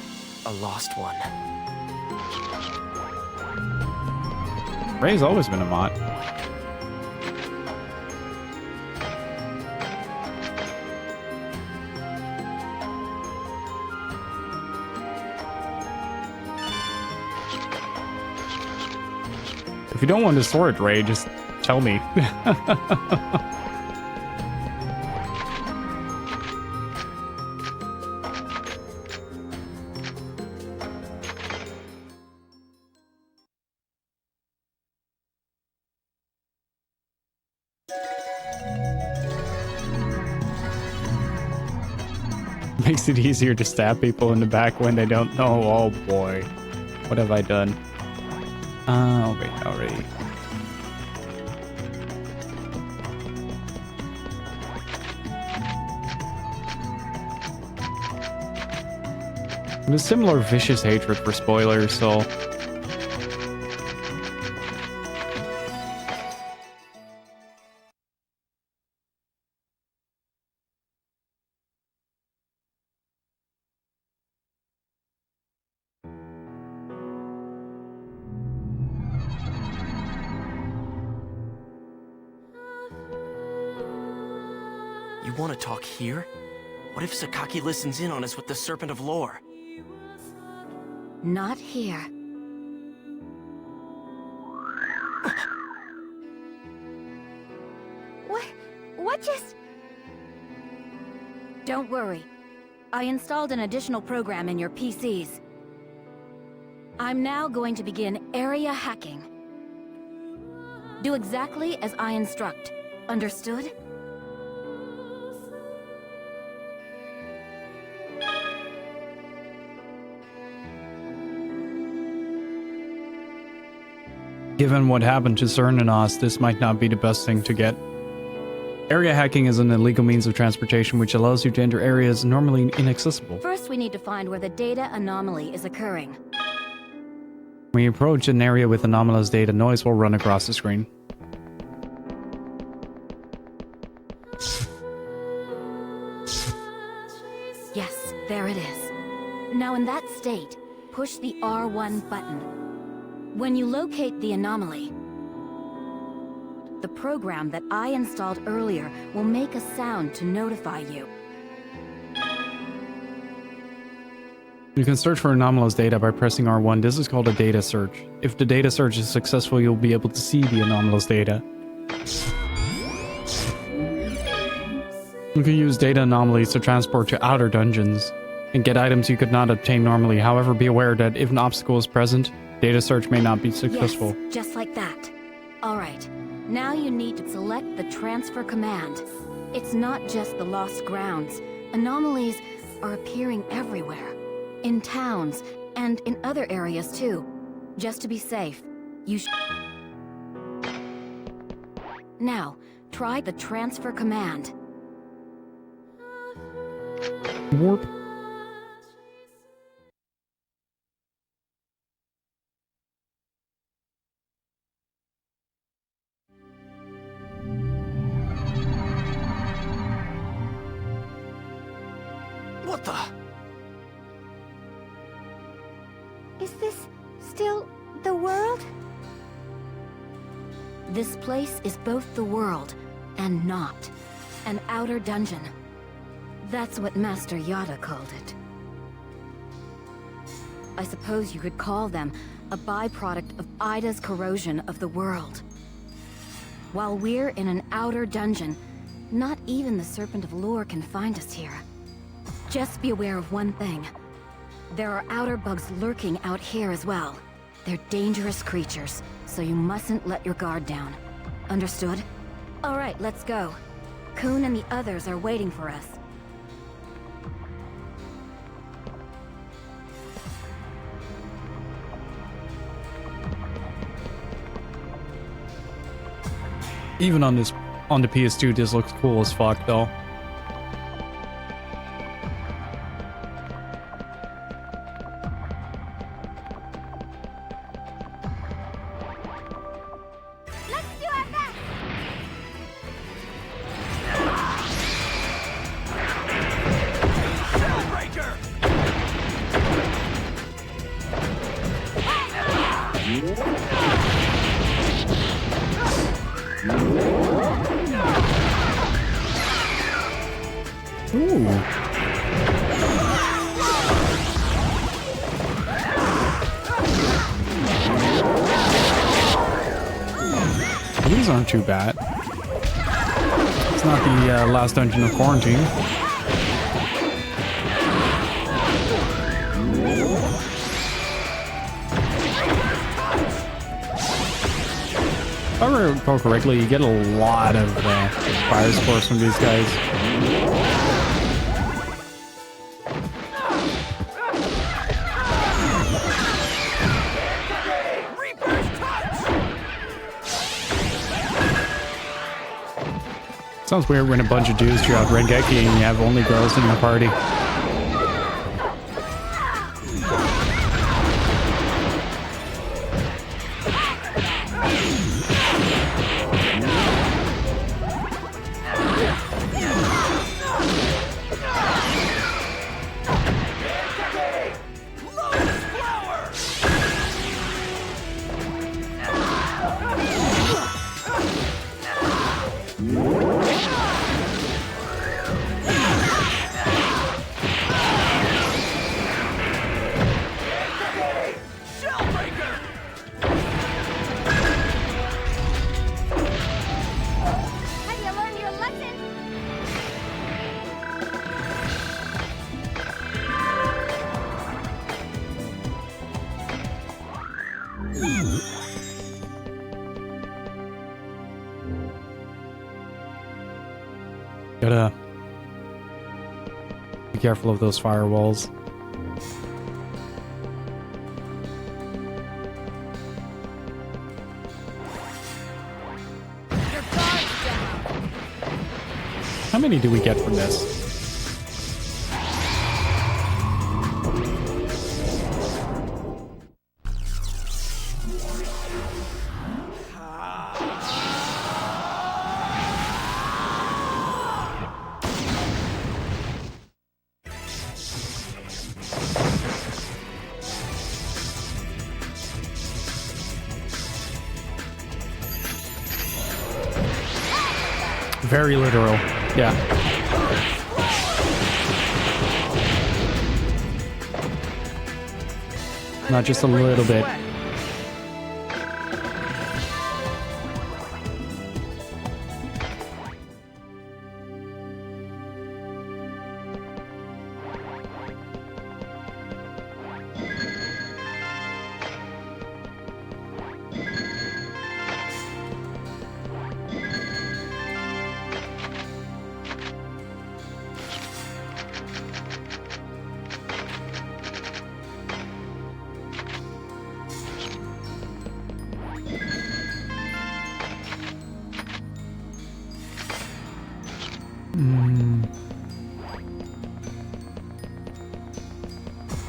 a lost one. Ray's always been a mod. If you don't want to store it, Ray, just tell me. Makes it easier to stab people in the back when they don't know. Oh boy. What have I done? Oh, wait, already. And a similar vicious hatred for spoilers, so... You want to talk here? What if Sakaki listens in on us with the Serpent of Lore? Not here. What just... Don't worry. I installed an additional program in your PCs. I'm now going to begin area hacking. Do exactly as I instruct. Understood? Given what happened to Cernanos, this might not be the best thing to get. Area hacking is an illegal means of transportation which allows you to enter areas normally inaccessible. First, we need to find where the data anomaly is occurring. When you approach an area with anomalous data, noise will run across the screen. Yes, there it is. Now in that state, push the R1 button. When you locate the anomaly, the program that I installed earlier will make a sound to notify you. You can search for anomalous data by pressing R1. This is called a data search. If the data search is successful, you'll be able to see the anomalous data. You can use data anomalies to transport to outer dungeons and get items you could not obtain normally. However, be aware that if an obstacle is present, data search may not be successful. Yes, just like that. Alright, now you need to select the transfer command. It's not just the lost grounds. Anomalies are appearing everywhere. In towns, and in other areas too. Just to be safe, you Now, try the transfer command. Warp. What the? Is this still the world? This place is both the world and not. An outer dungeon. That's what Master Yada called it. I suppose you could call them a byproduct of Ida's corrosion of the world. While we're in an outer dungeon, not even the Serpent of Lore can find us here. Just be aware of one thing. There are outer bugs lurking out here as well. They're dangerous creatures, so you mustn't let your guard down. Understood? Alright, let's go. Kun and the others are waiting for us. Even on the PS2, this looks cool as fuck though. Ooh. These aren't too bad. It's not the last dungeon of quarantine. If I recall correctly, you get a lot of fire spores from these guys. Sounds weird when a bunch of dudes throughout Rengeki and you have only girls in your party. Gotta be careful of those firewalls. How many do we get from this? Very literal, yeah. Not just a little bit.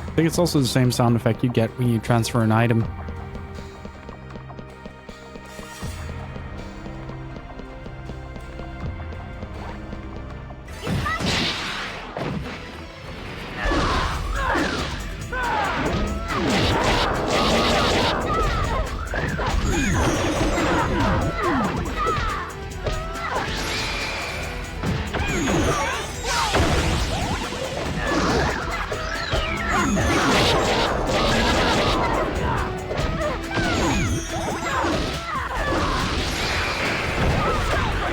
I think it's also the same sound effect you get when you transfer an item.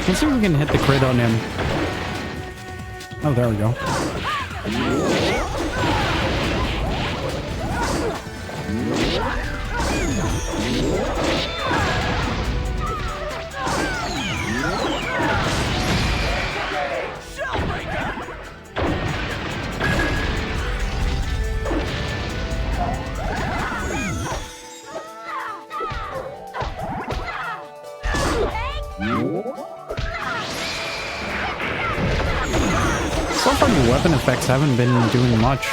Let's see if we can hit the crit on him. Oh, there we go. So far, the weapon effects haven't been doing much.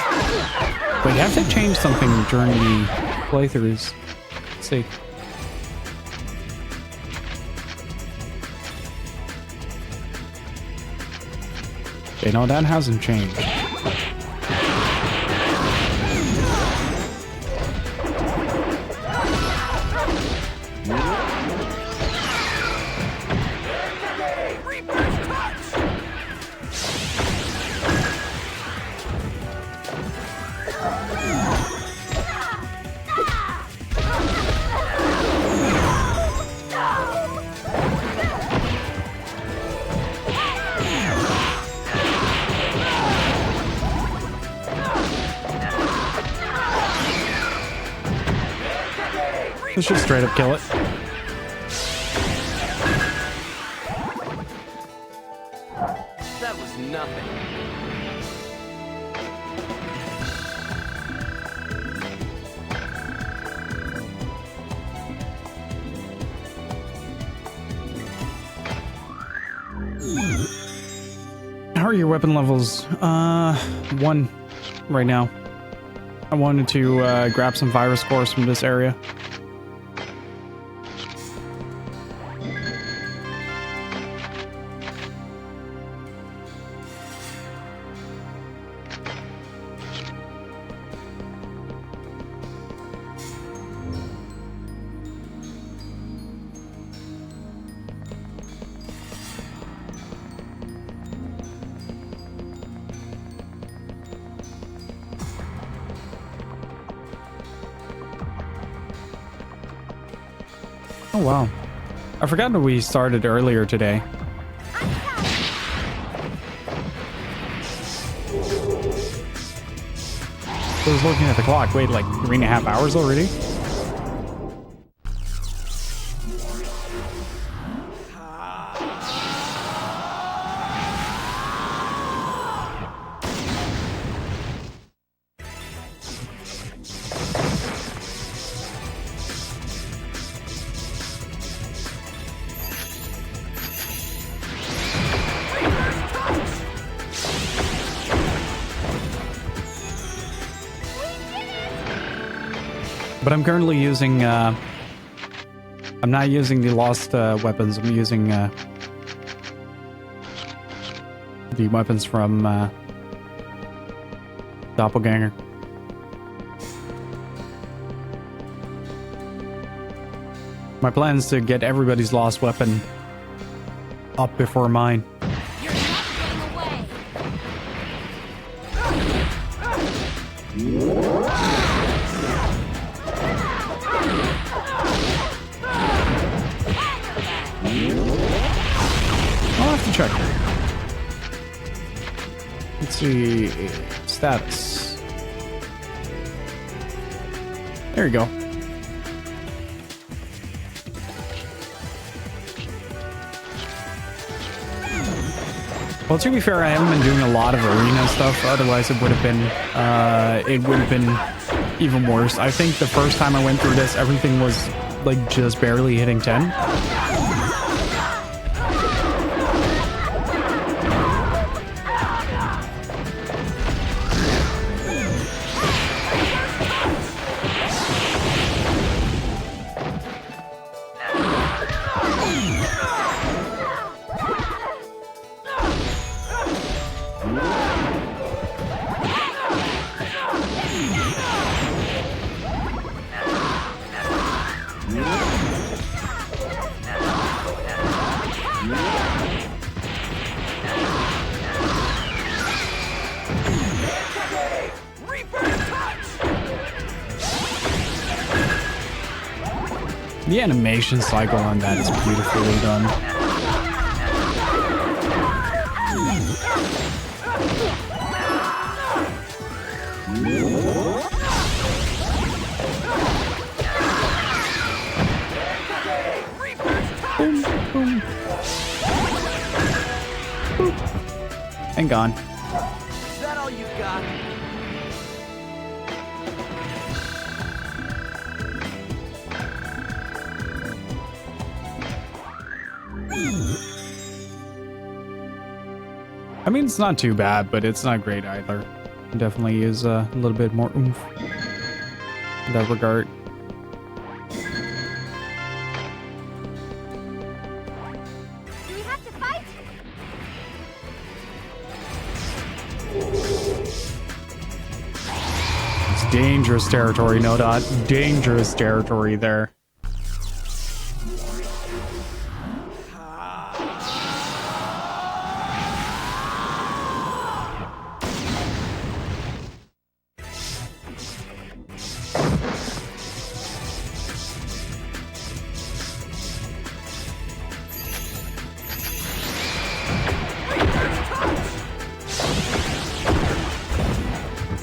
But you have to change something during the playthroughs. Let's see. Okay, no, that hasn't changed. Let's just straight up kill it. That was nothing. How are your weapon levels? 1 right now. I wanted to grab some virus cores from this area. Oh wow. I forgot that we started earlier today. I was looking at the clock. Wait, like 3.5 hours already? But I'm currently using, I'm not using the lost weapons. I'm using the weapons from Doppelganger. My plan is to get everybody's lost weapon up before mine. I'll have to check. Let's see. Status. There you go. Well, to be fair, I haven't been doing a lot of arena stuff. Otherwise, it would have been even worse. I think the first time I went through this, everything was like just barely hitting 10. The animation cycle on that is beautifully done. Boom, boom. Boop. And gone. Is that all you got? I mean, it's not too bad, but it's not great either. It definitely is a little bit more oomph in that regard. Do we have to fight? It's dangerous territory, no dot. Dangerous territory there.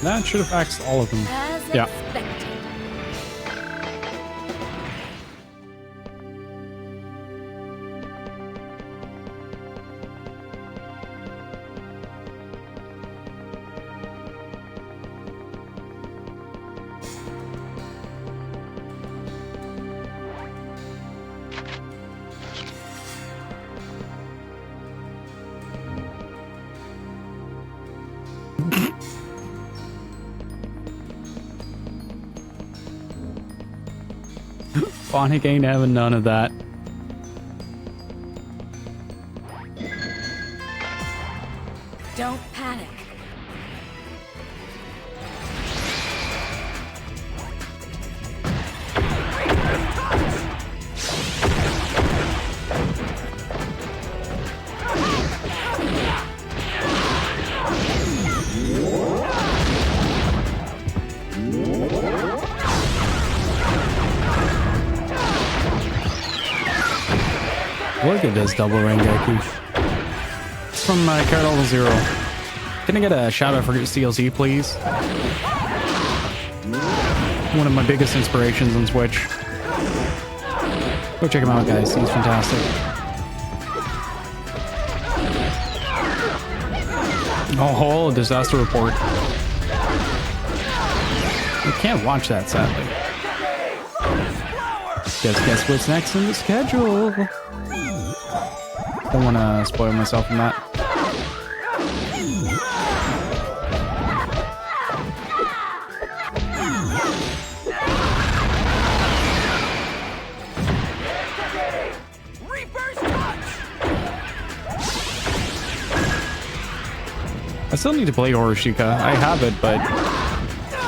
That should have axed all of them. As yeah. expected. Sonic ain't having none of that. Don't panic. Look at this double Rengaku. It's from Character Level 0. Can I get a shout out for CLC, please? One of my biggest inspirations on Switch. Go check him out, guys. He's fantastic. Oh, disaster report. You can't watch that, sadly. Guess what's next in the schedule? Don't want to spoil myself from that. I still need to play Oroshika. I have it, but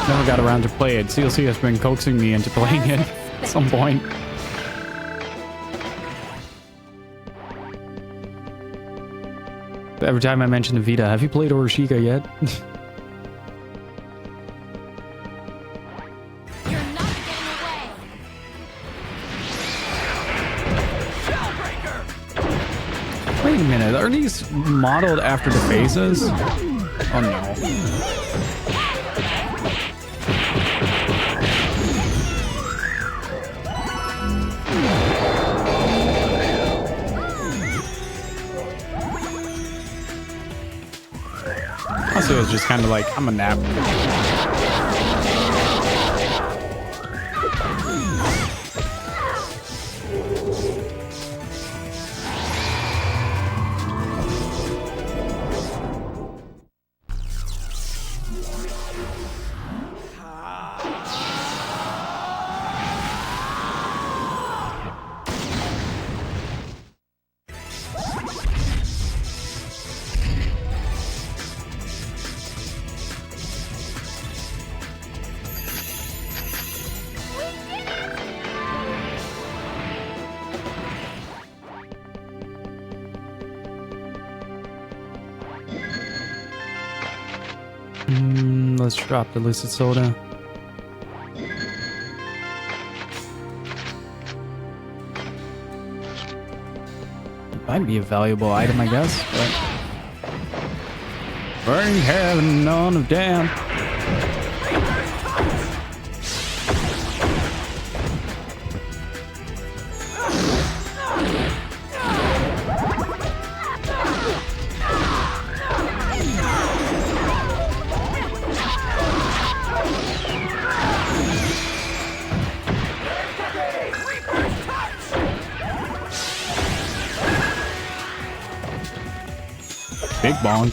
never got around to play it. CLC has been coaxing me into playing it at some point. Every time I mention the Vita, have you played Oroshika yet? Wait a minute, are these modeled after the phases? Oh no. Also, it's just kind of like, I'm a nap. Let's drop the Lucid Soda. It might be a valuable item, I guess, but I ain't having none of damn. Big bonk.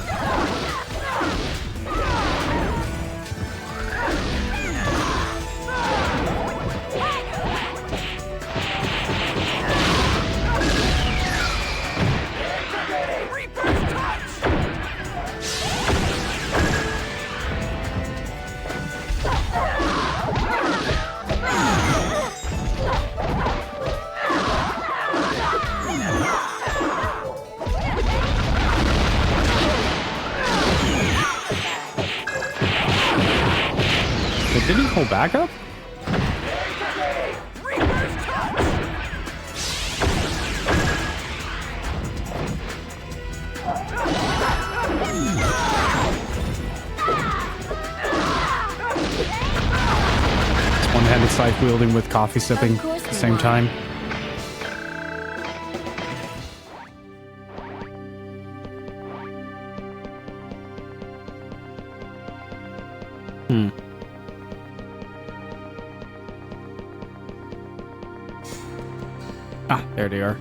Did he hold back up? One-handed scythe wielding with coffee sipping at the same time. Ah, there they are.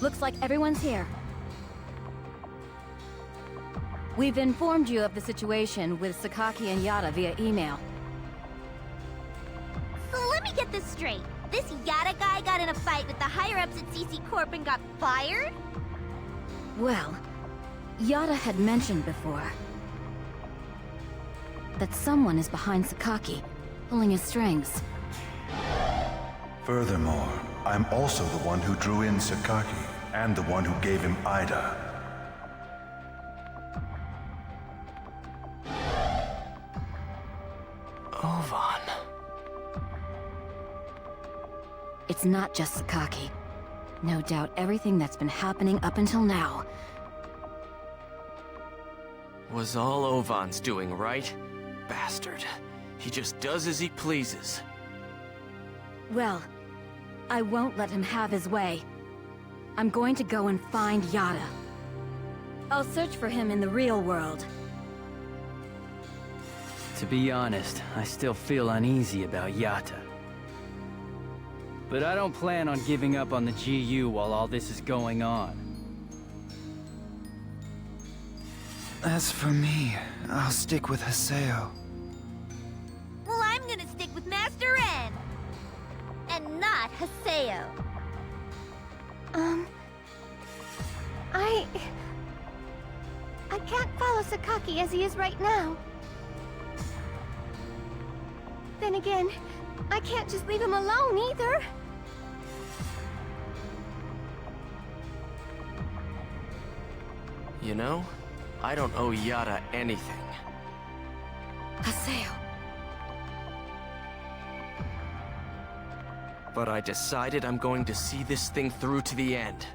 Looks like everyone's here. We've informed you of the situation with Sakaki and Yada via email. So let me get this straight. This Yada guy got in a fight with the higher-ups at CC Corp and got fired? Well, Yada had mentioned before that someone is behind Sakaki, pulling his strings. Furthermore, I'm also the one who drew in Sakaki, and the one who gave him Ida. Ovan. It's not just Sakaki. No doubt everything that's been happening up until now Was all Ovan's doing, right? Bastard. He just does as he pleases. Well, I won't let him have his way. I'm going to go and find Yada. I'll search for him in the real world. To be honest, I still feel uneasy about Yata. But I don't plan on giving up on the GU while all this is going on. As for me, I'll stick with Haseo. Well, I'm gonna stick with Master N. And not Haseo. I can't follow Sakaki as he is right now. Then again, I can't just leave him alone either. You know, I don't owe Yada anything. Haseo. But I decided I'm going to see this thing through to the end.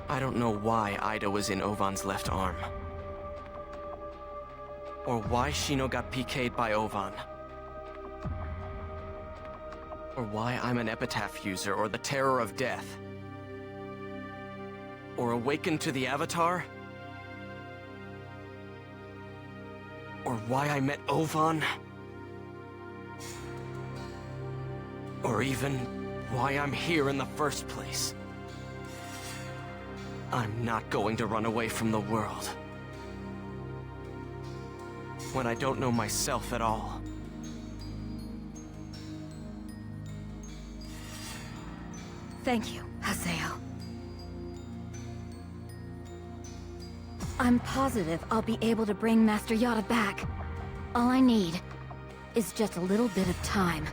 I don't know why Ida was in Ovan's left arm. Or why Shino got PK'd by Ovan. Or why I'm an Epitaph user or the Terror of Death. Or awakened to the Avatar. Or why I met Ovan. Or even why I'm here in the first place. I'm not going to run away from the world. When I don't know myself at all. Thank you, Haseo. I'm positive I'll be able to bring Master Yada back. All I need is just a little bit of time.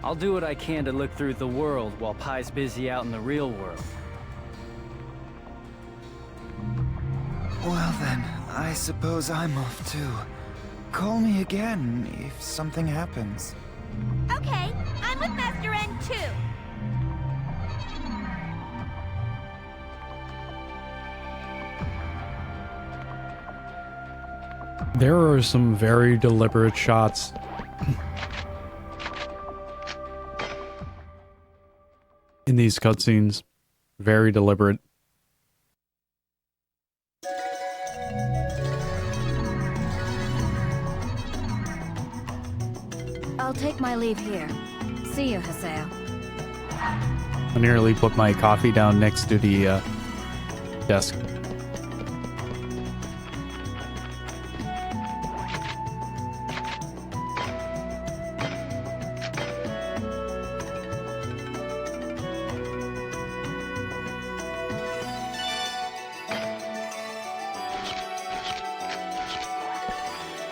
I'll do what I can to look through the world while Pai's busy out in the real world. Well then, I suppose I'm off too. Call me again if something happens. Okay, I'm with Master N too. There are some very deliberate shots. In these cutscenes. Very deliberate. I'll take my leave here. See you, Haseo. I nearly put my coffee down next to the desk.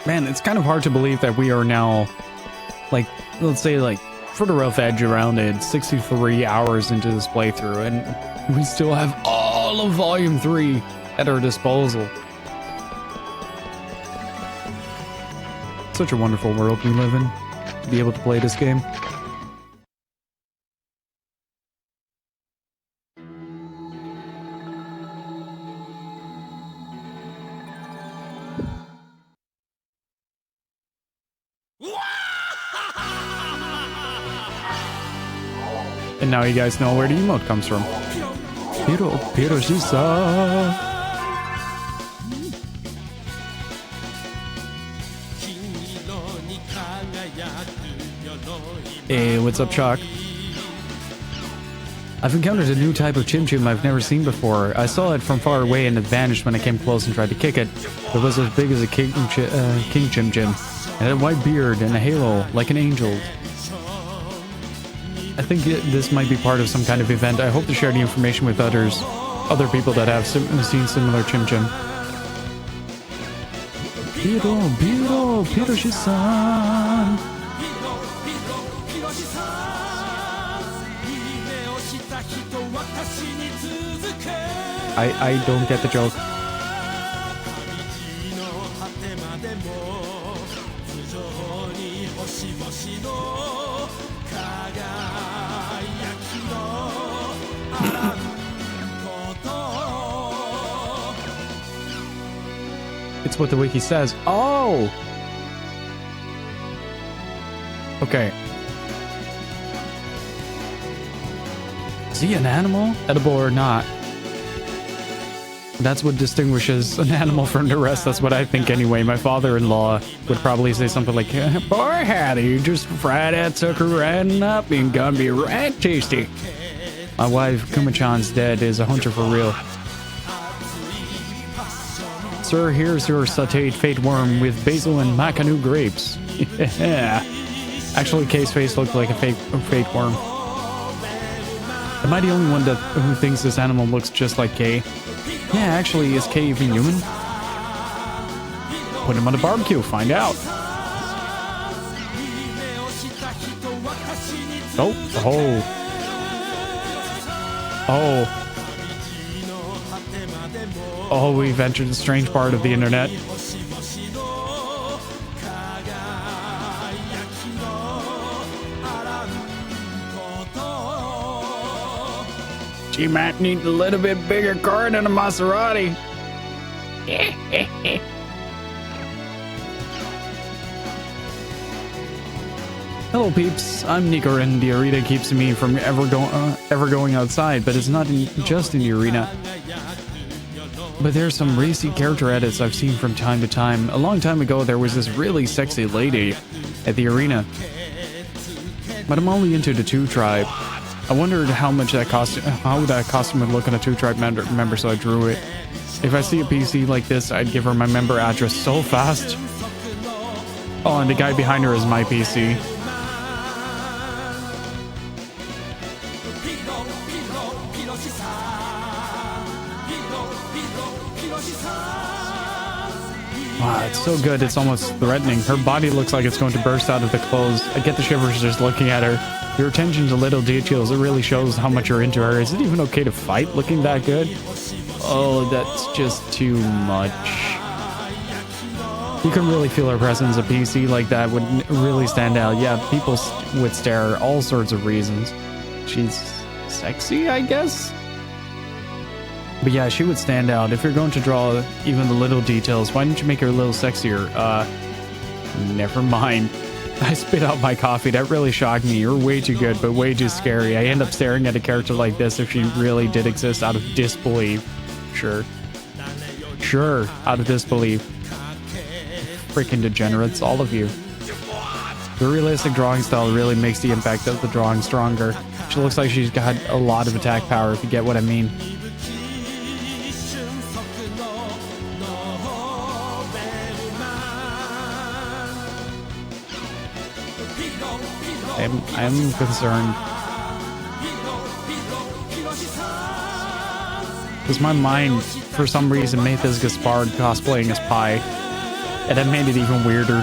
Man, it's kind of hard to believe that we are now, like, let's say, like, for the rough edge around it, 63 hours into this playthrough, and we still have all of Volume 3 at our disposal. Such a wonderful world we live in, to be able to play this game. And now you guys know where the emote comes from. Pero Shisa. Hey, what's up, Chuck? I've encountered a new type of Chim Chim I've never seen before. I saw it from far away and it vanished when I came close and tried to kick it. It was as big as a king Chim Chim, and had a white beard and a halo like an angel. I think this might be part of some kind of event. I hope to share the information with other people that have seen similar Chim Chim. Piroshi-san. I don't get the joke. It's what the wiki says. Oh! Okay. Is he an animal? Edible or not? That's what distinguishes an animal from the rest. That's what I think anyway. My father-in-law would probably say something like, boy, howdy, you just fry that sucker right up and gonna be right tasty. My wife, Kuma-chan's dead, is a hunter for real. Sir, here's your sauteed fate worm with basil and Makanu grapes. Yeah. Actually, Kay's face looked like a fate worm. Am I the only one who thinks this animal looks just like Kay? Yeah, actually, is Kay even human? Put him on the barbecue, find out. Oh, oh. Oh. Oh, we've entered a strange part of the internet. She might need a little bit bigger car than a Maserati. Hello peeps, I'm Nikorin. The arena keeps me from ever going outside, but it's not just in the arena. But there's some racy character edits I've seen from time to time. A long time ago there was this really sexy lady at the arena. But I'm only into the 2 tribe. I wondered how that costume would look on a 2 tribe member, so I drew it. If I see a PC like this, I'd give her my member address so fast. Oh, and the guy behind her is my PC. Wow, it's so good, it's almost threatening. Her body looks like it's going to burst out of the clothes. I get the shivers just looking at her. Your attention to little details, it really shows how much you're into her. Is it even okay to fight looking that good? Oh, that's just too much. You can really feel her presence. A PC like that would really stand out. Yeah, people would stare all sorts of reasons. She's sexy, I guess? But yeah, she would stand out. If you're going to draw even the little details, why don't you make her a little sexier? Never mind. I spit out my coffee. That really shocked me. You're way too good, but way too scary. I end up staring at a character like this if she really did exist out of disbelief. Sure. Sure, out of disbelief. Freaking degenerates, all of you. The realistic drawing style really makes the impact of the drawing stronger. She looks like she's got a lot of attack power, if you get what I mean. I'm concerned. Because my mind, for some reason, made this Gaspard cosplaying as Pi. And that made it even weirder.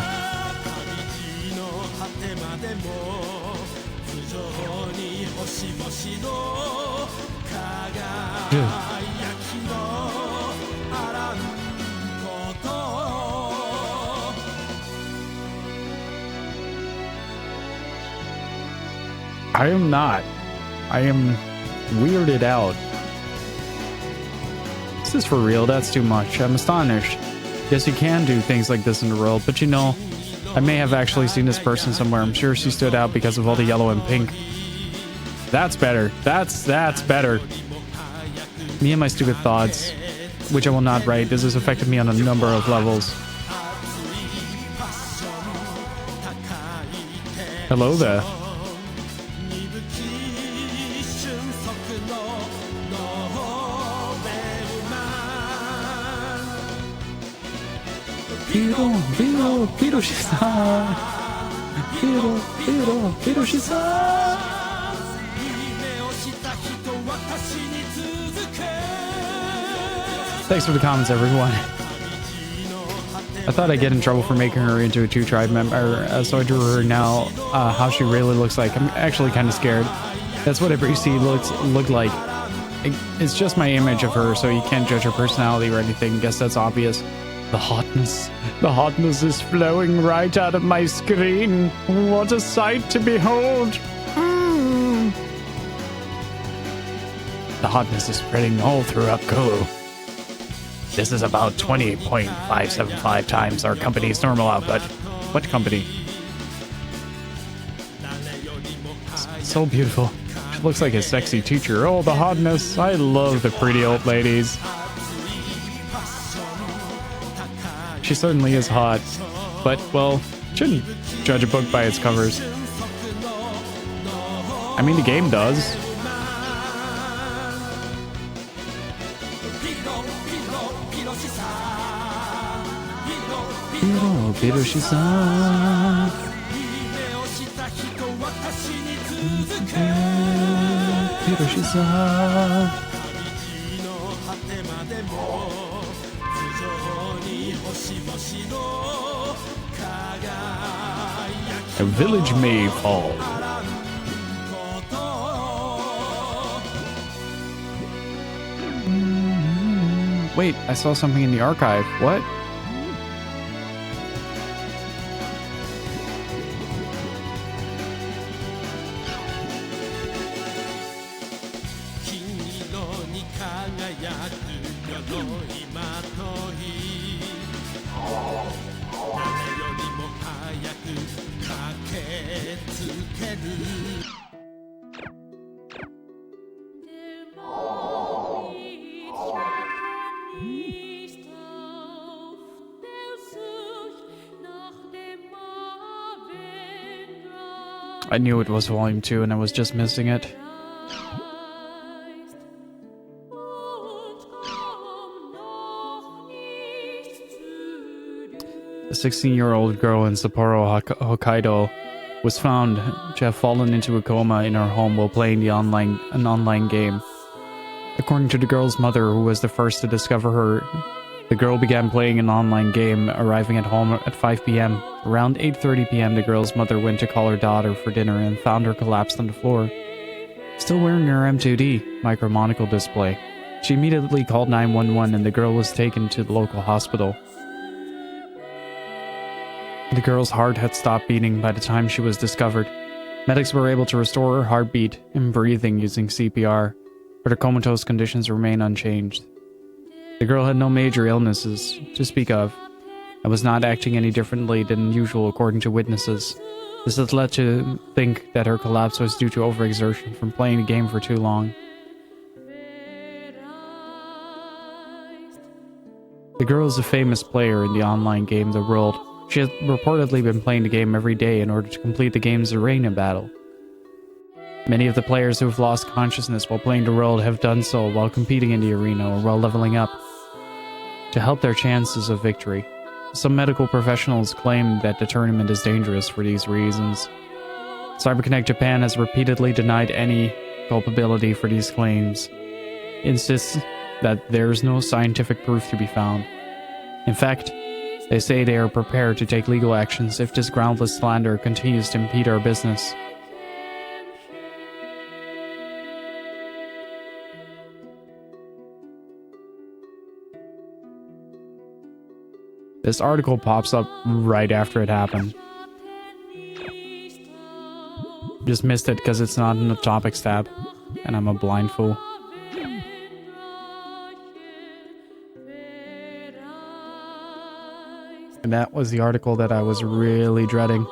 I am not. I am weirded out. This is for real, that's too much. I'm astonished. Yes, you can do things like this in the world, but you know, I may have actually seen this person somewhere. I'm sure she stood out because of all the yellow and pink. That's better. That's better. Me and my stupid thoughts, which I will not write. This has affected me on a number of levels. Hello there. Thanks for the comments, everyone. I thought I'd get in trouble for making her into a 2-tribe member, so I drew her now how she really looks like. I'm actually kind of scared. That's what every scene looked like. It's just my image of her, so you can't judge her personality or anything. Guess that's obvious. The hotness is flowing right out of my screen. What a sight to behold. The hotness is spreading all throughout Kolu. This is about 20.575 times our company's normal output. What company? So beautiful. She looks like a sexy teacher. Oh, the hotness. I love the pretty old ladies. She certainly is hot. But, well, shouldn't judge a book by its covers. I mean, the game does. A village may fall. Wait, I saw something in the archive. What? I knew it was Volume 2 and I was just missing it. A 16-year-old girl in Sapporo, Hokkaido was found to have fallen into a coma in her home while playing an online game. According to the girl's mother, who was the first to discover her, the girl began playing an online game, arriving at home at 5 p.m. Around 8:30 p.m., the girl's mother went to call her daughter for dinner and found her collapsed on the floor, still wearing her M2D micro-monocle display. She immediately called 911 and the girl was taken to the local hospital. The girl's heart had stopped beating by the time she was discovered. Medics were able to restore her heartbeat and breathing using CPR, but her comatose conditions remain unchanged. The girl had no major illnesses to speak of, and was not acting any differently than usual according to witnesses. This has led to think that her collapse was due to overexertion from playing the game for too long. The girl is a famous player in the online game The World. She has reportedly been playing the game every day in order to complete the game's arena battle. Many of the players who have lost consciousness while playing The World have done so while competing in the arena or while leveling up, to help their chances of victory. Some medical professionals claim that the tournament is dangerous for these reasons. CyberConnect Japan has repeatedly denied any culpability for these claims, insists that there is no scientific proof to be found. In fact, they say they are prepared to take legal actions if this groundless slander continues to impede our business. This article pops up right after it happened. Just missed it because it's not in the topics tab, and I'm a blind fool. And that was the article that I was really dreading.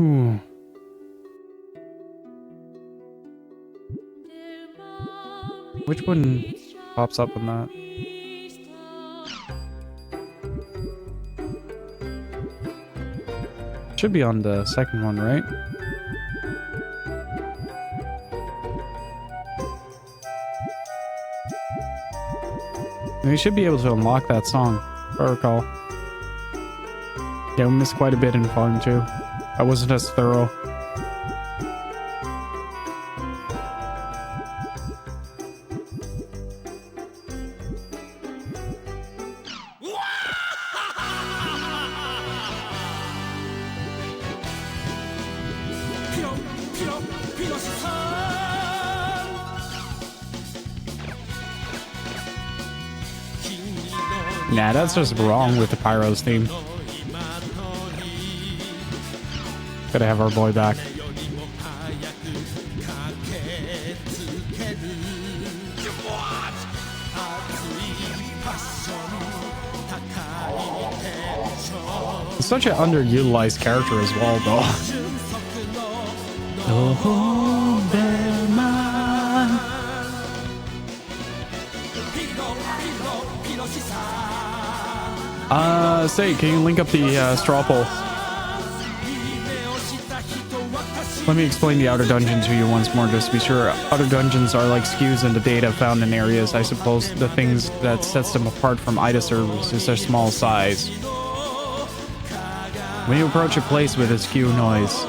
Ooh. Which one pops up on that? Should be on the second one, right? We should be able to unlock that song, if I recall. Yeah, we missed quite a bit in Volume 2. I wasn't as thorough. Nah, that's just wrong with the Pyro's theme. Gotta have our boy back. He's such an underutilized character as well, though. Say, can you link up the straw poll? Let me explain the outer dungeon to you once more, just to be sure. Outer dungeons are like skews in the data found in areas. I suppose the things that sets them apart from IDA servers is their small size. When you approach a place with a skew noise,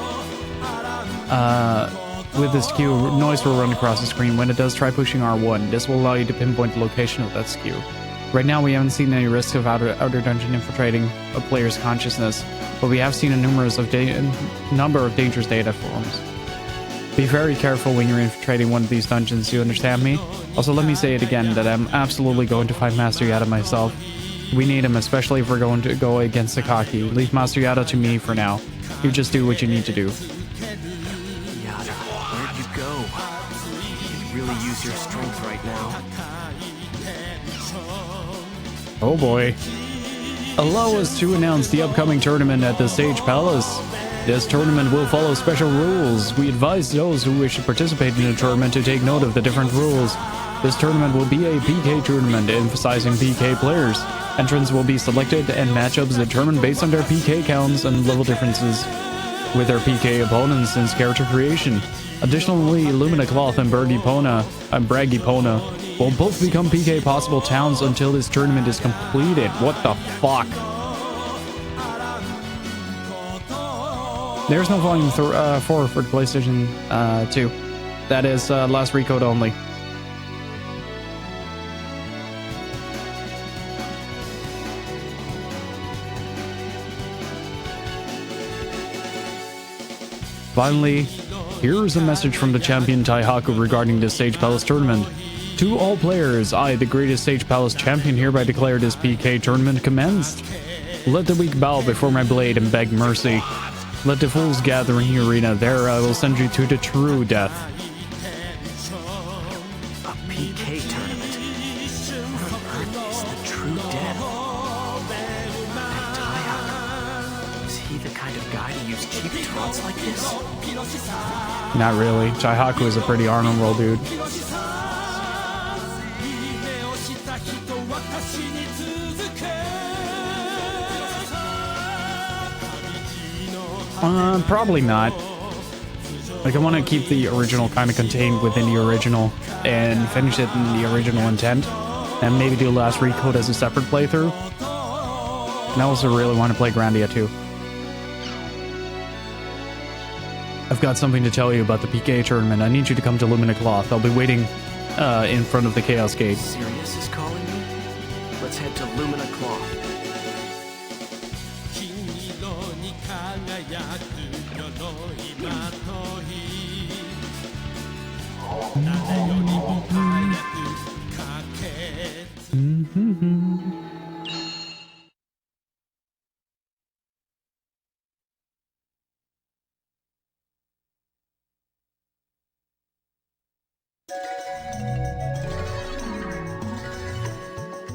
noise will run across the screen. When it does, try pushing R1. This will allow you to pinpoint the location of that skew. Right now, we haven't seen any risks of outer dungeon infiltrating a player's consciousness, but we have seen a number of dangerous data forms. Be very careful when you're infiltrating one of these dungeons, you understand me? Also, let me say it again, that I'm absolutely going to find Master Yada myself. We need him, especially if we're going to go against Sakaki. Leave Master Yada to me for now. You just do what you need to do. Yada, where'd you go? You could really use your strength right now. Oh boy. Allow us to announce the upcoming tournament at the Sage Palace. This tournament will follow special rules. We advise those who wish to participate in the tournament to take note of the different rules. This tournament will be a PK tournament, emphasizing PK players. Entrants will be selected and matchups determined based on their PK counts and level differences with their PK opponents since character creation. Additionally, Lumina Cloth and Bragipona will both become PK possible towns until this tournament is completed. What the fuck? There's no Volume 4 for the PlayStation 2. That is last recode only. Finally, here's a message from the champion Taihaku regarding the Sage Palace tournament. To all players, I, the greatest Sage Palace champion, hereby declare this PK tournament commenced. Let the weak bow before my blade and beg mercy. Let the fools gather in the arena, there I will send you to the true death. A PK tournament? What on earth is the true death? And Taihaku, is he the kind of guy to use cheap taunts like this? Not really. Taihaku is a pretty honorable dude. Probably not. Like, I want to keep the original kind of contained within the original and finish it in the original intent, and maybe do last recode as a separate playthrough. And I also really want to play Grandia too. I've got something to tell you about the PK tournament. I need you to come to Lumina Cloth. I'll be waiting in front of the Chaos Gate. Sirius is calling me? Let's head to Lumina Cloth.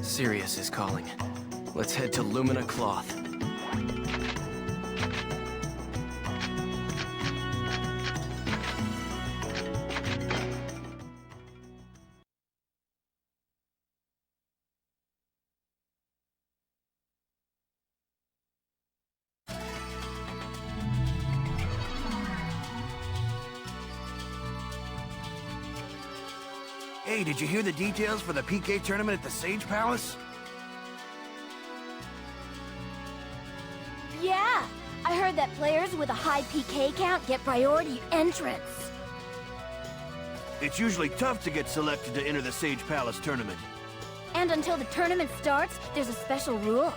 Sirius is calling. Let's head to Lumina Cloth. Hey, did you hear the details for the PK tournament at the Sage Palace? Yeah, I heard that players with a high PK count get priority entrance. It's usually tough to get selected to enter the Sage Palace tournament. And until the tournament starts, there's a special rule.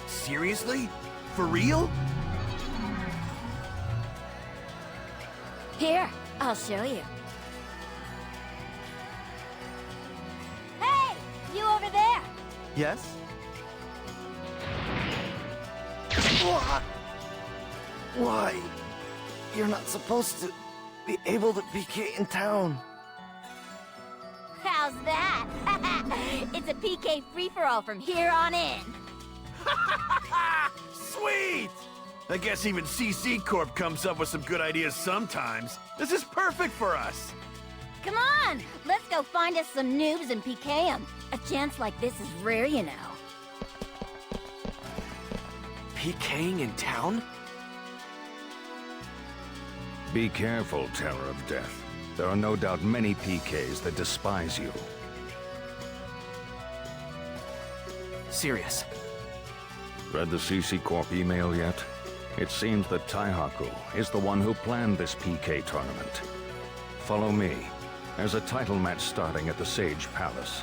Seriously? For real? Here, I'll show you. Hey! You over there! Yes? Why? You're not supposed to be able to PK in town. How's that? It's a PK free-for-all from here on in. Sweet! I guess even CC Corp comes up with some good ideas sometimes. This is perfect for us. Come on, let's go find us some noobs and PK them. A chance like this is rare, you know. PKing in town? Be careful, Terror of Death. There are no doubt many PKs that despise you. Serious. Read the CC Corp email yet? It seems that Taihaku is the one who planned this PK tournament. Follow me. There's a title match starting at the Sage Palace.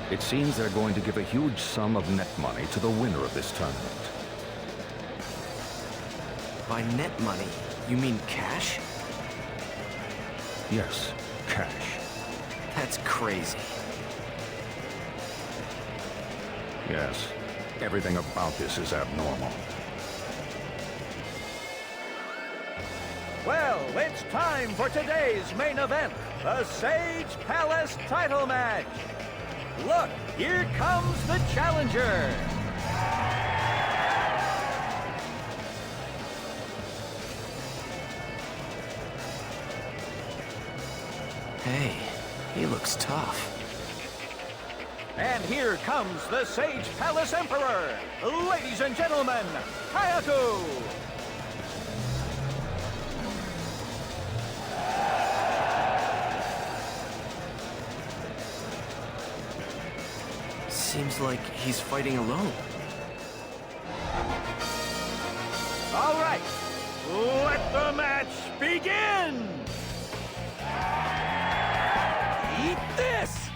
It seems they're going to give a huge sum of net money to the winner of this tournament. By net money, you mean cash? Yes, cash. That's crazy. Yes, everything about this is abnormal. Well, it's time for today's main event, the Sage Palace title match. Look, here comes the challenger. Hey, he looks tough. And here comes the Sage Palace Emperor. Ladies and gentlemen, Kayako. Seems like he's fighting alone. All right, let the match begin! Eat this!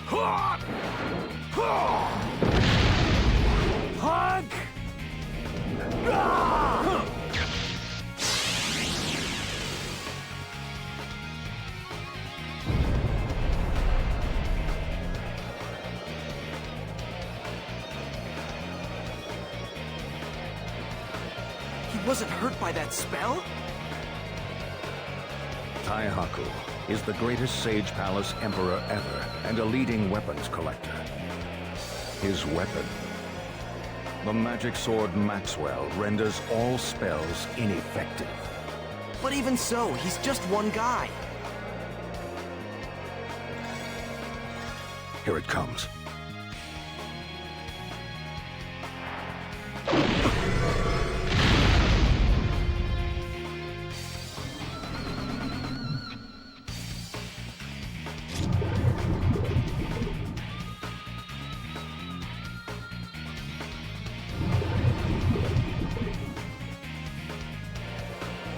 Hug! He wasn't hurt by that spell? Taihaku is the greatest Sage Palace Emperor ever and a leading weapons collector. His weapon, the magic sword Maxwell, renders all spells ineffective. But even so, he's just one guy. Here it comes.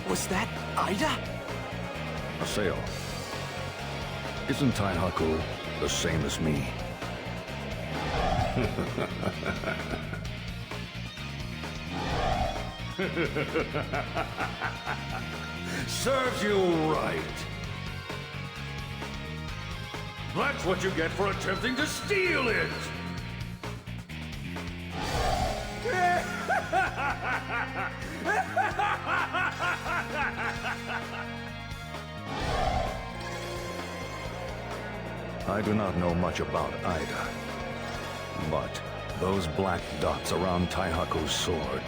Was that Ida? Haseo, isn't Taihaku the same as me? Serves you right. That's what you get for attempting to steal it! I do not know much about Ida, but those black dots around Taihaku's sword.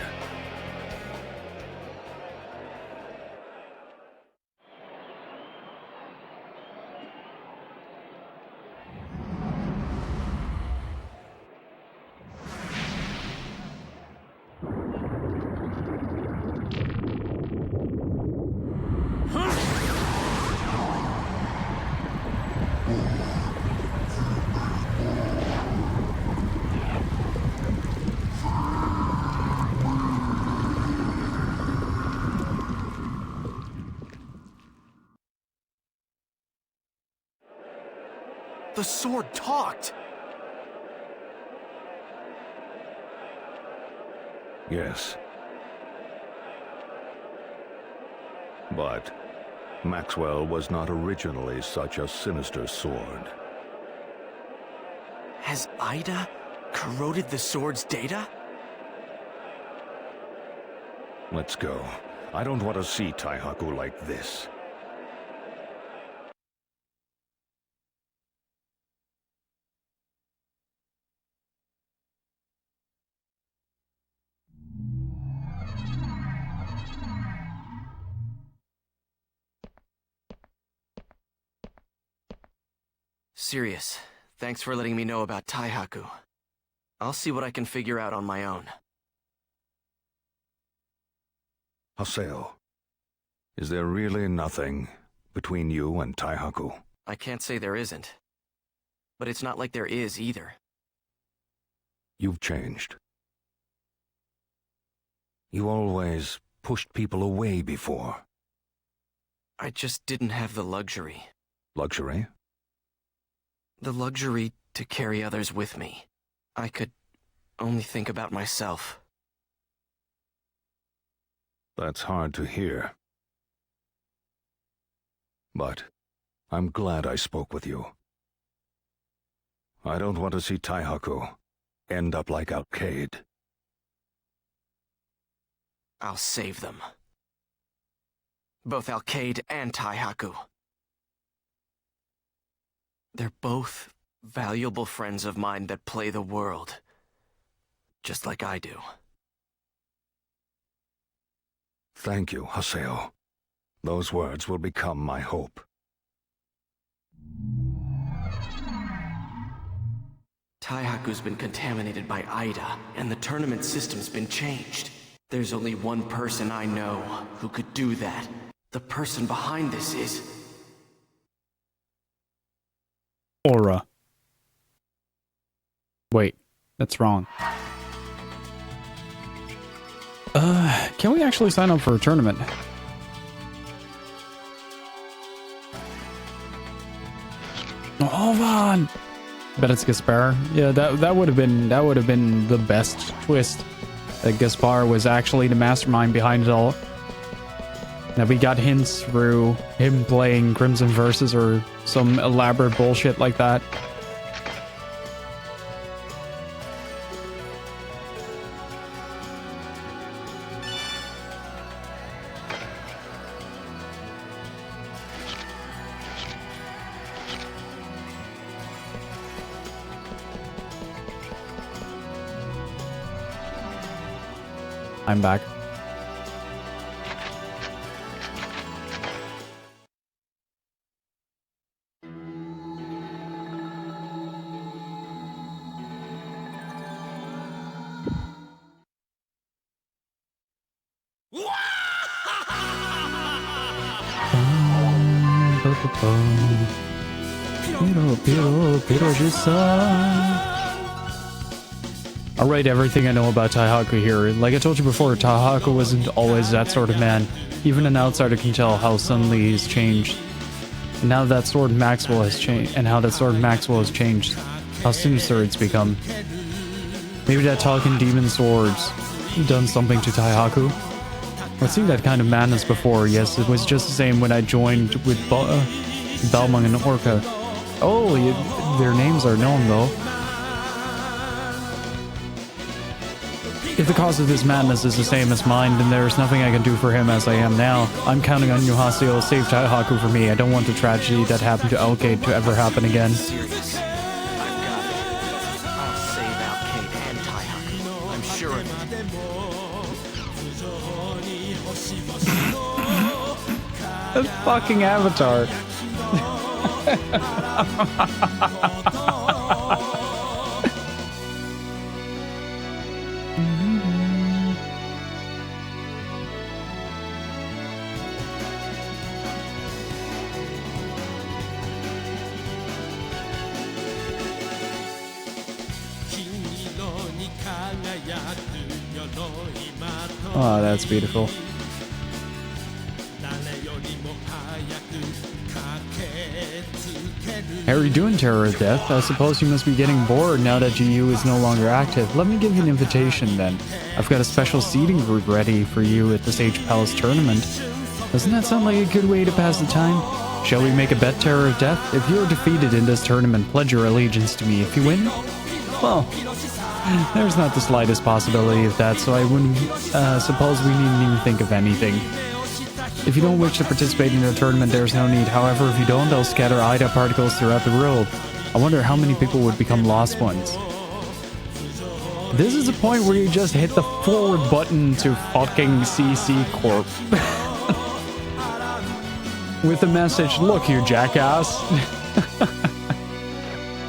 The sword talked! Yes. But Maxwell was not originally such a sinister sword. Has Ida corroded the sword's data? Let's go. I don't want to see Taihaku like this. Serious. Thanks for letting me know about Taihaku. I'll see what I can figure out on my own. Haseo, is there really nothing between you and Taihaku? I can't say there isn't. But it's not like there is either. You've changed. You always pushed people away before. I just didn't have the luxury. Luxury? The luxury to carry others with me. I could only think about myself. That's hard to hear. But I'm glad I spoke with you. I don't want to see Taihaku end up like Alkaid. I'll save them. Both Alkaid and Taihaku. They're both valuable friends of mine that play the world, just like I do. Thank you, Haseo. Those words will become my hope. Taihaku's been contaminated by Ida, and the tournament system's been changed. There's only one person I know who could do that. The person behind this is... Aura. Wait, that's wrong. Can we actually sign up for a tournament? Oh, hold on. Bet it's Gaspar. Yeah, that would have been the best twist. That Gaspar was actually the mastermind behind it all. That we got hints through him playing Crimson Versus or some elaborate bullshit like that. I'm back. I'll write everything I know about Taihaku here. Like I told you before, Taihaku wasn't always that sort of man. Even an outsider can tell how suddenly he's changed. And now that Sword Maxwell has changed, how sinister it's become. Maybe that talking demon sword's done something to Taihaku. I've seen that kind of madness before. Yes, it was just the same when I joined with Balmung and Orca. Oh, their names are known though. If the cause of this madness is the same as mine, then there is nothing I can do for him as I am now. I'm counting on you, Haseo. Save Taihaku for me. I don't want the tragedy that happened to Alkaid to ever happen again. Serious. I've got it. I'll save Alkaid and Taihaku. I'm sure of The it. fucking Avatar. Oh, that's beautiful. Harry doing Terror of Death? I suppose you must be getting bored now that GU is no longer active. Let me give you an invitation then. I've got a special seating group ready for you at the Sage Palace tournament. Doesn't that sound like a good way to pass the time? Shall we make a bet, Terror of Death? If you're defeated in this tournament, pledge your allegiance to me. If you win, well, there's not the slightest possibility of that, so I wouldn't suppose we needn't even think of anything. If you don't wish to participate in the tournament, there's no need. However, if you don't, they'll scatter Ida particles throughout the world. I wonder how many people would become lost ones. This is a point where you just hit the forward button to fucking CC Corp. With the message, look you jackass.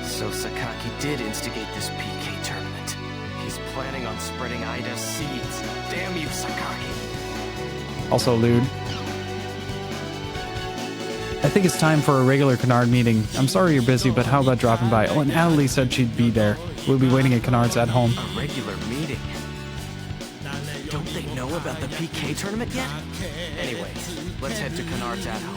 So Sakaki did instigate this PK tournament. He's planning on spreading Ida's seeds. Damn you, Sakaki. Also lewd. I think it's time for a regular Canard meeting. I'm sorry you're busy, but how about dropping by? Oh, and Adelie said she'd be there. We'll be waiting at Canard's at home. A regular meeting? Don't they know about the PK tournament yet? Anyway, let's head to Canard's at home.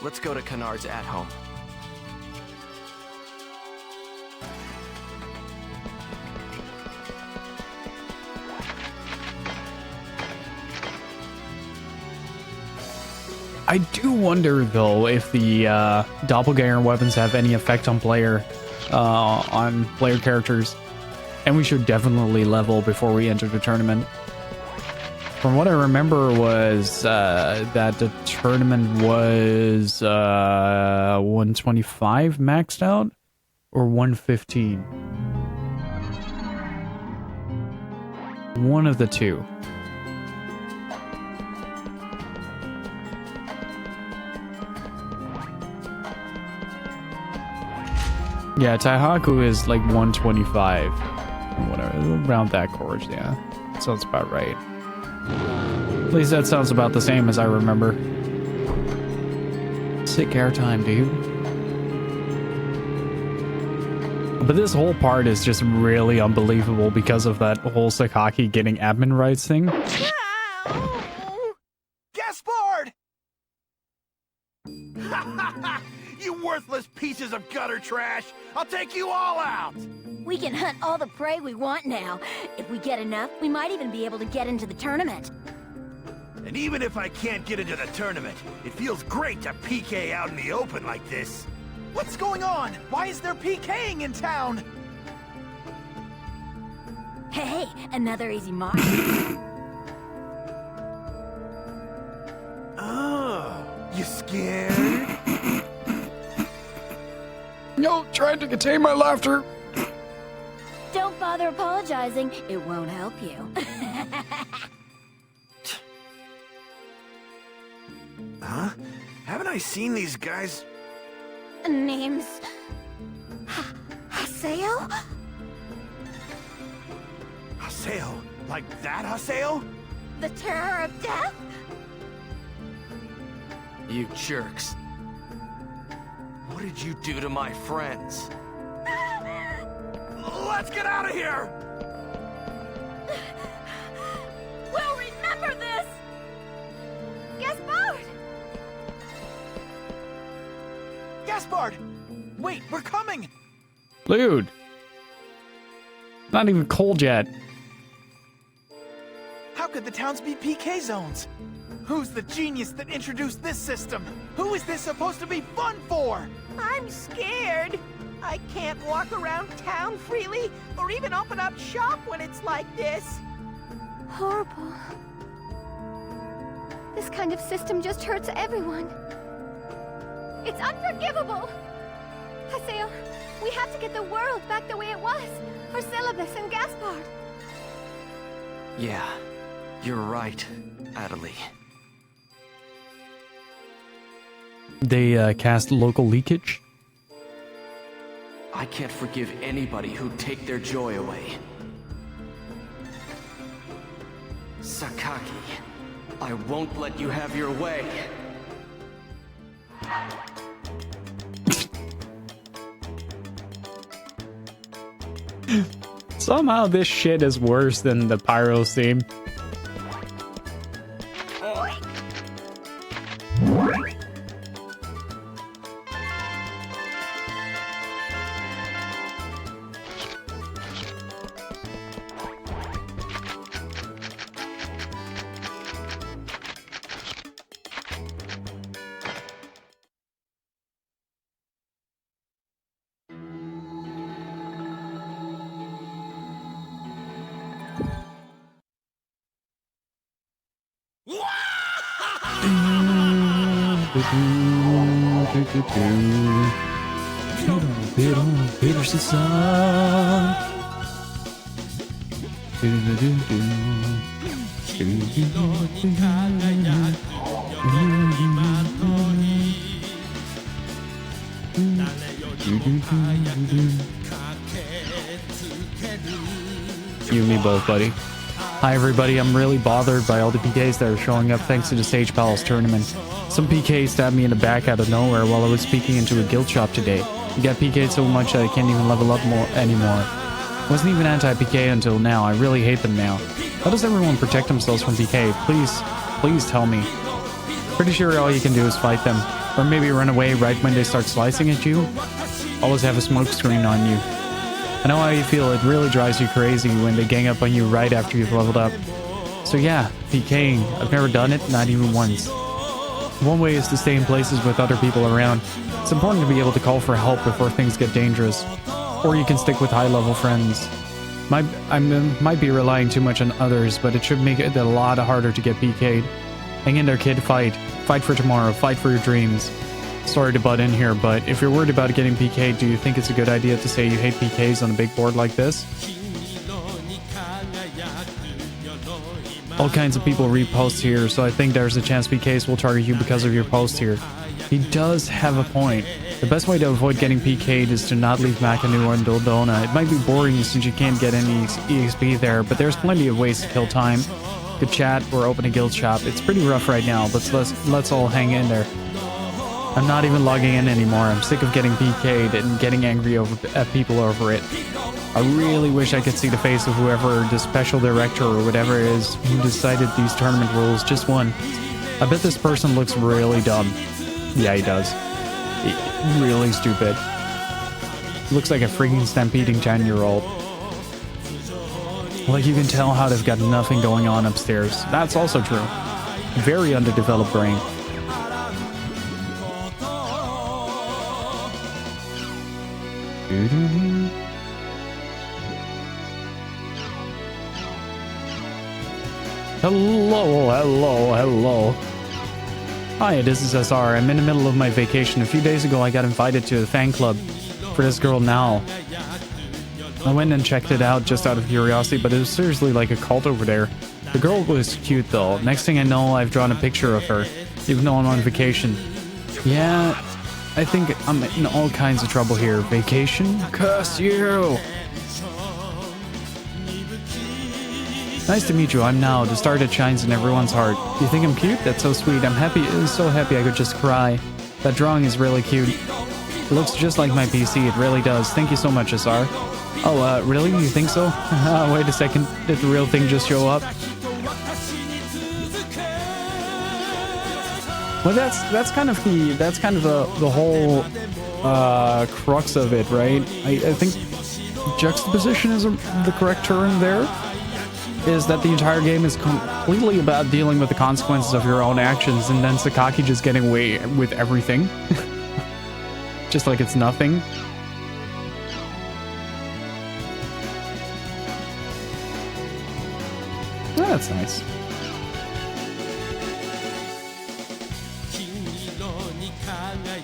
Let's go to Canard's at home. I do wonder though if the doppelganger weapons have any effect on player characters, and we should definitely level before we enter the tournament. From what I remember was that the tournament was 125 maxed out or 115. One of the two. Yeah, Taihaku is like 125 or whatever, around that course, yeah. Sounds about right. At least that sounds about the same as I remember. Sick airtime, dude. But this whole part is just really unbelievable because of that whole Sakaki getting admin rights thing. Gaspard! You worthless pieces of gutter trash! I'll take you all out! We can hunt all the prey we want now. If we get enough, we might even be able to get into the tournament. And even if I can't get into the tournament, it feels great to PK out in the open like this. What's going on? Why is there PKing in town? Hey, another easy mark. Oh, you scared? No, trying to contain my laughter. Don't bother apologizing. It won't help you. Huh? Haven't I seen these guys? Name's... Haseo? Haseo? Like that Haseo? The Terror of Death? You jerks. What did you do to my friends? Let's get out of here! We'll remember this! Gaspard! Gaspard! Wait, we're coming! Dude. Not even cold yet. How could the towns be PK zones? Who's the genius that introduced this system? Who is this supposed to be fun for? I'm scared. I can't walk around town freely or even open up shop when it's like this. Horrible. This kind of system just hurts everyone. It's unforgivable! Haseo, we have to get the world back the way it was, for Syllabus and Gaspard. Yeah, you're right, Adelie. They cast local leakage. I can't forgive anybody who'd take their joy away. Sakaki, I won't let you have your way. Somehow this shit is worse than the Pyro theme. You and me both, buddy. Hi everybody, I'm really bothered by all the PKs that are showing up thanks to the Sage Palace tournament. Some PK stabbed me in the back out of nowhere while I was speaking into a guild shop today. You got PK'd so much that I can't even level up more anymore. Wasn't even anti-PK until now, I really hate them now. How does everyone protect themselves from PK? Please tell me. Pretty sure all you can do is fight them. Or maybe run away right when they start slicing at you. Always have a smoke screen on you. I know how you feel, it really drives you crazy when they gang up on you right after you've leveled up. So yeah, PKing. I've never done it, not even once. One way is to stay in places with other people around. It's important to be able to call for help before things get dangerous. Or you can stick with high-level friends. I might be relying too much on others, but it should make it a lot harder to get PK'd. Hang in there, kid, fight. Fight for tomorrow, fight for your dreams. Sorry to butt in here, but if you're worried about getting PK'd, do you think it's a good idea to say you hate PKs on a big board like this? All kinds of people repost here, so I think there's a chance PKs will target you because of your post here. He does have a point. The best way to avoid getting PK'd is to not leave Makanu and Doldona. It might be boring since you can't get any EXP there, but there's plenty of ways to kill time. Good chat or open a guild shop. It's pretty rough right now, but let's all hang in there. I'm not even logging in anymore. I'm sick of getting PK'd and getting angry at people over it. I really wish I could see the face of whoever the special director or whatever it is who decided these tournament rules just once. I bet this person looks really dumb. Yeah, he does. Really stupid. Looks like a freaking stampeding 10-year-old. Like you can tell how they've got nothing going on upstairs. That's also true. Very underdeveloped brain. Hello. Hi, this is SR. I'm in the middle of my vacation. A few days ago, I got invited to a fan club for this girl now. I went and checked it out just out of curiosity, but it was seriously like a cult over there. The girl was cute though. Next thing I know, I've drawn a picture of her, even though I'm on vacation. Yeah, I think I'm in all kinds of trouble here. Vacation? Curse you! Nice to meet you. I'm now. The star that shines in everyone's heart. You think I'm cute? That's so sweet. I'm happy. So happy I could just cry. That drawing is really cute. It looks just like my PC. It really does. Thank you so much, SR. Oh, really? You think so? Wait a second. Did the real thing just show up? Well, that's kind of the whole crux of it, right? I think juxtaposition is the correct term there. Is that the entire game is completely about dealing with the consequences of your own actions, and then Sakaki just getting away with everything. Just like it's nothing. Oh, that's nice.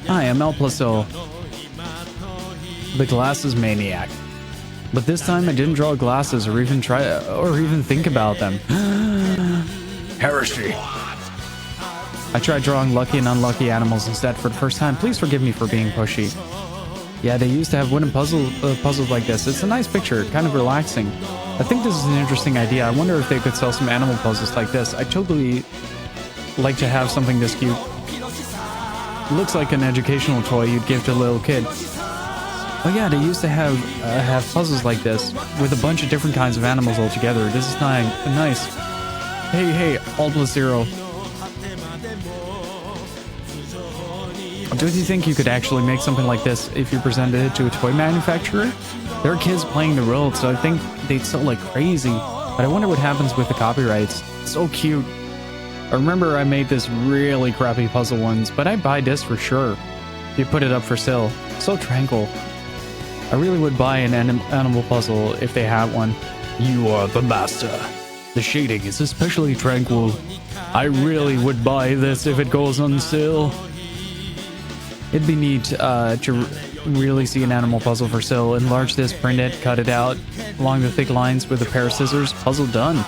Hi, I'm El Placeau, the glasses maniac. But this time I didn't draw glasses or even think about them. Heresy. I I tried drawing lucky and unlucky animals instead for the first time. Please forgive me for being pushy. Yeah, they used to have wooden puzzles like this. It's a nice picture, kind of relaxing. I think this is an interesting idea. I wonder if they could sell some animal puzzles like this. I'd totally like to have something this cute. Looks like an educational toy you'd give to a little kid. Oh yeah, they used to have puzzles like this with a bunch of different kinds of animals all together. This is nice. Hey, Alt plus 0. Don't you think you could actually make something like this if you presented it to a toy manufacturer? There are kids playing the world, so I think they'd sell like crazy. But I wonder what happens with the copyrights. So cute. I remember I made this really crappy puzzle once, but I'd buy this for sure. If you put it up for sale. So tranquil. I really would buy an animal puzzle if they had one. You are the master. The shading is especially tranquil. I really would buy this if it goes on sale. It'd be neat to really see an animal puzzle for sale. Enlarge this, print it, cut it out along the thick lines with a pair of scissors. Puzzle done.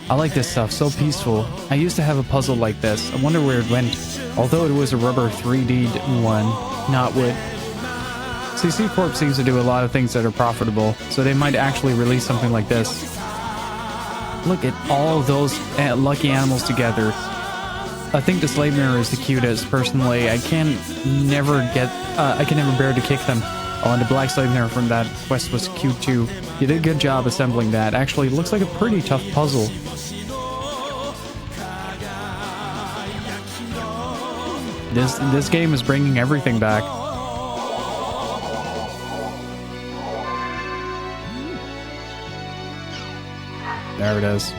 I like this stuff, so peaceful. I used to have a puzzle like this. I wonder where it went. Although it was a rubber 3D one, not wood. CC Corp seems to do a lot of things that are profitable, so they might actually release something like this. Look at all those lucky animals together. I think the slave mirror is the cutest. Personally, I can never bear to kick them. Oh, and the black slave mirror from that quest was cute too. You did a good job assembling that. Actually, it looks like a pretty tough puzzle. This game is bringing everything back. There it is.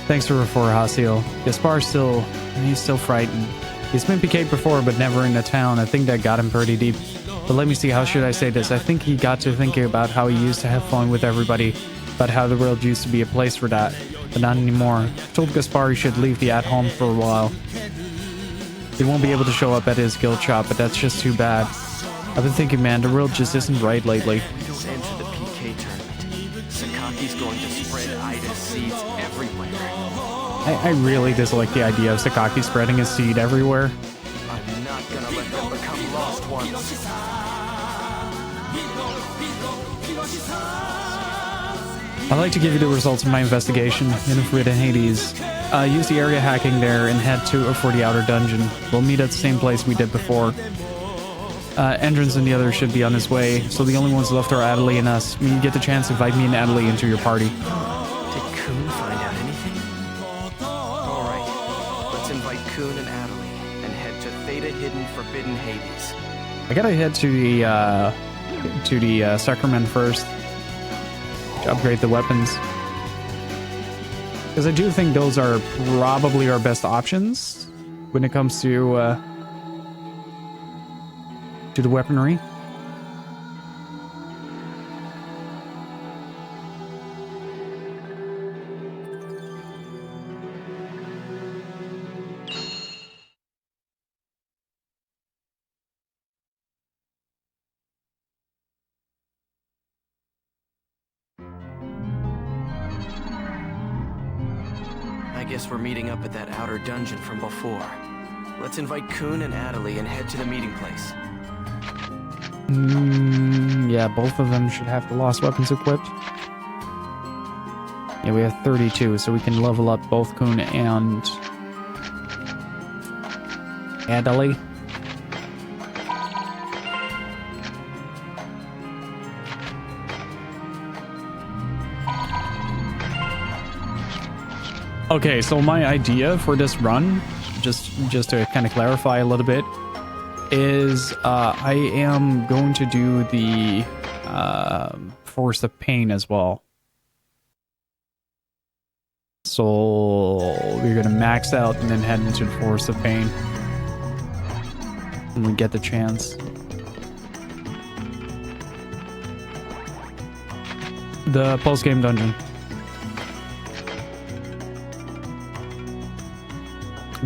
Thanks for Haseo. He's still frightened. He's been PK'd before, but never in the town. I think that got him pretty deep. But let me see, how should I say this? I think he got to thinking about how he used to have fun with everybody, about how the world used to be a place for that, but not anymore. I told Gaspar he should leave the at-home for a while. He won't be able to show up at his guild shop, but that's just too bad. I've been thinking, man, the world just isn't right lately. Don't enter the PK tournament. Sakaki's going to spread Ida's seeds everywhere. I really dislike the idea of Sakaki spreading his seed everywhere. I'm not gonna let them become lost ones. I'd like to give you the results of my investigation in Ifrit and Hades. Use the area hacking there and head for the outer dungeon. We'll meet at the same place we did before. Entrance and the others should be on his way, so the only ones left are Adelie and us. When you get the chance, invite me and Adelie into your party. Did Kuhn find out anything? Alright, let's invite Kuhn and Adelie and head to Theta Hidden Forbidden Hades. I gotta head to the Sacrament first to upgrade the weapons. Because I do think those are probably our best options when it comes to the weaponry. I guess we're meeting up at that outer dungeon from before. Let's invite Kuhn and Adelie and head to the meeting place. Yeah, both of them should have the lost weapons equipped. Yeah, we have 32, so we can level up both Kuhn and Adelie. Okay, so my idea for this run, just to kind of clarify a little bit, is I am going to do the Force of Pain as well. So we're gonna max out and then head into the Force of Pain when we get the chance. The post-game dungeon.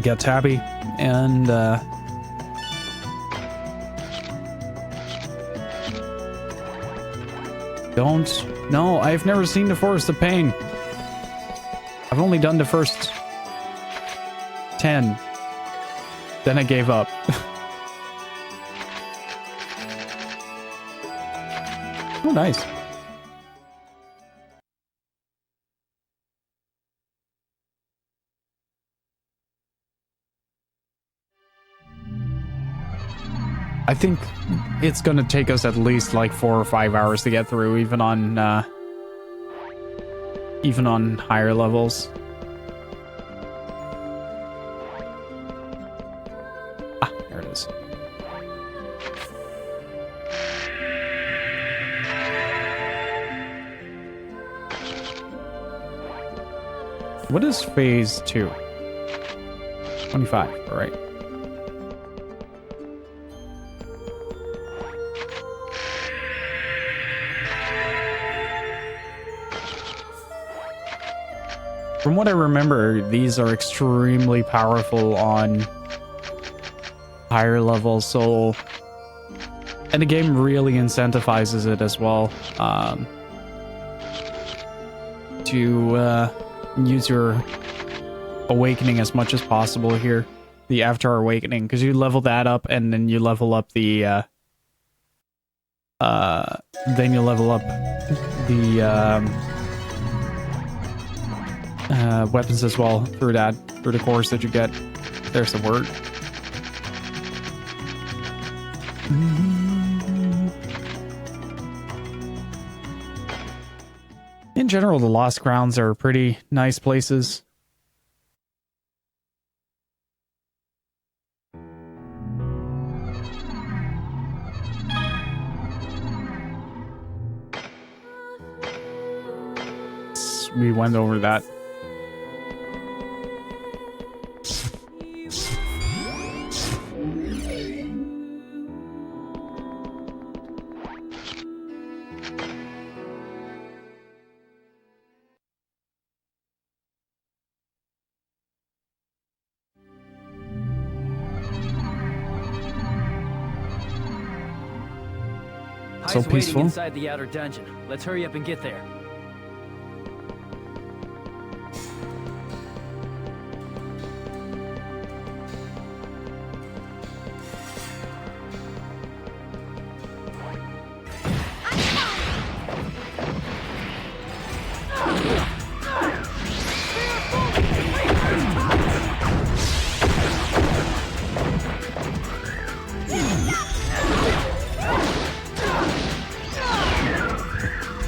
Get Tabby and no, I've never seen the Forest of Pain. I've only done the first 10. Then I gave up. Oh, nice. I think it's gonna take us at least like 4 or 5 hours to get through, even on higher levels. Ah, there it is. What is phase 2? 25, all right. From what I remember, these are extremely powerful on higher levels, so... And the game really incentivizes it as well, to use your awakening as much as possible here. The Avatar Awakening, because you level that up, and then you level up the, weapons as well through the cores that you get. There's the word. In general, the Lost Grounds are pretty nice places. We went over that. So peaceful. Inside the outer dungeon. Let's hurry up and get there.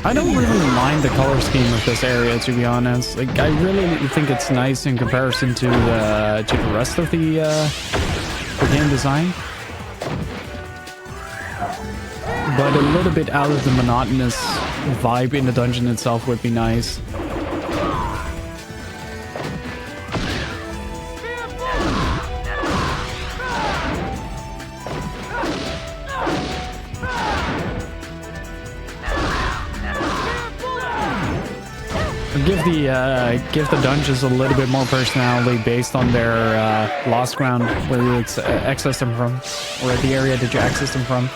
I don't really mind the color scheme of this area, to be honest. Like, I really think it's nice in comparison to the rest of the game design. But a little bit out of the monotonous vibe in the dungeon itself would be nice. Give the dungeons a little bit more personality based on their lost ground where you access them from, or the area that you access them from.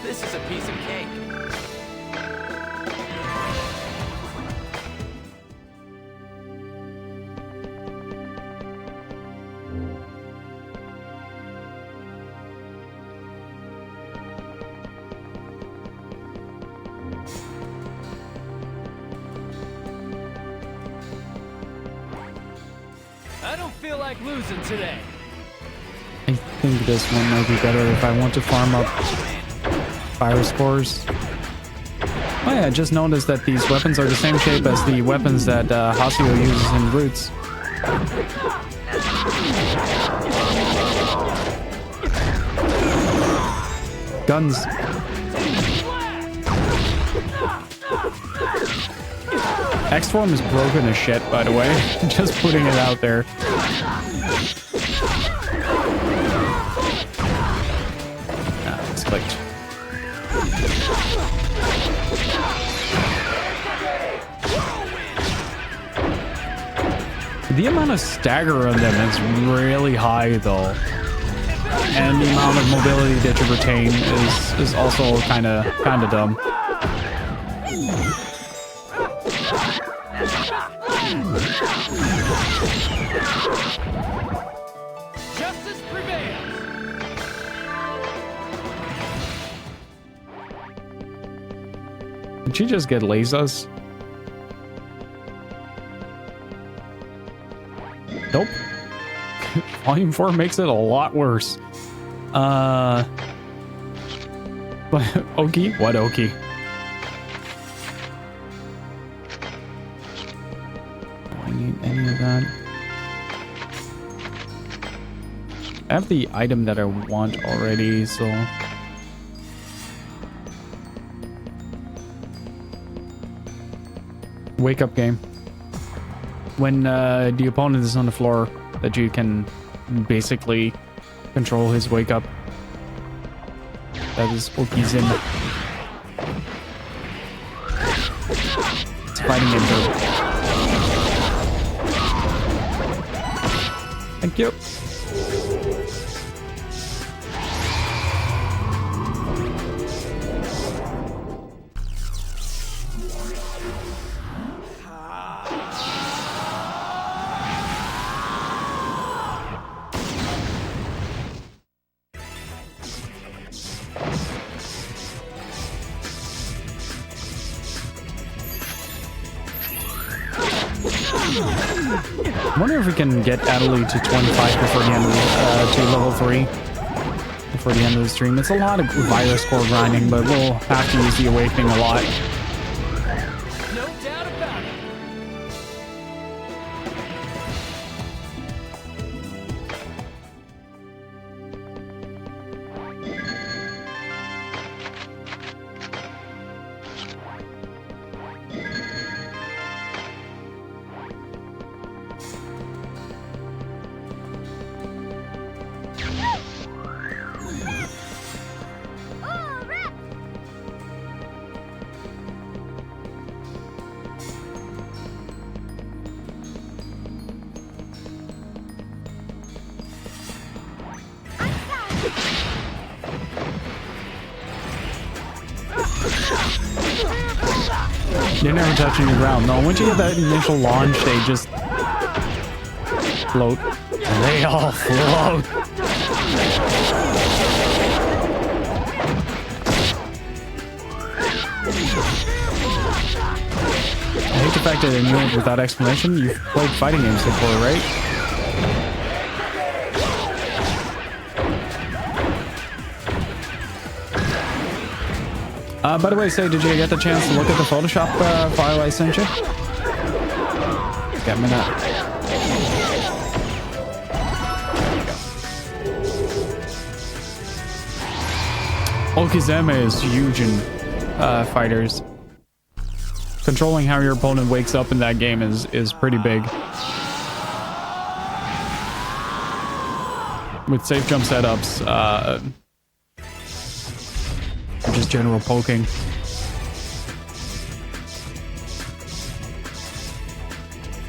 This is a piece of cake. I don't feel like losing today. I think this one might be better if I want to farm up fire scores. Oh yeah, I just noticed that these weapons are the same shape as the weapons that Haseo uses in Roots. Guns. X-Form is broken as shit, by the way. Just putting it out there. Ah, it's clicked. The amount of stagger on them is really high, though. And the amount of mobility that you retain is also kind of dumb. Justice prevails! Did she just get lasers? Nope. Volume 4 makes it a lot worse. Oki? What Oki? Do I need any of that? I have the item that I want already, so... Wake up game. When the opponent is on the floor, that you can basically control his wake up. That is Oki's in. It's a fighting game too. Thank you. I wonder if we can get Adelie to 25 before the end of to level 3 before the end of the stream. It's a lot of virus core grinding, but we'll have to use the awakening a lot. No doubt about it. They're never touching the ground. No, once you get that initial launch, they just float. They all float. I hate the fact that I knew it without explanation. You've played fighting games before, right? By the way, say, did you get the chance to look at the Photoshop file I sent you? Get me that. Okizeme is huge in fighters. Controlling how your opponent wakes up in that game is pretty big. With safe jump setups, just general poking.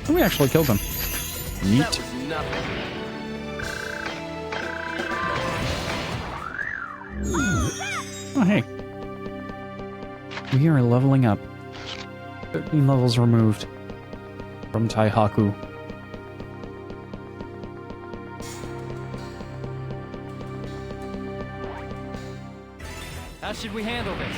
And we actually killed him. Neat. Oh, hey. We are leveling up. 13 levels removed from Taihaku. How should we handle this?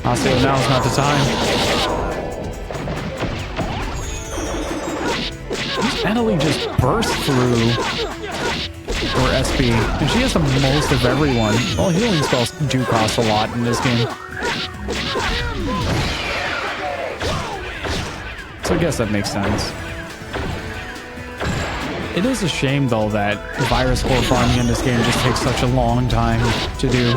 Haseo, now's not the time. Adelie just burst through her SP, and she has the most of everyone. Well, healing spells do cost a lot in this game. So I guess that makes sense. It is a shame, though, that virus core farming in this game just takes such a long time to do.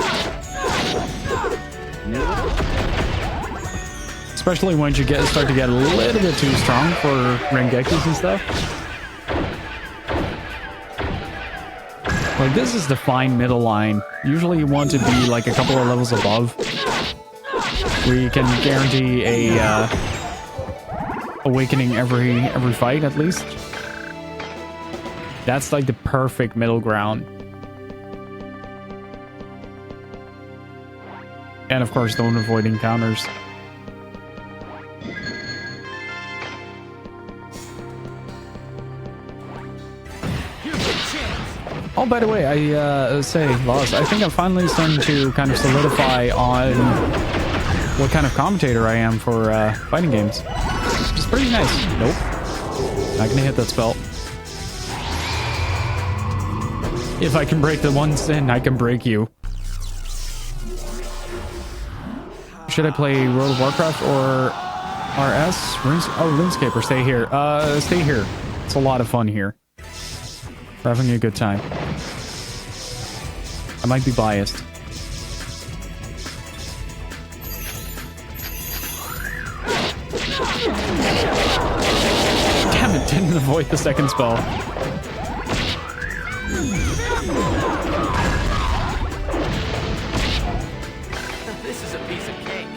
Especially once you start to get a little bit too strong for Rengekis and stuff. Like, this is the fine middle line. Usually you want to be like a couple of levels above, where you can guarantee a awakening every fight at least. That's like the perfect middle ground. And of course, don't avoid encounters. Oh, by the way, I say, Loz, I think I'm finally starting to kind of solidify on what kind of commentator I am for fighting games. It's pretty nice. Nope. Not gonna hit that spell. If I can break the one sin, I can break you. Should I play World of Warcraft or RS? RuneScape or stay here? Stay here. It's a lot of fun here. We're having a good time. I might be biased. Damn it, didn't avoid the second spell. This is a piece of cake.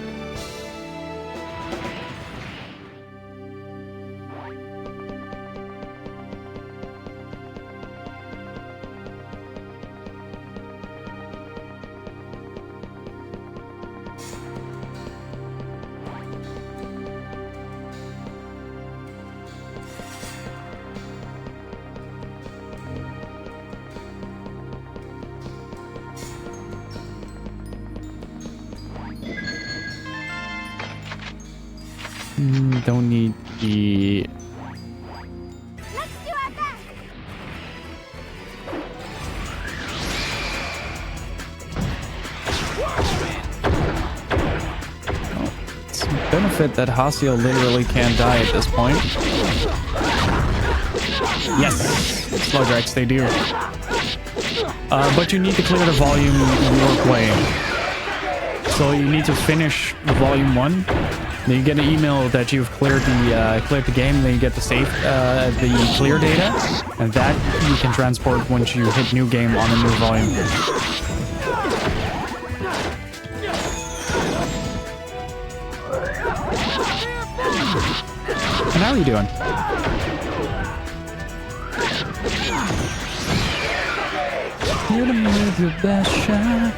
Don't need the... It's a benefit that Haseo literally can't die at this point. Yes! Slugrex, they do. But you need to clear the volume your way. So you need to finish volume 1. Then you get an email that you've cleared the game, and then you get the the clear data, and that you can transport once you hit new game on a new volume. And how are you doing? Here to make the best shot.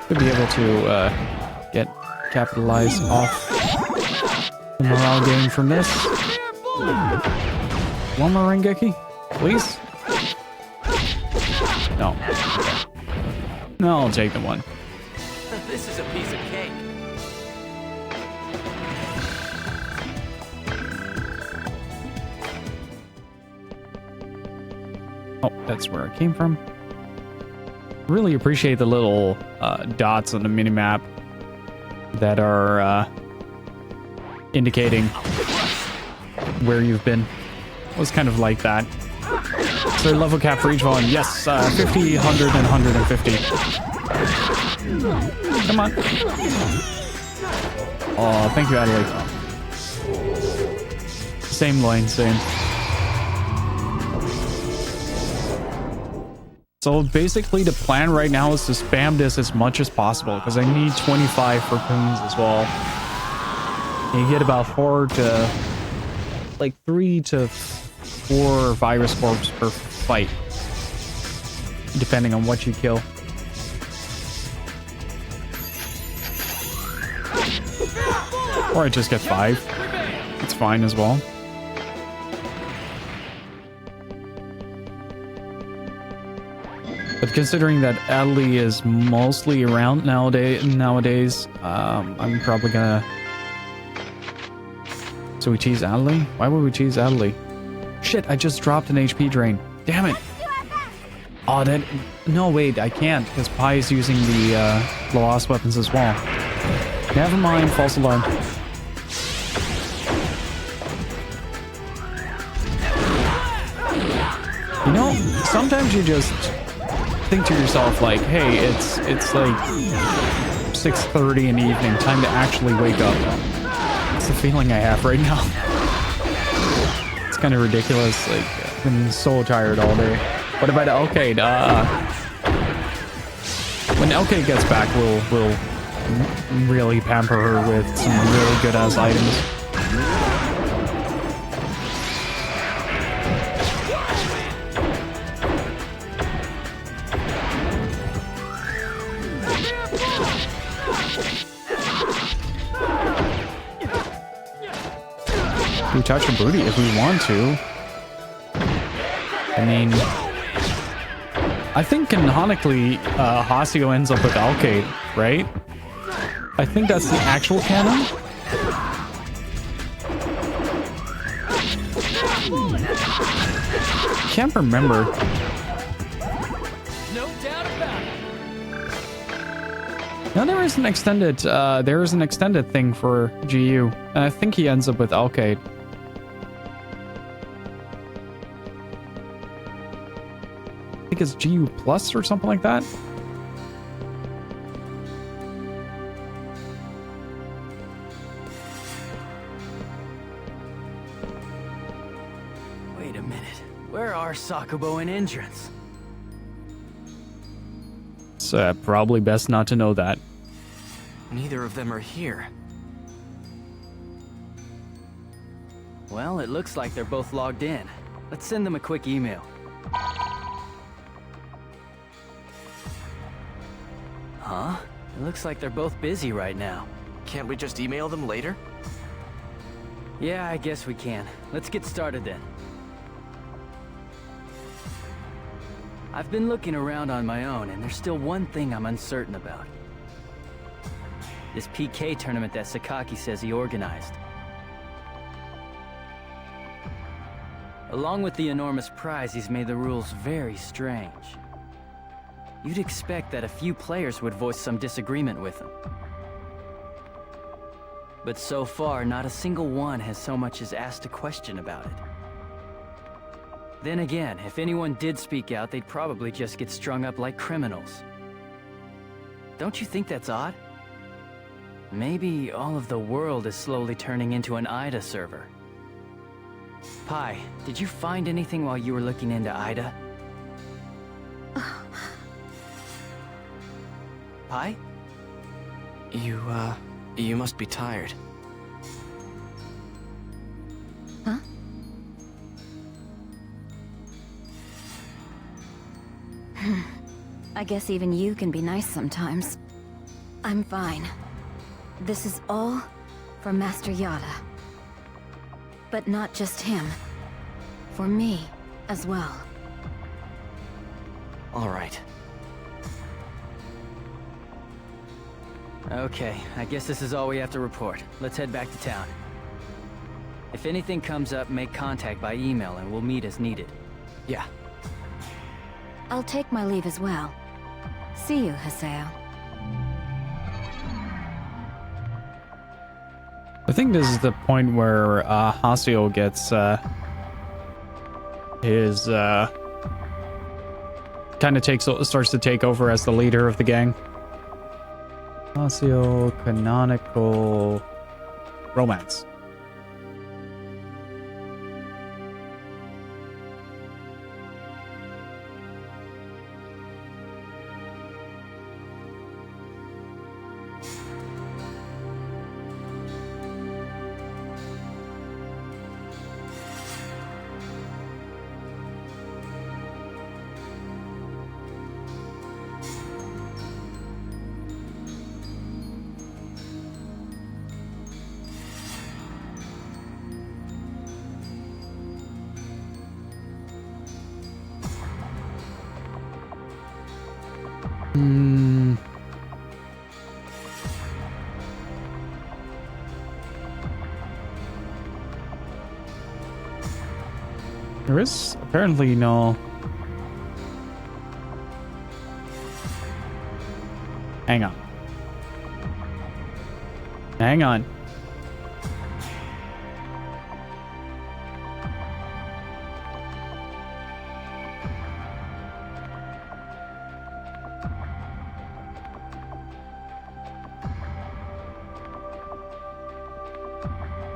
Could be able to get capitalize off the morale gain from this. One more Rengeki, please? No. No, I'll take the one. This is a piece of cake. Oh, that's where I came from. Really appreciate the little dots on the minimap that are indicating where you've been. It was kind of like that. Is there a level cap for each volume? Yes, 50, 100, and 150. Come on. Oh, thank you, Adelaide. Same line, same. So basically the plan right now is to spam this as much as possible because I need 25 for coons as well. And you get about 3 to 4 virus corps per fight, depending on what you kill. Or I just get 5. It's fine as well. But considering that Adley is mostly around nowadays, I'm probably gonna... So we cheese Adley? Why would we cheese Adley? Shit, I just dropped an HP drain. Damn it! Oh, that... No, wait, I can't, because Pi is using the Lost weapons as well. Never mind, false alarm. You know, sometimes you just... think to yourself like, hey, it's like 6:30 in the evening, time to actually wake up. It's the feeling I have right now. It's kind of ridiculous. Like, I've been so tired all day. What about LK? When LK gets back, we'll really pamper her with some really good ass items. touch a booty if we want to. I mean, I think canonically, Haseo ends up with Alcate, right? I think that's the actual canon. Can't remember. No doubt about it. No, there is an extended thing for GU, and I think he ends up with Alcate. I think it's GU Plus or something like that. Wait a minute. Where are Sakubo and Entrance? It's probably best not to know that. Neither of them are here. Well, it looks like they're both logged in. Let's send them a quick email. Huh? It looks like they're both busy right now. Can't we just email them later? Yeah, I guess we can. Let's get started then. I've been looking around on my own, and there's still one thing I'm uncertain about. This PK tournament that Sakaki says he organized. Along with the enormous prize, he's made the rules very strange. You'd expect that a few players would voice some disagreement with him. But so far, not a single one has so much as asked a question about it. Then again, if anyone did speak out, they'd probably just get strung up like criminals. Don't you think that's odd? Maybe all of the world is slowly turning into an IDA server. Pi, did you find anything while you were looking into IDA? Pi? You must be tired. Huh? I guess even you can be nice sometimes. I'm fine. This is all for Master Yada. But not just him. For me as well. All right. Okay, I guess this is all we have to report. Let's head back to town. If anything comes up, make contact by email and we'll meet as needed. Yeah. I'll take my leave as well. See you, Haseo. I think this is the point where Haseo gets his kind of starts to take over as the leader of the gang. Haseo canonical romance. There is apparently no... Hang on. Hang on.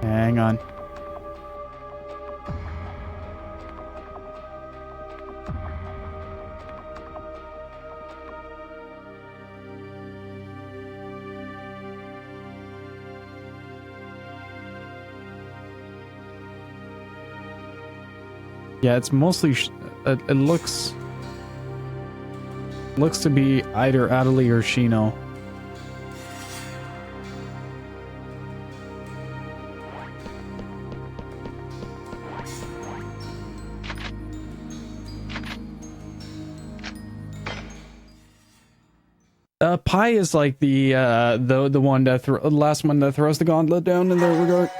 Hang on. Yeah, it's mostly it looks to be either Adley or Shino. Pi is like the one that last one that throws the gauntlet down in that regard.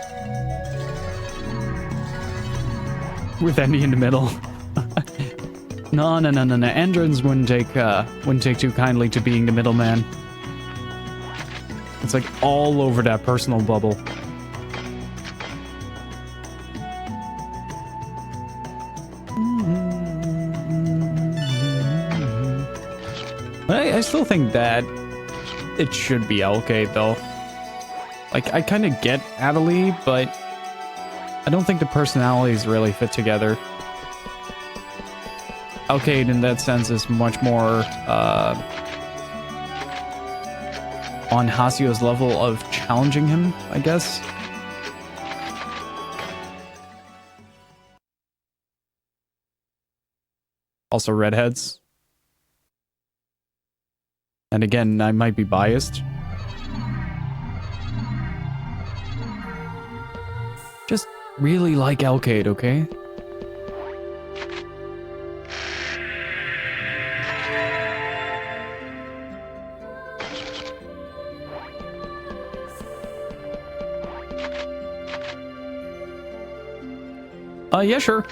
With Andy in the middle. No. Androns wouldn't take too kindly to being the middleman. It's like all over that personal bubble. I still think that it should be Alkade, though. Like, I kind of get Adderley, but I don't think the personalities really fit together. Alkade, in that sense, is much more on Haseo's level of challenging him, I guess. Also redheads. And again, I might be biased. Just really like Alkade, okay? Yeah, sure.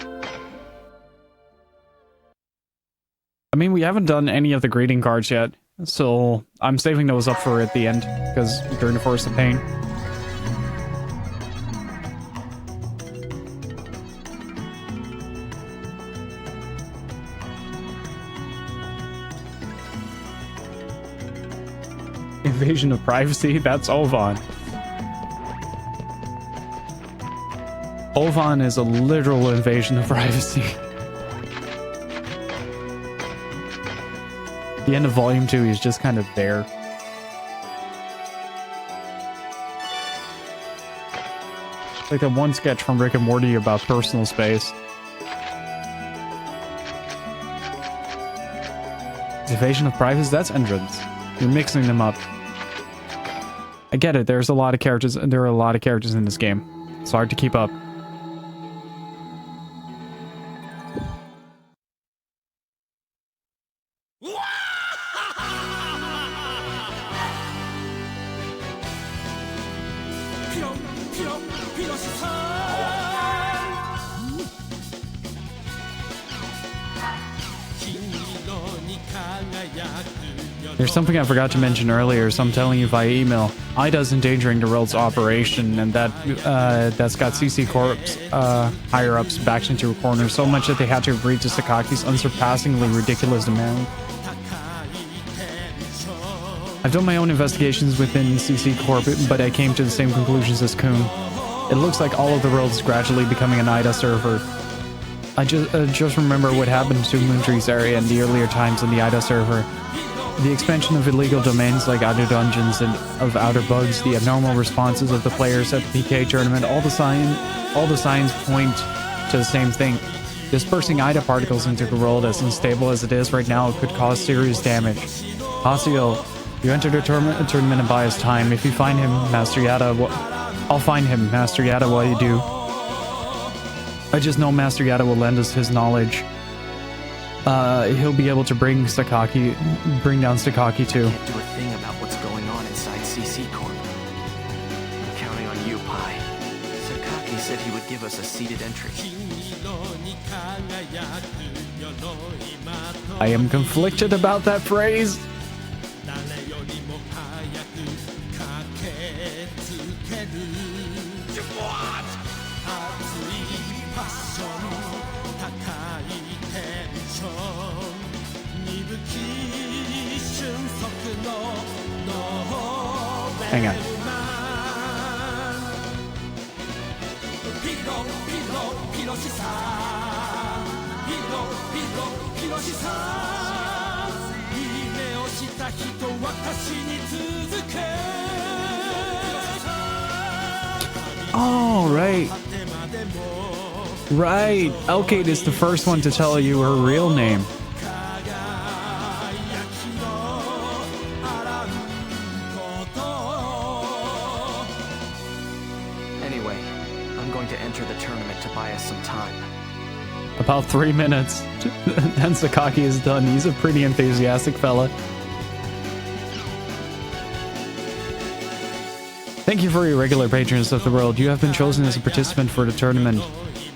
I mean, we haven't done any of the greeting cards yet, so I'm saving those up for at the end, because during the Forest of Pain. Invasion of privacy? That's Ovan. Ovan is a literal invasion of privacy. The end of Volume 2, he's just kind of there. It's like that one sketch from Rick and Morty about personal space. Invasion of privacy? That's Entrance. You're mixing them up. I get it, there's a lot of characters, and there are a lot of characters in this game. It's hard to keep up. There's something I forgot to mention earlier, so I'm telling you via email. IDA's endangering the world's operation, and that's got CC Corp's higher-ups backed into a corner so much that they had to agree to Sakaki's unsurpassingly ridiculous demand. I've done my own investigations within CC Corp, but I came to the same conclusions as Kuhn. It looks like all of the world is gradually becoming an IDA server. I just remember what happened to Moontrie's area in the earlier times on the IDA server. The expansion of illegal domains like outer dungeons and of outer bugs, the abnormal responses of the players at the PK tournament, all the signs point to the same thing. Dispersing IDA particles into the world as unstable as it is right now could cause serious damage. Haseo, you enter the tournament and buy us time. If you find him, Master Yada, I'll find him, Master Yada, while you do. I just know Master Yada will lend us his knowledge. He'll be able to bring down Sakaki too. Can't do a thing about what's going on inside CC Corp. I'm counting on you, Pi. Sakaki said he would give us a seated entry. I am conflicted about that phrase. Hang on. Oh, right. Right. Alkade is the first one to tell you her real name. About 3 minutes. Then Sakaki is done. He's a pretty enthusiastic fella. Thank you for your regular patrons of the world. You have been chosen as a participant for the tournament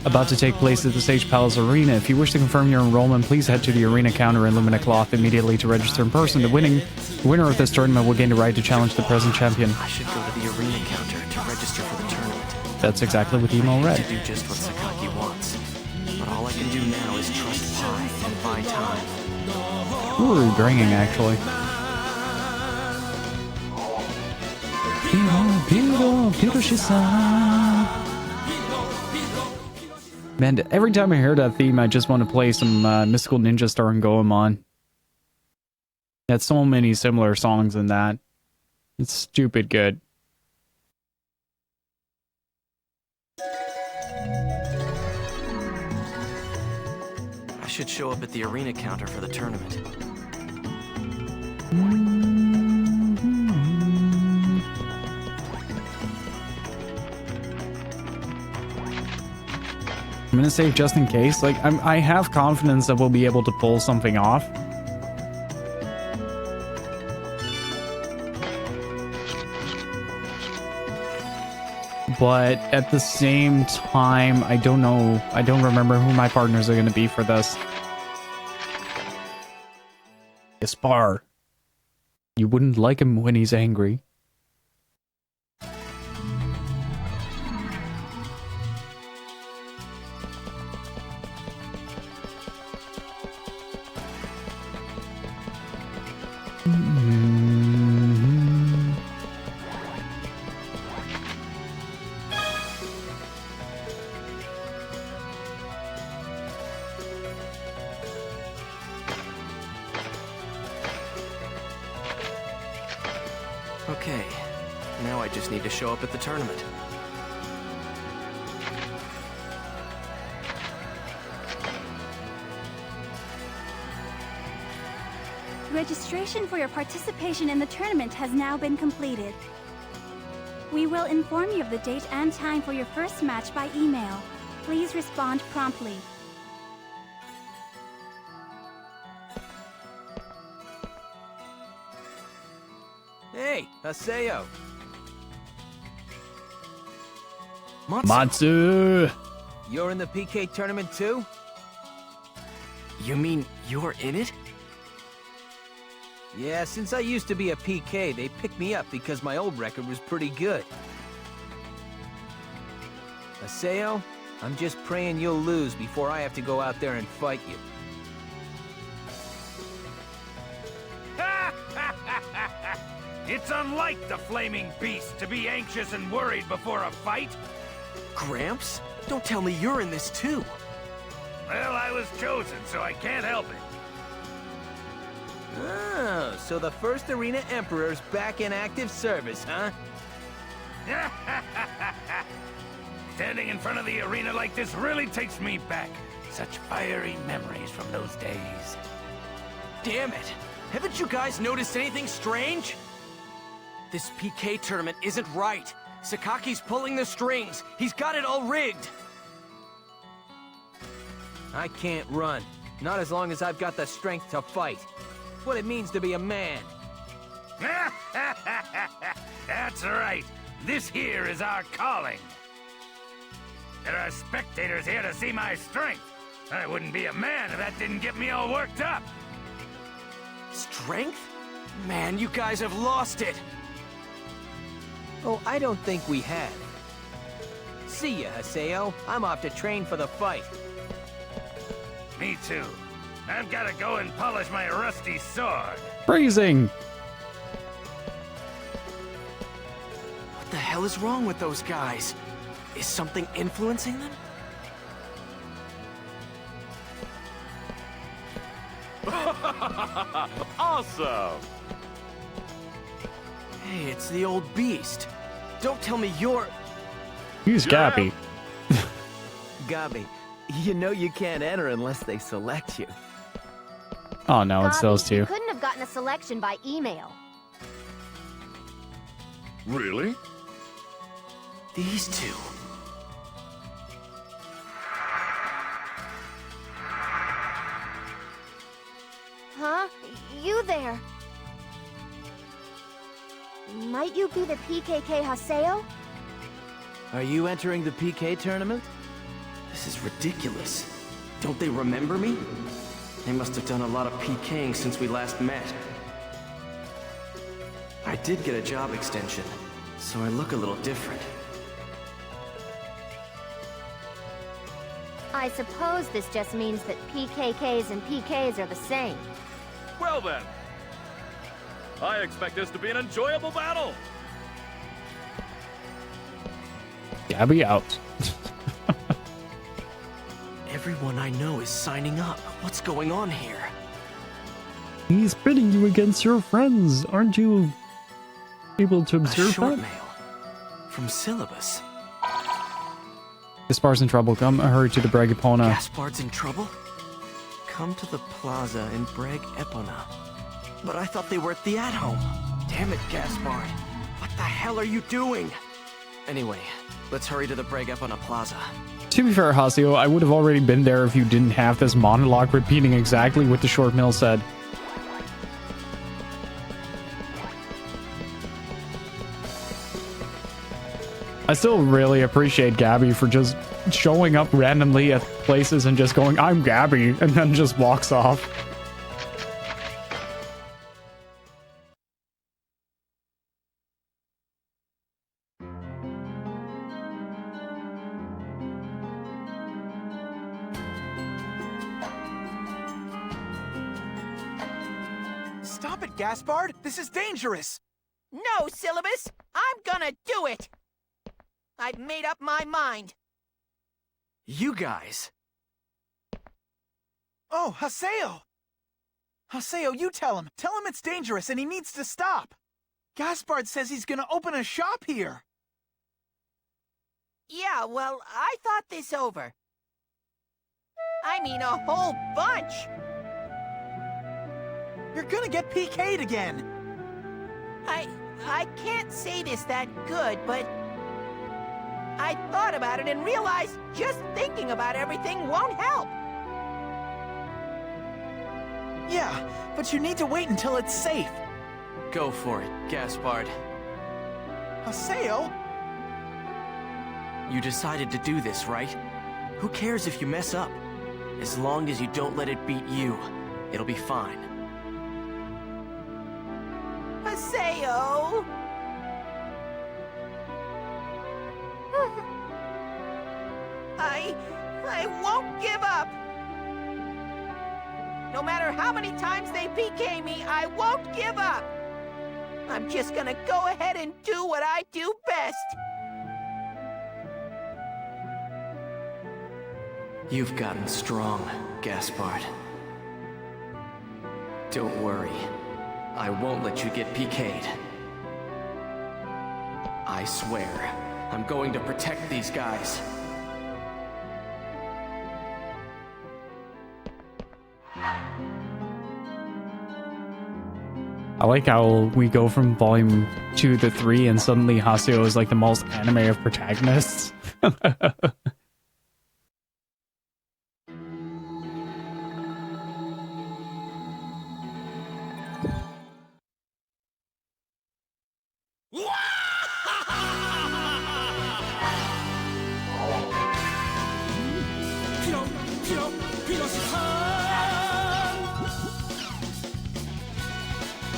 about to take place at the Sage Palace Arena. If you wish to confirm your enrollment, please head to the arena counter and Lumina Cloth immediately to register in person. The winner of this tournament will gain the right to challenge the present champion. I should go to the arena counter to register for the tournament. That's exactly what Emo read. To do just what Sakaki wants. But all I can do now is trust Pi and buy time. Who are we bringing, actually? Man, every time I hear that theme, I just want to play some Mystical Ninja starring Goemon. Had so many similar songs in that. It's stupid good. I should show up at the arena counter for the tournament. I'm gonna save just in case. Like, I have confidence that we'll be able to pull something off. But at the same time, I don't know. I don't remember who my partners are gonna be for this. Gaspar. You wouldn't like him when he's angry. Okay, now I just need to show up at the tournament. Registration for your participation in the tournament has now been completed. We will inform you of the date and time for your first match by email. Please respond promptly. Hey, Haseo. Matsu! You're in the PK tournament too? You mean you're in it? Yeah, since I used to be a PK, they picked me up because my old record was pretty good. Haseo, I'm just praying you'll lose before I have to go out there and fight you. It's unlike the flaming beast to be anxious and worried before a fight. Gramps? Don't tell me you're in this too. Well, I was chosen, so I can't help it. Oh, so the first Arena Emperor's back in active service, huh? Standing in front of the arena like this really takes me back. Such fiery memories from those days. Damn it! Haven't you guys noticed anything strange? This PK tournament isn't right. Sakaki's pulling the strings. He's got it all rigged. I can't run. Not as long as I've got the strength to fight. What it means to be a man. That's right. This here is our calling. There are spectators here to see my strength. I wouldn't be a man if that didn't get me all worked up. Strength? Man, you guys have lost it. Oh, I don't think we have. See ya, Haseo. I'm off to train for the fight. Me too. I've got to go and polish my rusty sword. Freezing! What the hell is wrong with those guys? Is something influencing them? Awesome! Hey, it's the old beast. Don't tell me you're... He's Gappy. Gabi, you know you can't enter unless they select you. Oh no, it's those two. You couldn't have gotten a selection by email. Really? These two. Huh? You there? Might you be the PKK Haseo? Are you entering the PK tournament? This is ridiculous. Don't they remember me? They must have done a lot of PKing since we last met. I did get a job extension, so I look a little different. I suppose this just means that PKKs and PKs are the same. Well then, I expect this to be an enjoyable battle. Gabby out. Everyone I know is signing up. What's going on here? He's pitting you against your friends. Aren't you able to observe A short that? mail from Syllabus. Gaspar's in trouble. Come hurry to the Brag Epona. Gaspard's in trouble? Come to the plaza in Brag Epona. But I thought they were at the at-home. Damn it, Gaspard. What the hell are you doing? Anyway, let's hurry to the Brag Epona plaza. To be fair, Haseo, I would have already been there if you didn't have this monologue repeating exactly what the short mail said. I still really appreciate Gabby for just showing up randomly at places and just going, "I'm Gabby," and then just walks off. Stop it, Gaspard! This is dangerous! No, Syllabus! I'm gonna do it! I've made up my mind. You guys! Oh, Haseo! Haseo, you tell him. Tell him it's dangerous and he needs to stop. Gaspard says he's gonna open a shop here. Yeah, well, I thought this over. I mean, a whole bunch! You're gonna get PK'd again. I can't say this that good, but I thought about it and realized just thinking about everything won't help. Yeah, but you need to wait until it's safe. Go for it, Gaspard. Haseo? You decided to do this, right? Who cares if you mess up? As long as you don't let it beat you, it'll be fine. Haseo! I won't give up! No matter how many times they PK me, I won't give up! I'm just gonna go ahead and do what I do best! You've gotten strong, Gaspard. Don't worry. I won't let you get PK'd. I swear, I'm going to protect these guys. I like how we go from volume 2 to 3 and suddenly Haseo is like the most anime of protagonists.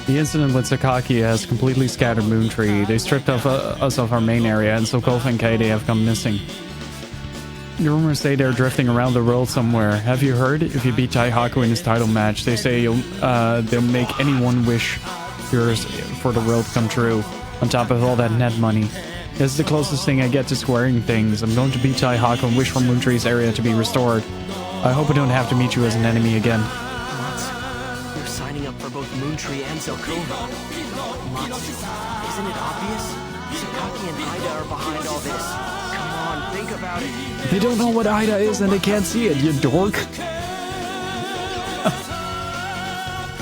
The incident with Sakaki has completely scattered Moontree. They stripped us of our main area, and so Kofa and Kite have come missing. The rumors say they're drifting around the world somewhere. Have you heard? If you beat Taihaku in his title match, they say they'll make anyone wish yours for the world to come true, on top of all that net money. This is the closest thing I get to squaring things. I'm going to beat Taihaku and wish for Moontree's area to be restored. I hope I don't have to meet you as an enemy again. You're signing up for both Moontree and Zelkova. Matsu, isn't it obvious? Sakaki and Ida are behind all this. Come on, think about it. They don't know what Ida is and they can't see it, you dork.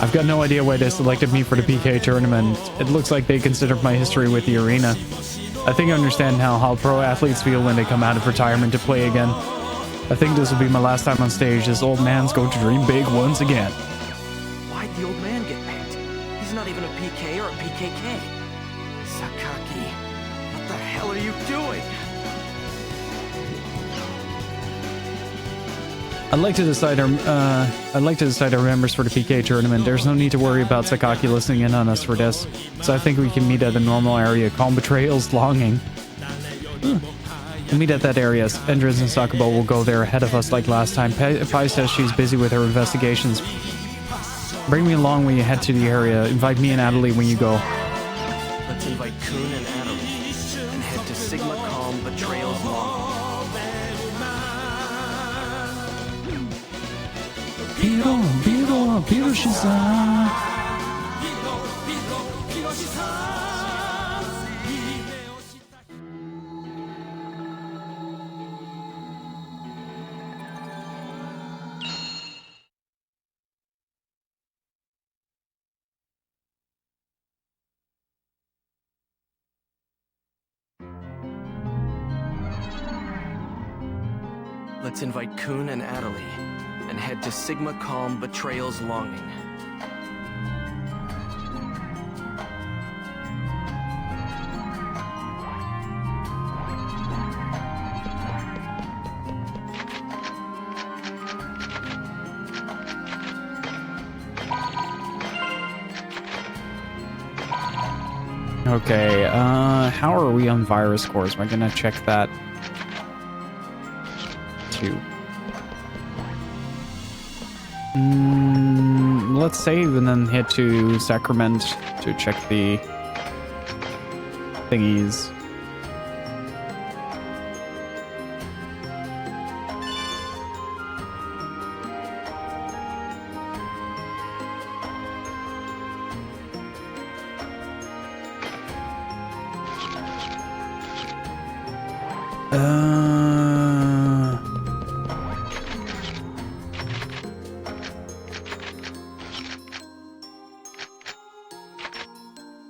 I've got no idea why they selected me for the PK tournament. It looks like they considered my history with the arena. I think I understand now how pro athletes feel when they come out of retirement to play again. I think this will be my last time on stage. This old man's going to dream big once again. Why'd the old man get picked? He's not even a PK or a PKK. Sakaki, what the hell are you doing? I'd like to decide our members for the PK tournament. There's no need to worry about Sakaki listening in on us for this, so I think we can meet at the normal area. Calm Betrayal's Longing. We'll meet at that area. Entrance and Sakubo will go there ahead of us like last time. Pai says she's busy with her investigations. Bring me along when you head to the area. Invite me and Adelie when you go. Let's invite Kun and Adelie and head to Sigma Calm Betrayal's Longing. Let's invite Kun and Adelie and head to Sigma Calm Betrayal's Longing. Okay, how are we on virus scores? Am I gonna check that too? Let's save and then head to Sacrament to check the thingies.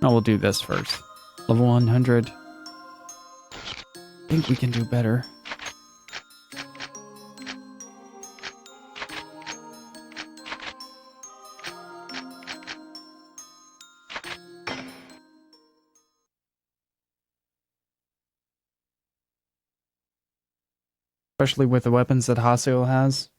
No, we'll do this first. Level 100. I think we can do better. Especially with the weapons that Haseo has.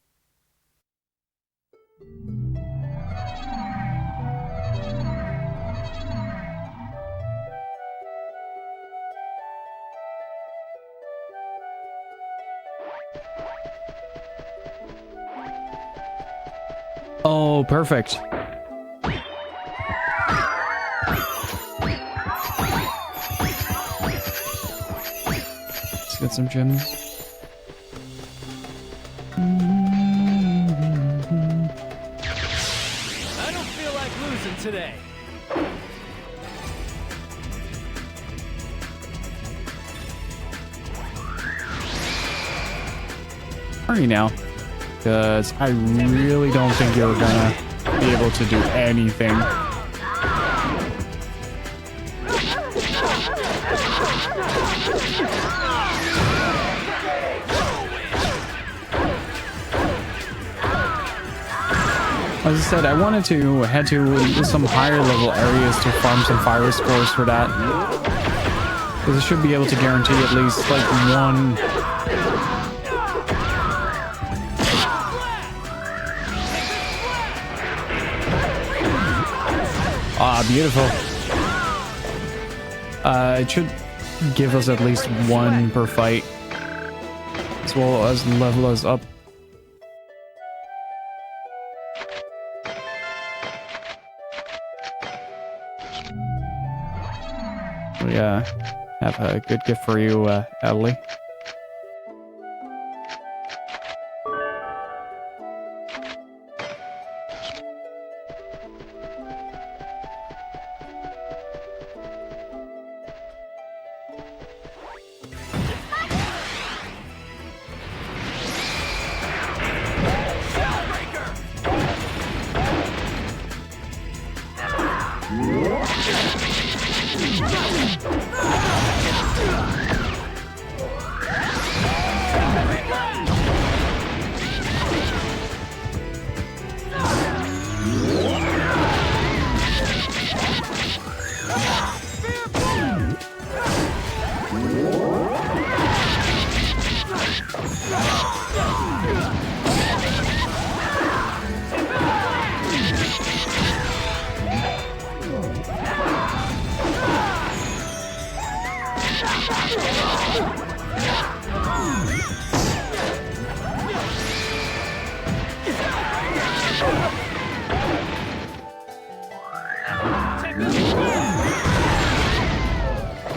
Oh, perfect. Let's get some gems. I don't feel like losing today. Hurry now. Because I really don't think you're gonna be able to do anything. As I said, I wanted to head to some higher level areas to farm some fire scores for that. Because I should be able to guarantee at least like one. Ah, beautiful. It should give us at least one per fight, as well as level us up. We have a good gift for you, Adelie.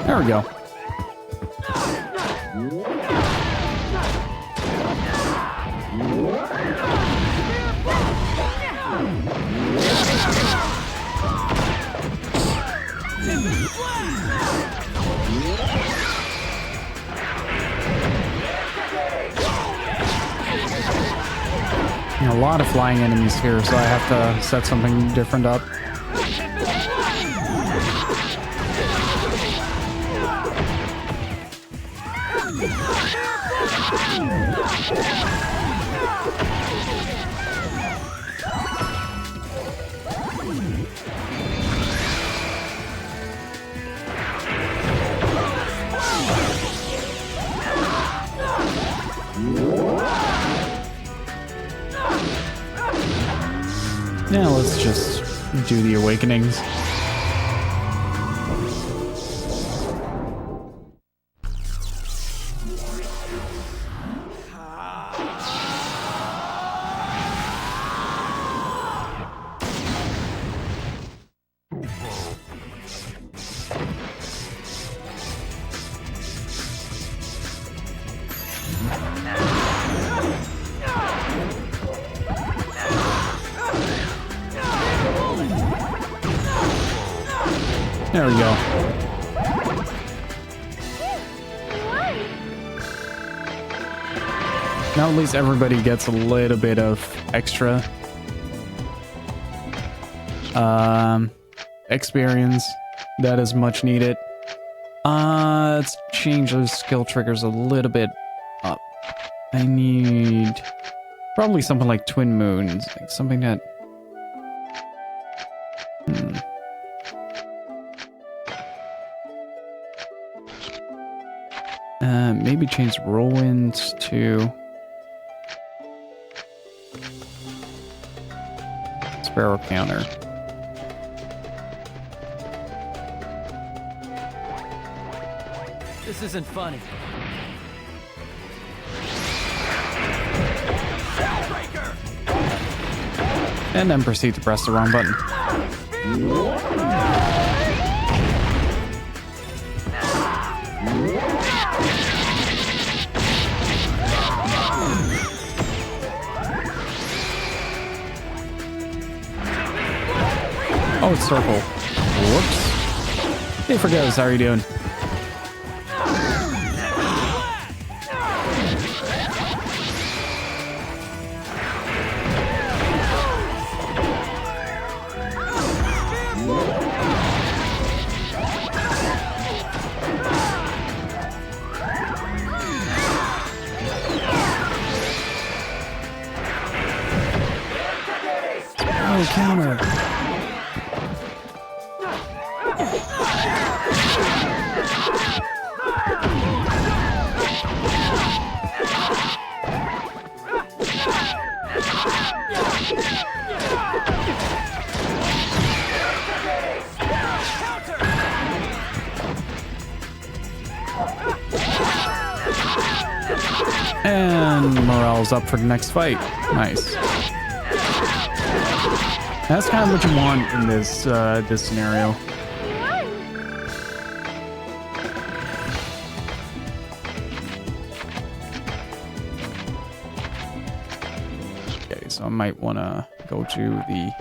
There we go. A lot of flying enemies here, so I have to set something different up. Yeah, let's just do the awakenings. There we go. Now at least everybody gets a little bit of extra experience. That is much needed. Let's change those skill triggers a little bit up. I need probably something like Twin Moons, like something that maybe change Whirlwinds to Sparrow Counter. This isn't funny. And then proceed to press the wrong button. Oh, it's circle. Whoops. Hey, Forgoes, how are you doing? Oh, counter. And morale's up for the next fight. Nice. That's kind of what you want in this this scenario. Okay, so I might want to go to the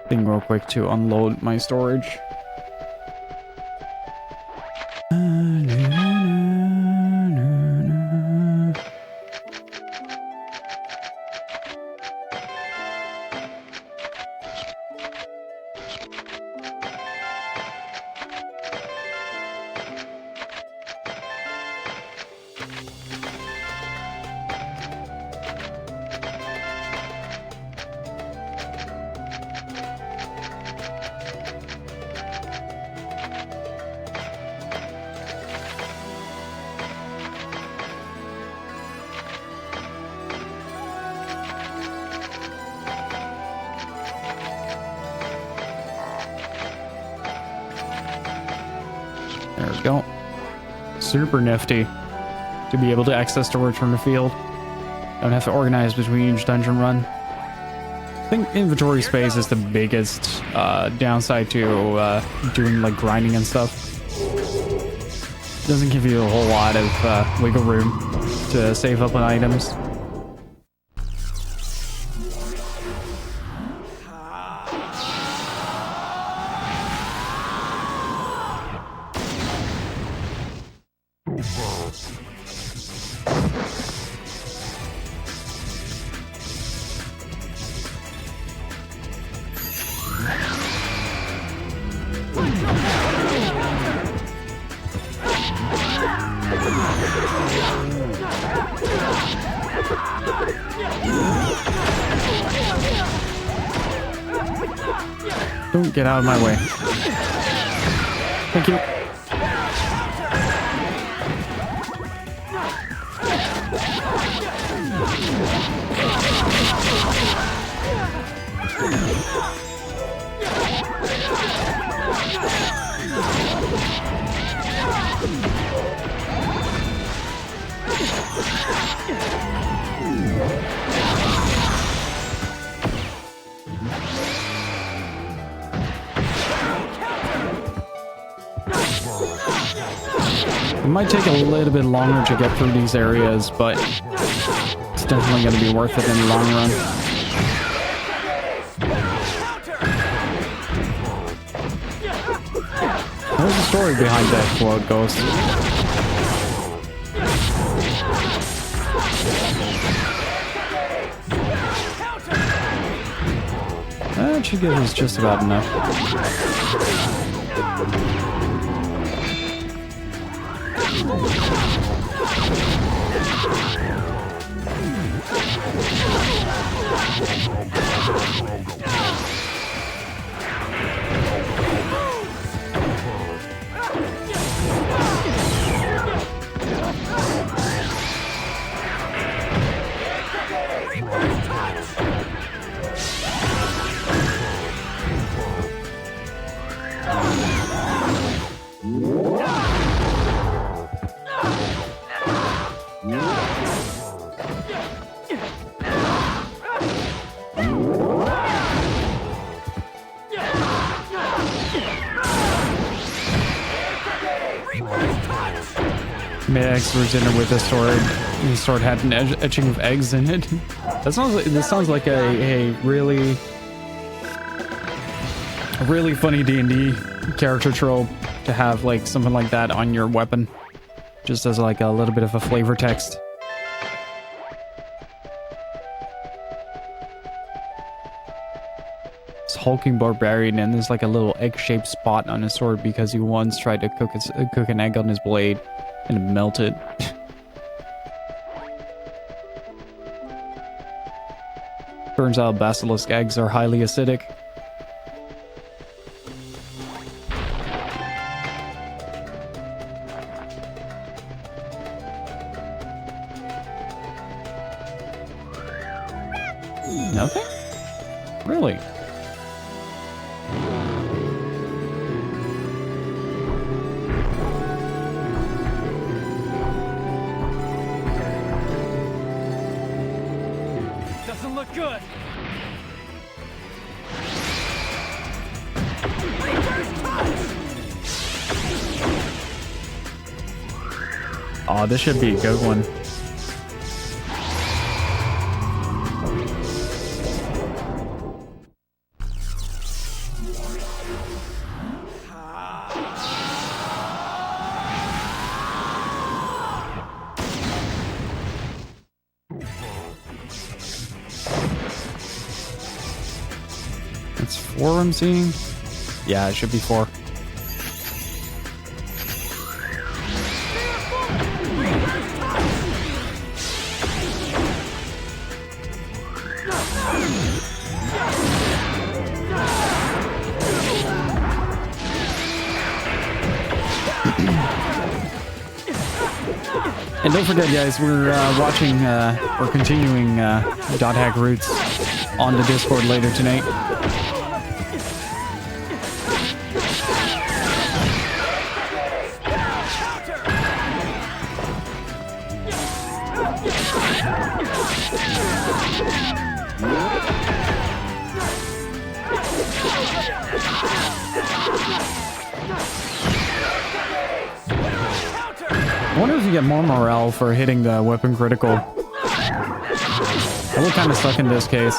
thing real quick to unload my storage. There we go. Super nifty to be able to access storage from the field. Don't have to organize between each dungeon run. I think inventory space is the biggest downside to doing like grinding and stuff. Doesn't give you a whole lot of wiggle room to save up on items. Don't get out of my way. Thank you. It might take a little bit longer to get through these areas, but it's definitely going to be worth it in the long run. There's a story behind that quote, Ghost. That should give us just about enough. Mid-X in it with a sword. The sword had an etching of eggs in it. That sounds like this sounds like a really funny D&D character trope to have like something like that on your weapon, just as like a little bit of a flavor text. This hulking barbarian, and there's like a little egg-shaped spot on his sword because he once tried to cook an egg on his blade. And it melted. Turns out basilisk eggs are highly acidic. Nothing? Really? Look good. Oh, this should be a good one. It's 4 I'm seeing. Yeah, it should be 4. And don't forget, guys, we're continuing Dot Hack Roots on the Discord later tonight. I wonder if you get more morale for hitting the weapon critical. That will kind of suck in this case.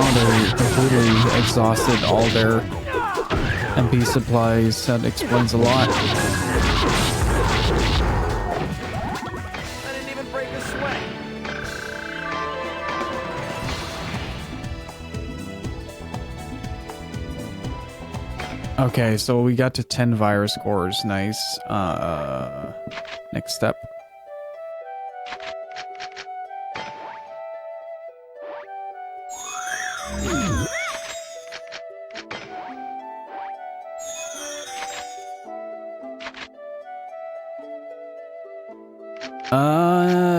Oh, they completely exhausted all their MP supplies. That explains a lot. I didn't even break a sweat. Okay, so we got to 10 virus cores. Nice. Next step.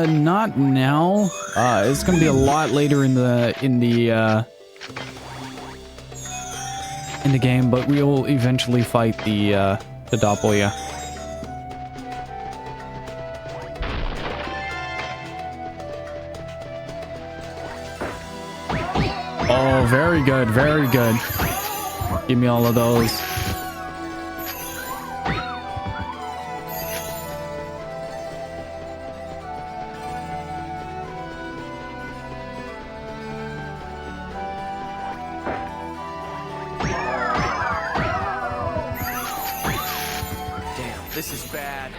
Not now. It's gonna be a lot later in the game, but we will eventually fight the doppelganger. Oh, very good, very good. Give me all of those. This is bad.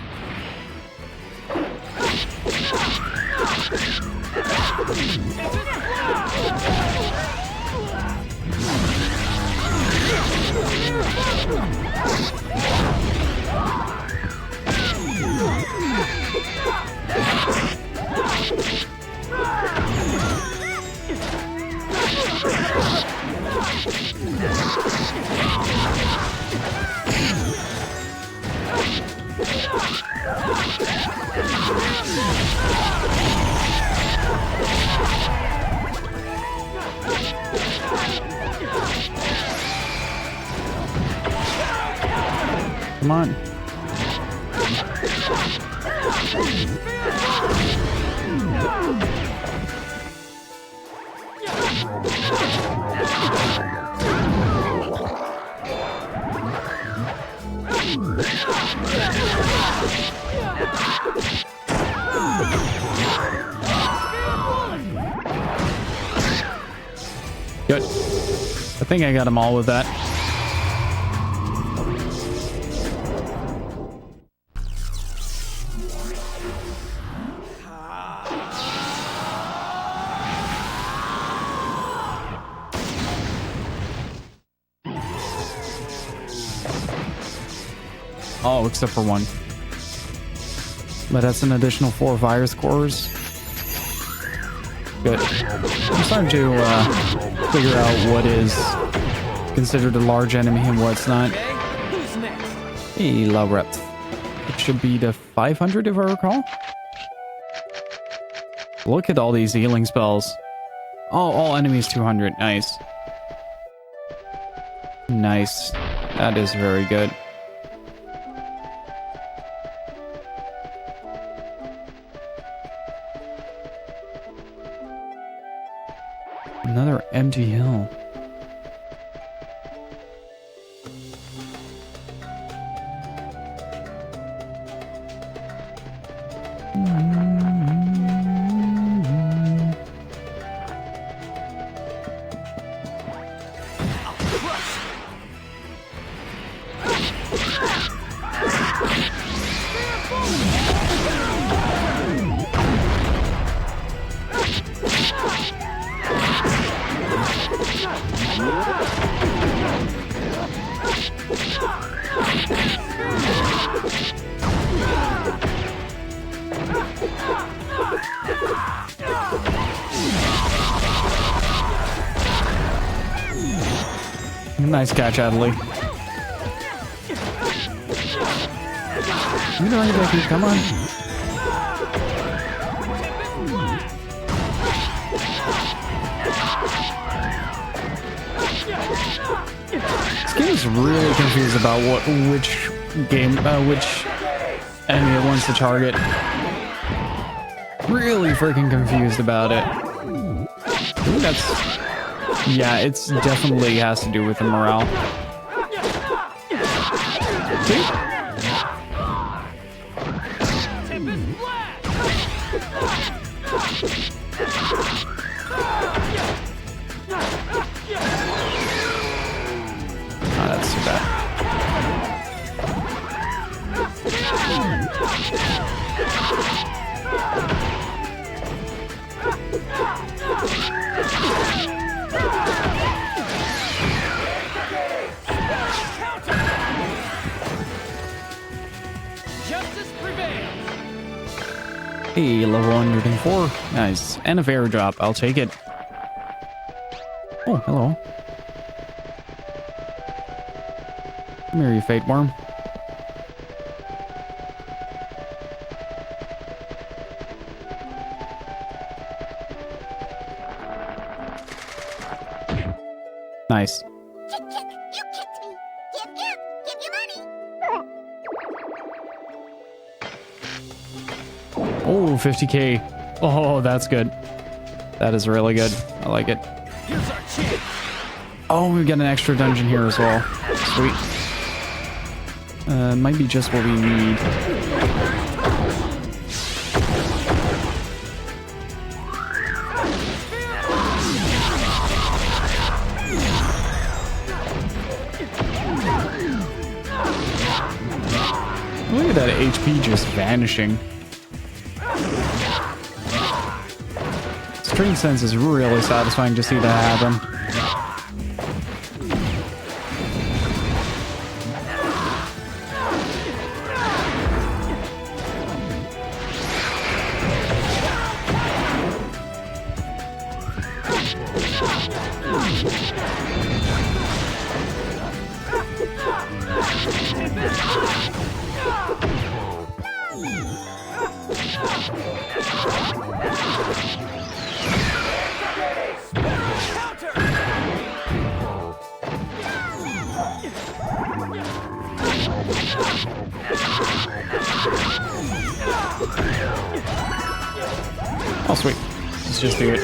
Come on. Good. I think I got them all with that. Oh, except for one. But that's an additional 4 virus cores. Good. I'm starting to figure out what is considered a large enemy and what's not. Who's next? Hey, low reps. It should be the 500 if I recall. Look at all these healing spells. Oh, all enemies 200. Nice. Nice. That is very good. Another empty hill. Nice catch, Adley. You know, Becky, come on. This game is really confused about which enemy it wants to target. Really freaking confused about it. I think that's... Yeah, it's definitely has to do with the morale. See? Oh, that's too bad. Justice prevails. Hey, level 104. Nice. And a fair drop. I'll take it. Oh, hello. Come here, you fate worm. Nice. You kicked me. Give your money. Oh, 50k. Oh, that's good. That is really good. I like it. Oh, we got an extra dungeon here as well. Sweet. Might be just what we need. Look at that HP just vanishing. String sense is really satisfying to see that happen. Oh, sweet. Let's just do it.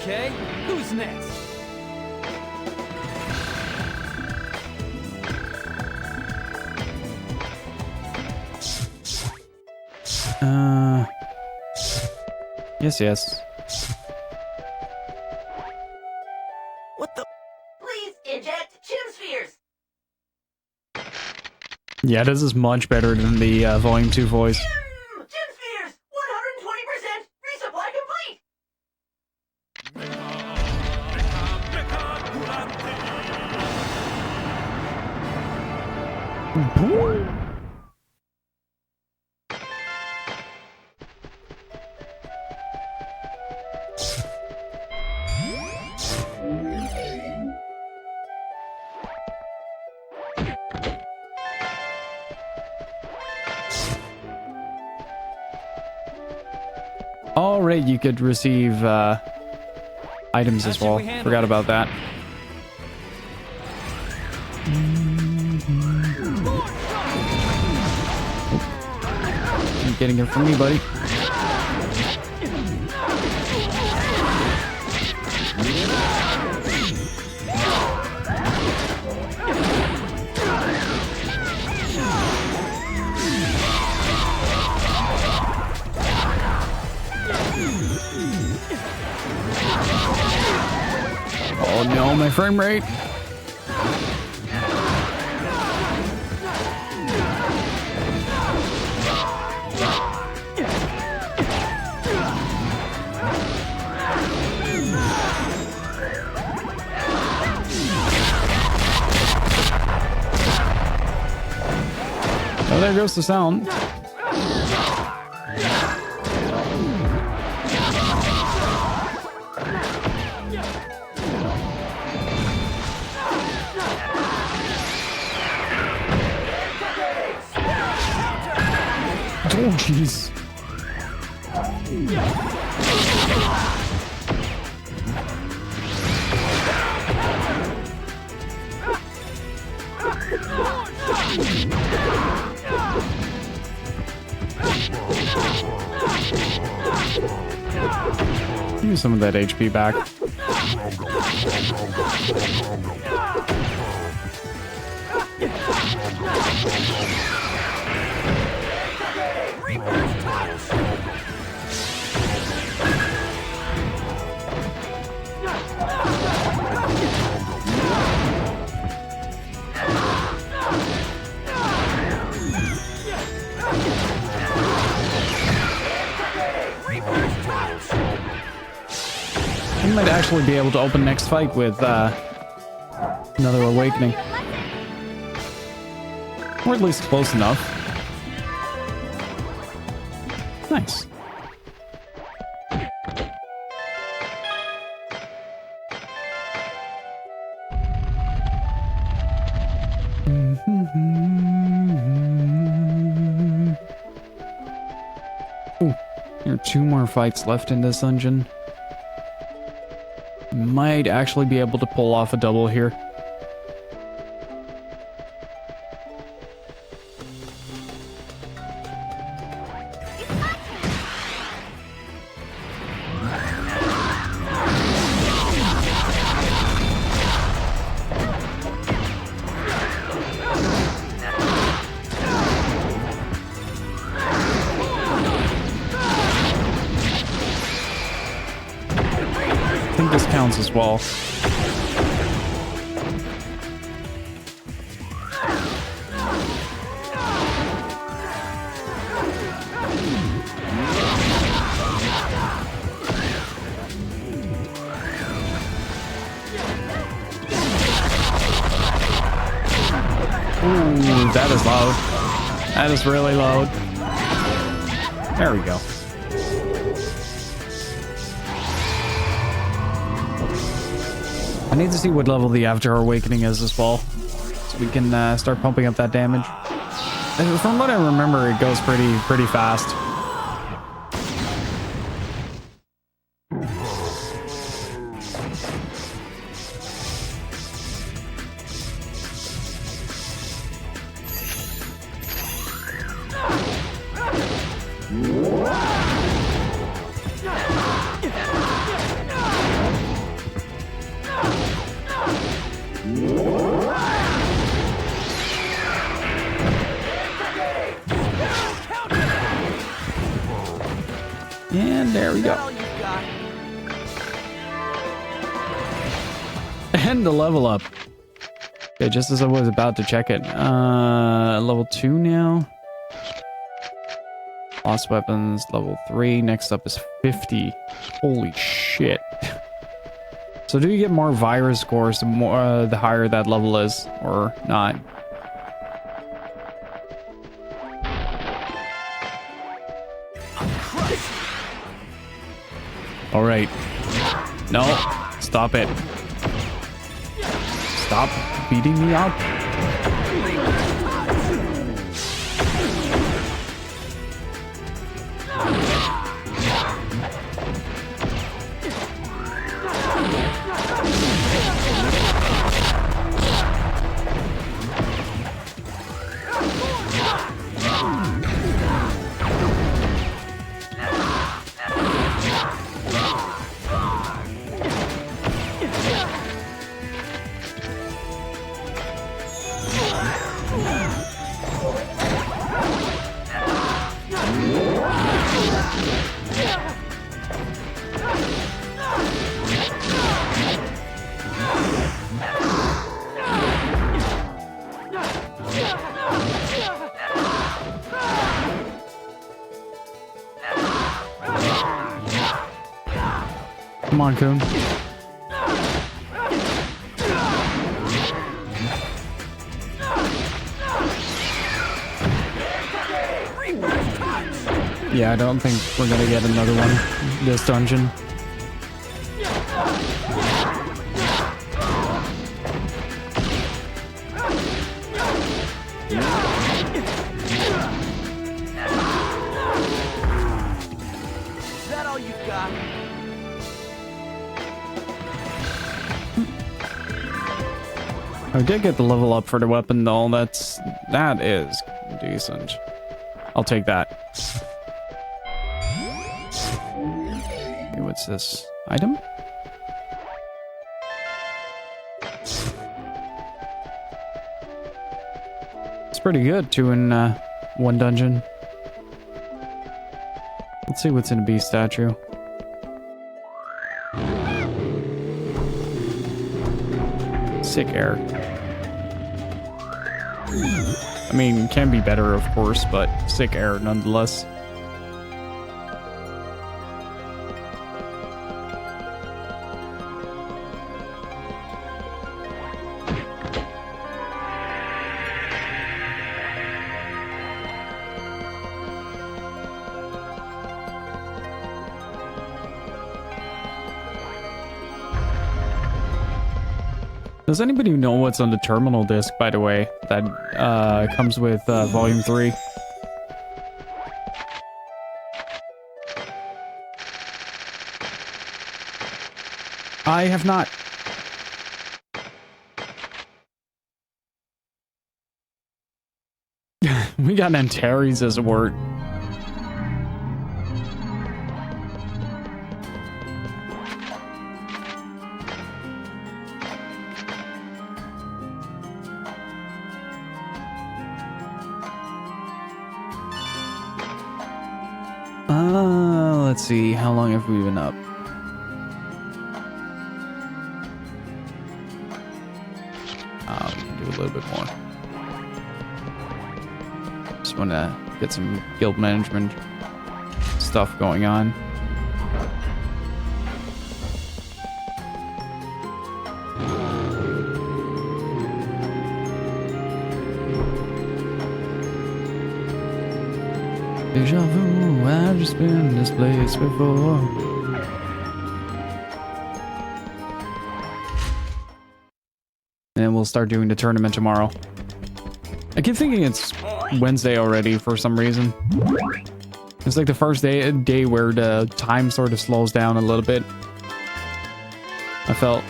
Okay, who's next? Yes. What the? Please eject Chim Spheres. Yeah, this is much better than the Volume 2 voice. Chim Spheres, 120% resupply complete. Alright, you could receive items as well. Forgot about that. You're getting it from me, buddy. Oh no, my frame rate. there goes the sound. Oh, jeez. Use some of that HP back. We might actually be able to open next fight with another awakening. Or at least close enough. Nice. Ooh, there are 2 more fights left in this dungeon. Might actually be able to pull off a double here. I think this counts as well. Ooh, that is loud. That is really loud. There we go. I need to see what level the After Awakening is as well, so we can start pumping up that damage. And from what I remember, it goes pretty fast. And there we go. And the level up. Okay, just as I was about to check it. Level 2 now. Lost weapons, level 3. Next up is 50. Holy shit. So do you get more virus scores the more the higher that level is, or not? All right. No, stop it. Stop beating me up. Come on, Coon. Yeah, I don't think we're gonna get another one this dungeon. Is that all you've got? I did get the level up for the weapon though. That is decent. I'll take that. Okay, what's this? Item? It's pretty good, 2 in 1 dungeon. Let's see what's in a beast statue. Sick air. I mean, can be better, of course, but sick air nonetheless. Does anybody know what's on the terminal disc, by the way, that comes with Volume 3? I have not. We got Antares as a word. Let's see, how long have we been up? We can do a little bit more. Just want to get some guild management stuff going on. Deja vu, I've just been in this place before. And we'll start doing the tournament tomorrow. I keep thinking it's Wednesday already for some reason. It's like the first day where the time sort of slows down a little bit. I felt.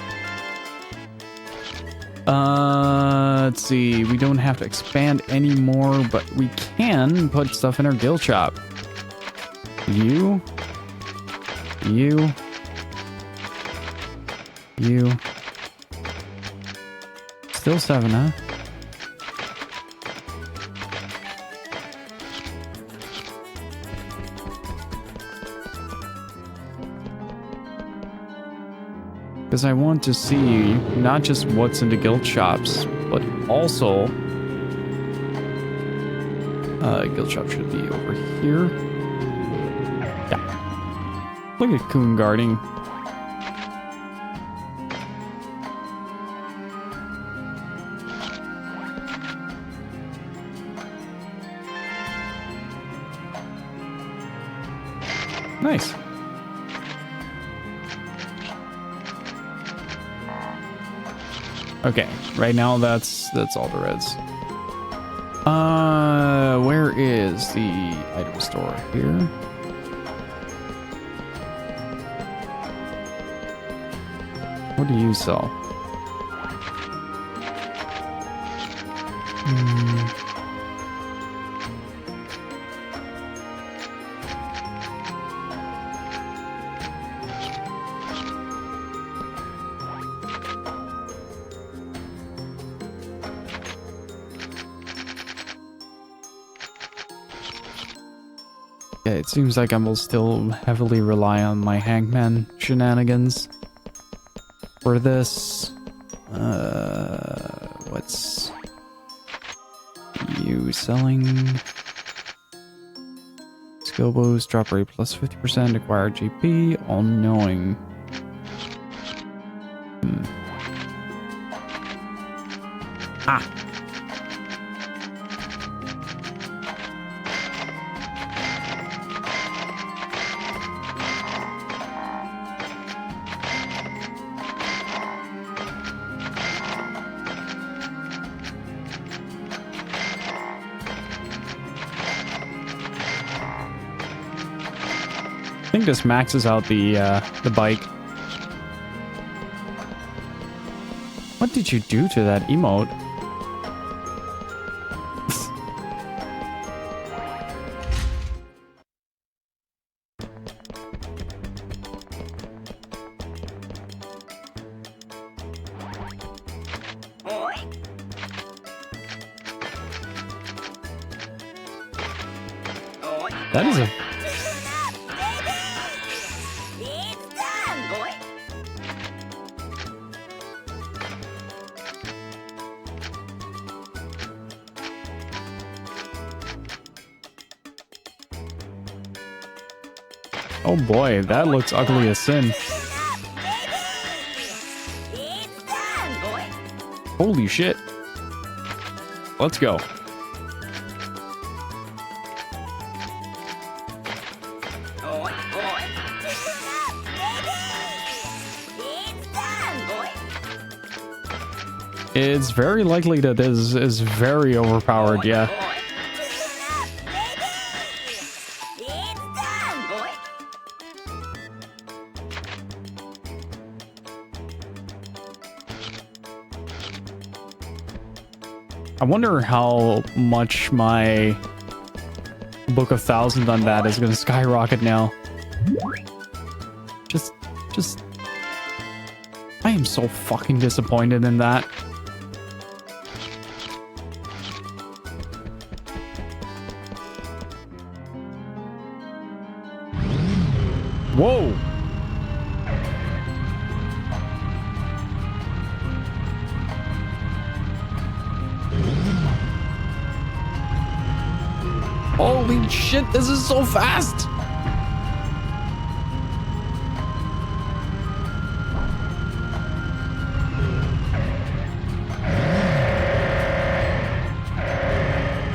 Let's see. We don't have to expand anymore, but we can put stuff in our guild shop. You. Still 7, huh? Because I want to see not just what's in the guild shops, but also guild shop should be over here. Yeah. Look at coon guarding. Nice. Okay, right now that's all the reds. Where is the item store? Here. What do you sell? Okay, it seems like I will still heavily rely on my hangman shenanigans for this. What's you selling? Skill boost, drop rate plus 50%, acquire GP, all knowing. think this maxes out the bike. What did you do to that emote? That is a... Oh boy, that looks ugly as sin. Holy shit. Let's go. It's very likely that this is very overpowered, yeah. I wonder how much my Book of 1000 on that is going to skyrocket now. Just... I am so fucking disappointed in that. Whoa! Holy shit, this is so fast!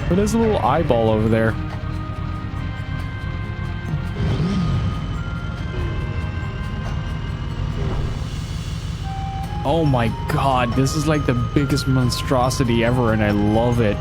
But there's a little eyeball over there. Oh my god, this is like the biggest monstrosity ever and I love it.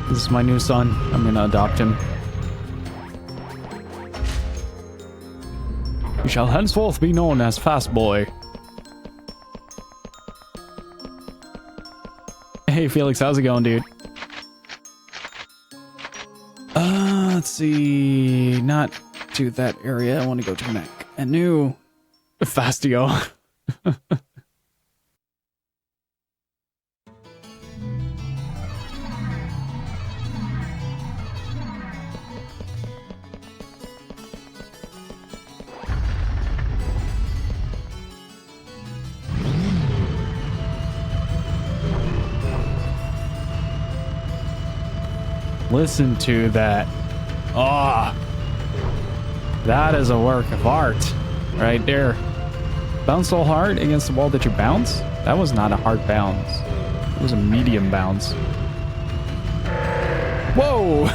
This is my new son. I'm gonna adopt him. You shall henceforth be known as Fast Boy. Hey Felix, how's it going, dude? Let's see. Not to that area. I want to go to Mech. And new Fastio. Listen to that. Ah, that is a work of art right there. Bounce so hard against the wall that you bounce? That was not a hard bounce. It was a medium bounce. Whoa!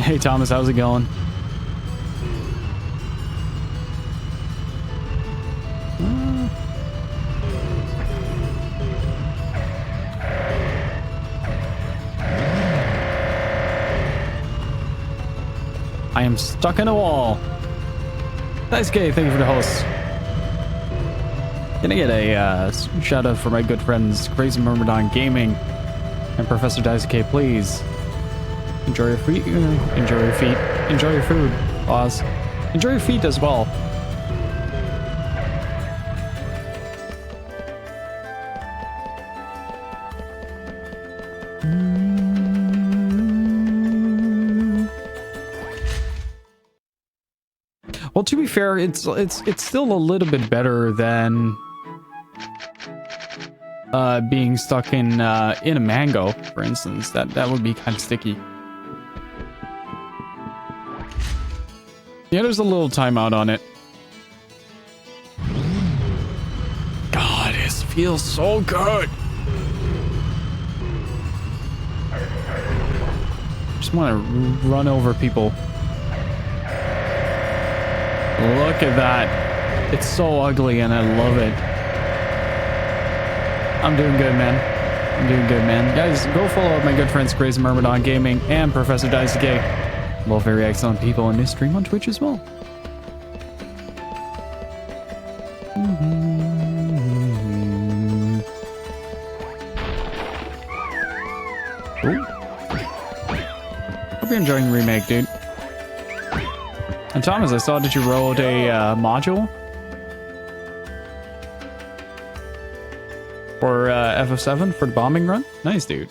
Hey Thomas, how's it going? I am stuck in a wall. Daisuke, thank you for the host. Can I get a shout out for my good friends Crazy Myrmidon Gaming and Professor Daisuke, please? Enjoy your feet. Enjoy your feet. Enjoy your food. Pause. Enjoy your feet as well. Well, to be fair, it's still a little bit better than being stuck in a mango, for instance. That would be kind of sticky. Yeah, there's a little timeout on it. God, this feels so good. Just want to run over people. Look at that. It's so ugly and I love it. I'm doing good, man. I'm doing good, man. Guys, go follow up my good friends Crazy Myrmidon Gaming and Professor Daisuke. Both very excellent people in this stream on Twitch as well. Ooh. Hope you're enjoying the remake, dude. And Thomas, I saw that you wrote a module for FF7 for the bombing run. Nice, dude.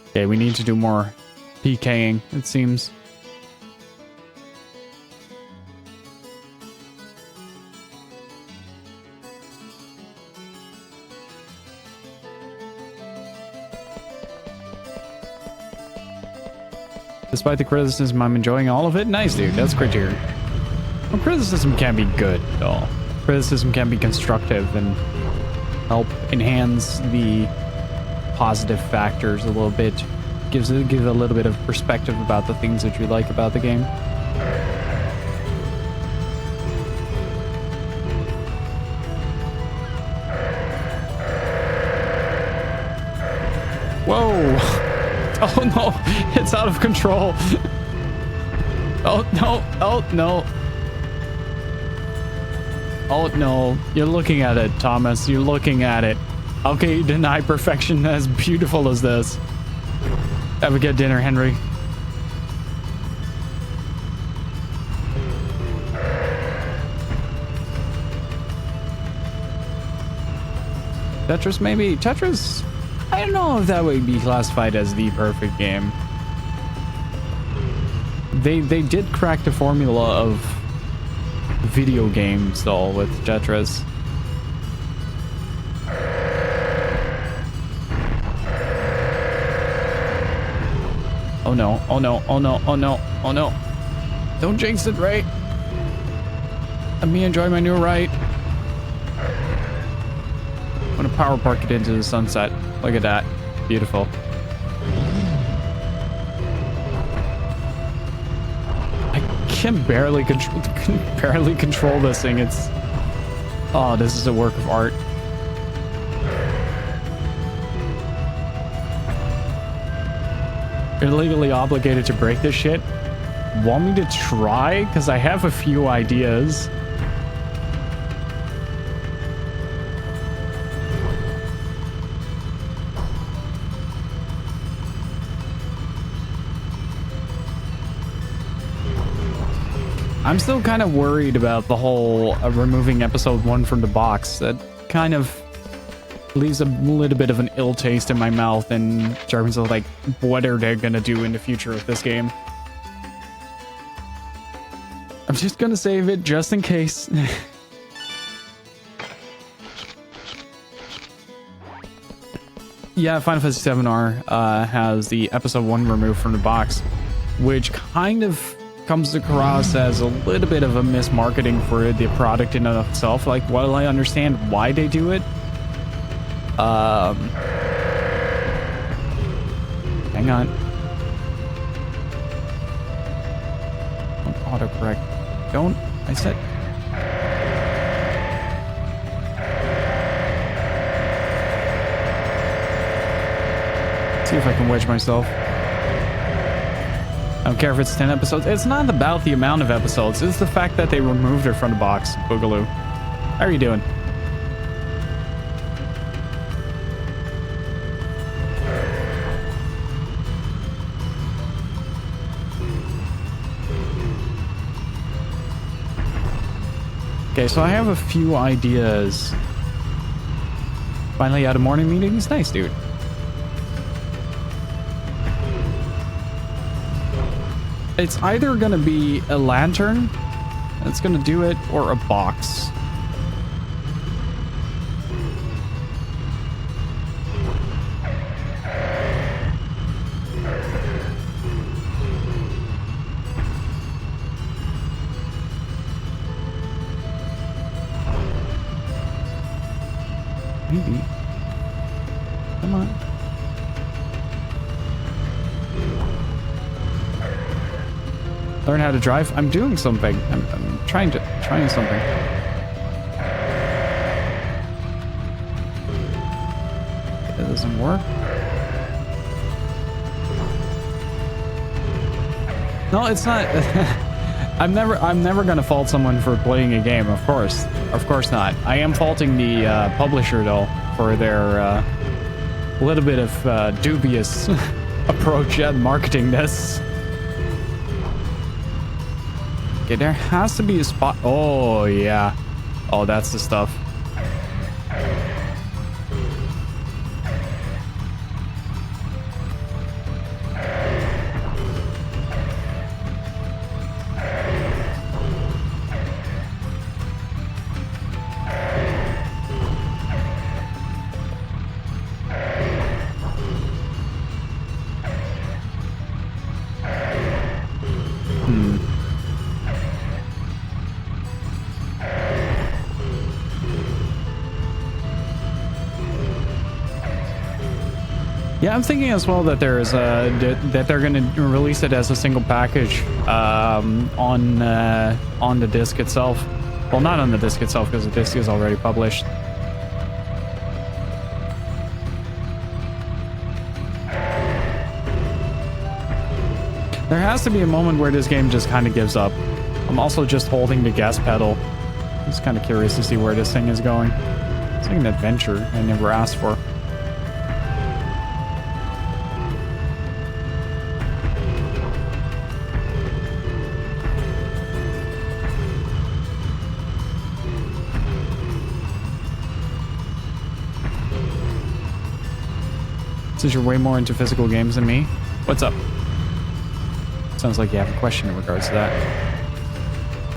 Okay, we need to do more PKing, it seems. Despite the criticism, I'm enjoying all of it. Nice, dude. That's great to hear. Well, criticism can be good, though. Criticism can be constructive and help enhance the positive factors a little bit. Give a little bit of perspective about the things that you like about the game. Whoa! Oh no! It's out of control! Oh no! Oh no! Oh no! You're looking at it, Thomas. You're looking at it. How can you deny perfection as beautiful as this? Have a good dinner, Henry. Tetris, maybe? Tetris? I don't know if that would be classified as the perfect game. They did crack the formula of video games, though, with Tetris. Oh no, oh no, oh no, oh no, oh no. Don't jinx it, right? Let me enjoy my new right. I'm gonna power park it into the sunset. Look at that. Beautiful. I can barely control this thing. It's... Oh, this is a work of art. You're legally obligated to break this shit. Want me to try? Because I have a few ideas. I'm still kind of worried about the whole removing episode 1 from the box. That kind of leaves a little bit of an ill taste in my mouth in terms of like what are they gonna do in the future of this game. I'm just gonna save it just in case. Yeah, Final Fantasy VII-R has the episode 1 removed from the box, which kind of comes across as a little bit of a mismarketing for the product in and of itself. Like, while I understand why they do it, hang on. Don't autocorrect. Don't. I said. See if I can wedge myself. I don't care if it's 10 episodes. It's not about the amount of episodes. It's the fact that they removed her from the box. Boogaloo. How are you doing? Okay, so I have a few ideas. Finally out of morning meetings? Nice, dude. It's either gonna be a lantern that's gonna do it, or a box. Maybe. Come on. Learn how to drive. I'm doing something. I'm trying something. It doesn't work. No, it's not. I'm never gonna fault someone for playing a game. Of course not. I am faulting the publisher though for their little bit of dubious approach at marketing this. Okay, there has to be a spot. Oh, yeah. Oh, that's the stuff. Yeah, I'm thinking as well that there's that they're going to release it as a single package on the disc itself. Well, not on the disc itself because the disc is already published. There has to be a moment where this game just kind of gives up. I'm also just holding the gas pedal. I'm just kind of curious to see where this thing is going. It's like an adventure I never asked for. Since you're way more into physical games than me, what's up? Sounds like you have a question in regards to that.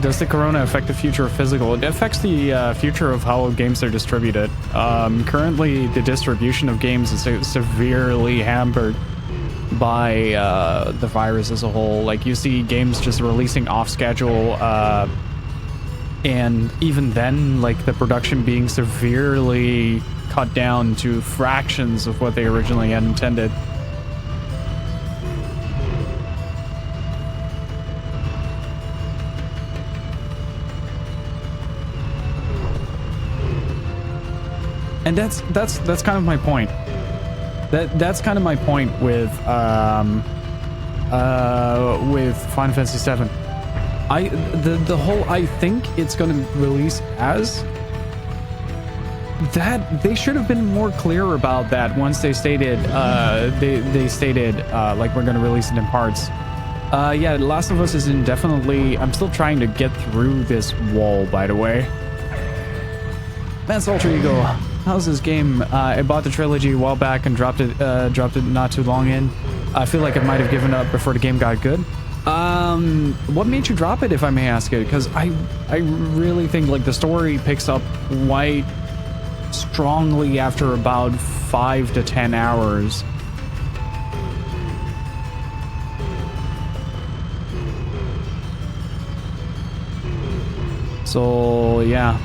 Does the corona affect the future of physical? It affects the future of how games are distributed. Currently, the distribution of games is severely hampered by the virus as a whole. Like, you see games just releasing off schedule, and even then, like, the production being severely cut down to fractions of what they originally had intended. And that's kind of my point. That's kind of my point with Final Fantasy VII. The whole I think it's going to release as that, they should have been more clear about that once they stated they stated like, we're going to release it in parts. Yeah, Last of Us is indefinitely. I'm still trying to get through this wall, by the way. That's Ultra Ego. How's this game? I bought the trilogy a while back and dropped it not too long in. I feel like I might have given up before the game got good. What made you drop it, if I may ask it? Because I really think, like, the story picks up quite strongly after about 5 to 10 hours. So, yeah.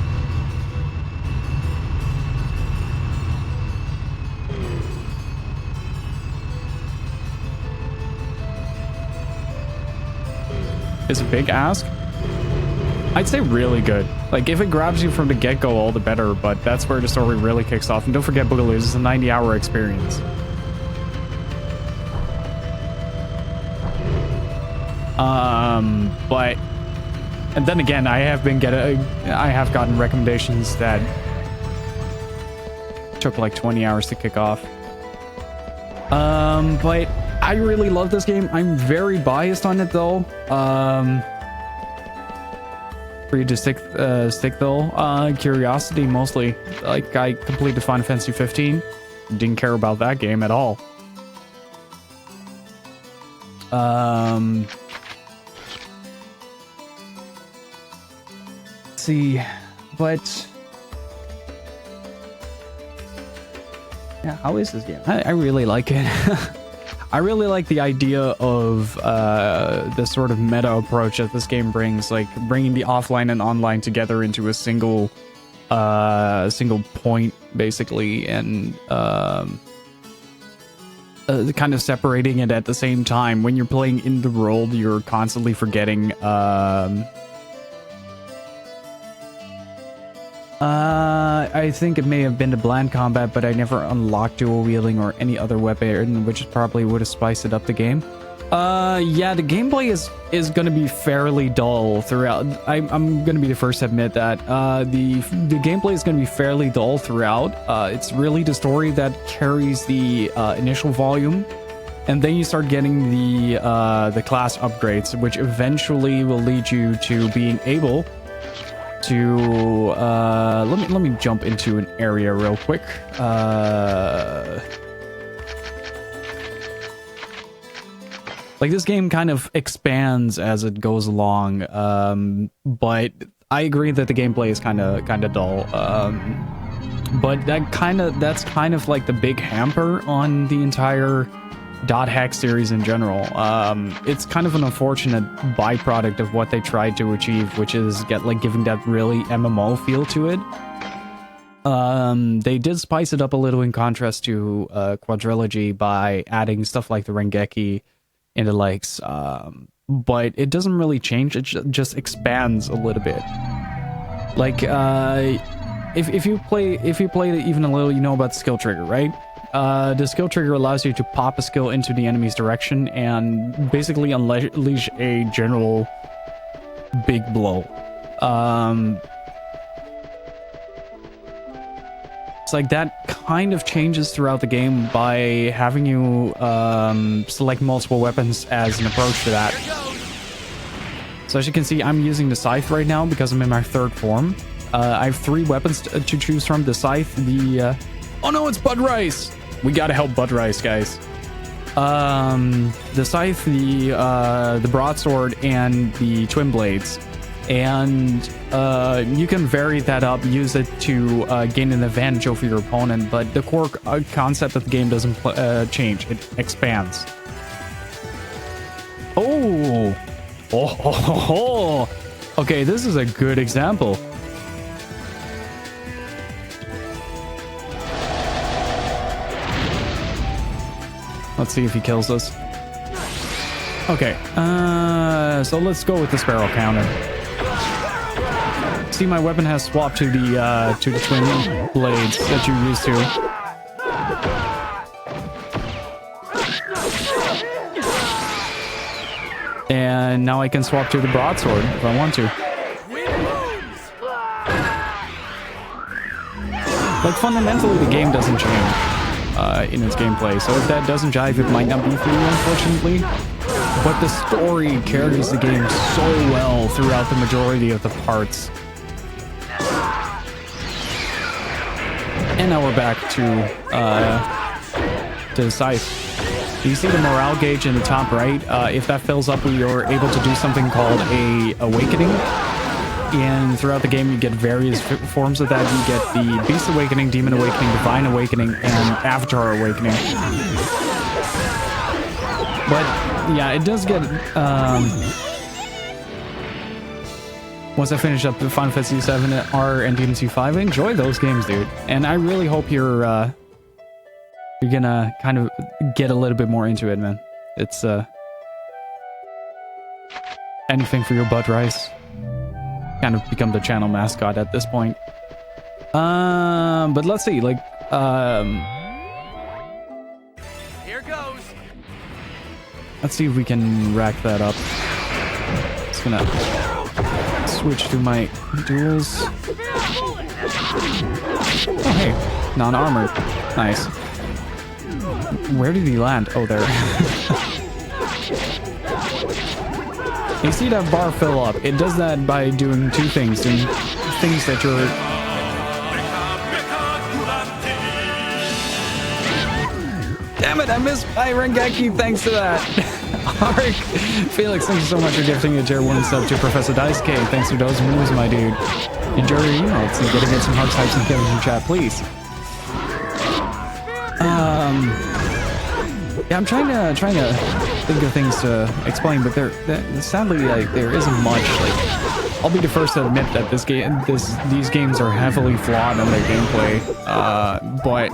Is a big ask? I'd say really good. Like, if it grabs you from the get-go, all the better, but that's where the story really kicks off. And don't forget, Boogaloo, this is a 90-hour experience. But and then again, I have gotten recommendations that took like 20 hours to kick off. But I really love this game. I'm very biased on it though. For you to stick though. Curiosity mostly. Like I completed Final Fantasy 15. Didn't care about that game at all. Let's see, but yeah, how is this game? I really like it. I really like the idea of the sort of meta approach that this game brings, like bringing the offline and online together into a single point, basically, and kind of separating it at the same time. When you're playing in the world, you're constantly forgetting. I think it may have been the bland combat, but I never unlocked dual wielding or any other weapon, which probably would have spiced it up the game. Yeah, the gameplay is going to be fairly dull throughout. I'm going to be the first to admit that. The gameplay is going to be fairly dull throughout. It's really the story that carries the initial volume, and then you start getting the class upgrades, which eventually will lead you to being able to let me jump into an area real quick. Like this game kind of expands as it goes along, but I agree that the gameplay is kind of dull. But that's kind of like the big hamper on the entire .hack series in general. It's kind of an unfortunate byproduct of what they tried to achieve, which is giving that really MMO feel to it. They did spice it up a little in contrast to Quadrilogy by adding stuff like the Rengeki and the likes, but it doesn't really change. It just expands a little bit. Like if you play it even a little, you know about the skill trigger, right? The skill trigger allows you to pop a skill into the enemy's direction and basically unleash a general big blow. It's like that kind of changes throughout the game by having you select multiple weapons as an approach to that. So as you can see, I'm using the scythe right now because I'm in my third form. I have 3 weapons to choose from: the scythe, the oh no, it's Bud Rice. We gotta help Bud Rice, guys. The scythe, the broadsword, and the twin blades. And you can vary that up, use it to gain an advantage over your opponent, but the core concept of the game doesn't change. It expands. Oh, okay, this is a good example. Let's see if he kills us. Okay, so let's go with the sparrow counter. See, my weapon has swapped to the twin blades that you're used to. And now I can swap to the broadsword if I want to. Like, fundamentally, the game doesn't change in its gameplay, so if that doesn't jive, it might not be for you, unfortunately. But the story carries the game so well throughout the majority of the parts. And now we're back to the scythe. You see the morale gauge in the top right? If that fills up, you're able to do something called a awakening. And throughout the game, you get various forms of that. You get the Beast Awakening, Demon Awakening, Divine Awakening, and Avatar Awakening. But yeah, it does get once I finish up the Final Fantasy 7 R and DMC 5, I enjoy those games, dude. And I really hope you're gonna kind of get a little bit more into it, man. It's anything for your Bud Rice. Kind of become the channel mascot at this point. But let's see, like here goes. let's see if we can rack that up. gonna switch to my duels. Oh, hey, non-armored. Nice. Where did he land? Oh, there. You see that bar fill up. It does that by doing two things. Doing things that you're... Damn it, I missed my Rengeki thanks to that. Ark. Felix, thank you so much for gifting a tier 1 sub to Professor Daisuke. Thanks for those moves, my dude. Enjoy your email. So get to get some heart types and give in chat, please. Yeah, I'm trying to think of things to explain, but sadly, like, there isn't much. Like, I'll be the first to admit that these games are heavily flawed in their gameplay. But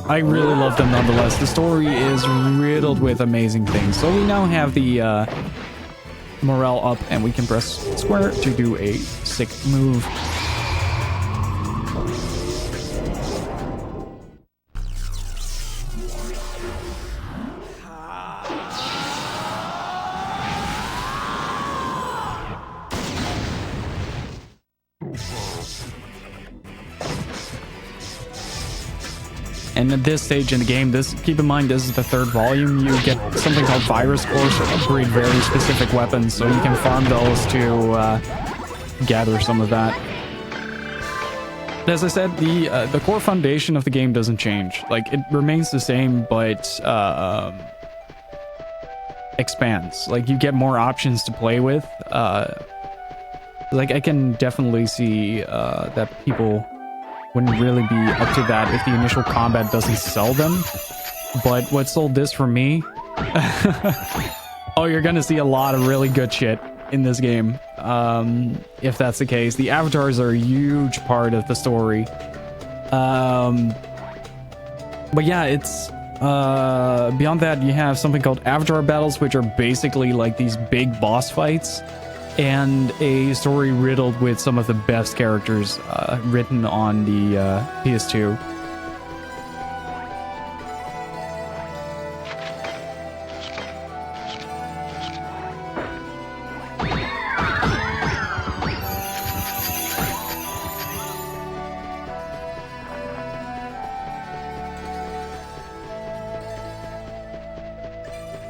I really love them nonetheless. The story is riddled with amazing things. So we now have the morale up, and we can press square to do a sick move. And at this stage in the game, keep in mind, this is the 3rd volume. You get something called virus cores to upgrade very specific weapons, so you can farm those to gather some of that. But as I said, the core foundation of the game doesn't change. Like, it remains the same, but expands. Like, you get more options to play with. Like, I can definitely see that people wouldn't really be up to that if the initial combat doesn't sell them. But what sold this for me... oh, you're gonna see a lot of really good shit in this game. If that's the case. The avatars are a huge part of the story. But yeah, it's... beyond that, you have something called avatar battles, which are basically like these big boss fights. And a story riddled with some of the best characters written on the PS2.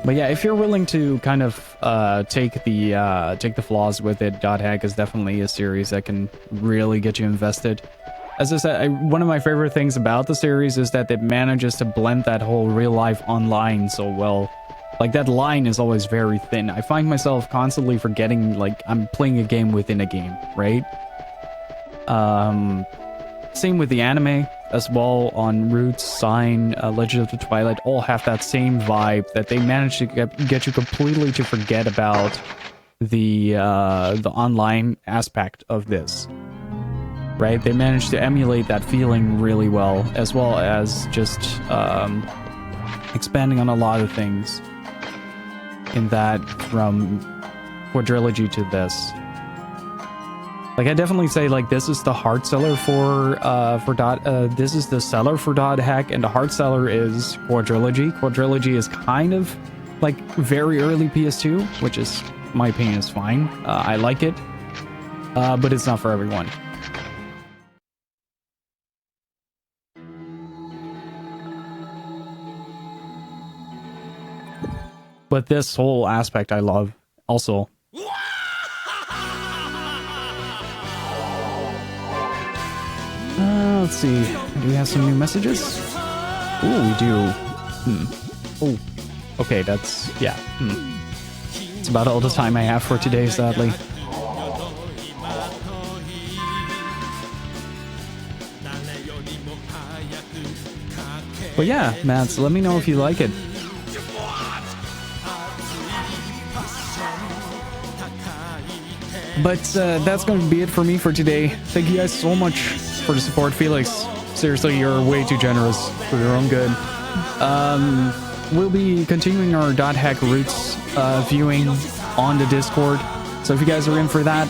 But yeah, if you're willing to kind of take the flaws with it, Dot Hack is definitely a series that can really get you invested. As I said, one of my favorite things about the series is that it manages to blend that whole real-life online so well. Like, that line is always very thin. I find myself constantly forgetting, like, I'm playing a game within a game, right? Same with the anime as well. On Roots, Sign, Legend of the Twilight all have that same vibe that they manage to get you completely to forget about the online aspect of this, right? They managed to emulate that feeling really well as just expanding on a lot of things in that from quadrilogy to this. Like, I definitely say, like, this is the hard seller for this is the seller for Dot Hack, and the hard seller is Quadrilogy. Quadrilogy is kind of like very early PS2, which is, in my opinion, is fine. I like it, but it's not for everyone. But this whole aspect I love also. Let's see. Do we have some new messages? Ooh, we do. Oh, okay, that's... yeah. It's about all the time I have for today, sadly. But yeah, Matt, so let me know if you like it. But that's going to be it for me for today. Thank you guys so much for the support, Felix. Seriously, you're way too generous for your own good. We'll be continuing our Dot Hack Roots viewing on the Discord. So if you guys are in for that,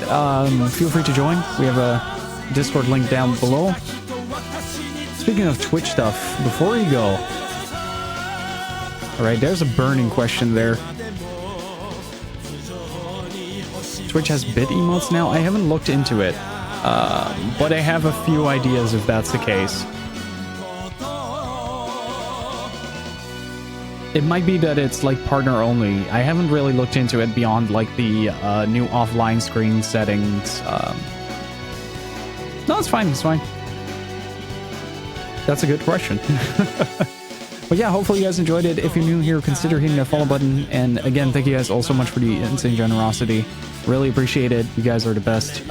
feel free to join. We have a Discord link down below. Speaking of Twitch stuff, before you go... Alright, there's a burning question there. Switch has bit emotes now? I haven't looked into it, but I have a few ideas if that's the case. It might be that it's like partner only. I haven't really looked into it beyond like the new offline screen settings. No, it's fine. It's fine. That's a good question. But yeah, hopefully you guys enjoyed it. If you're new here, consider hitting that follow button. And again, thank you guys all so much for the insane generosity. Really appreciate it. You guys are the best.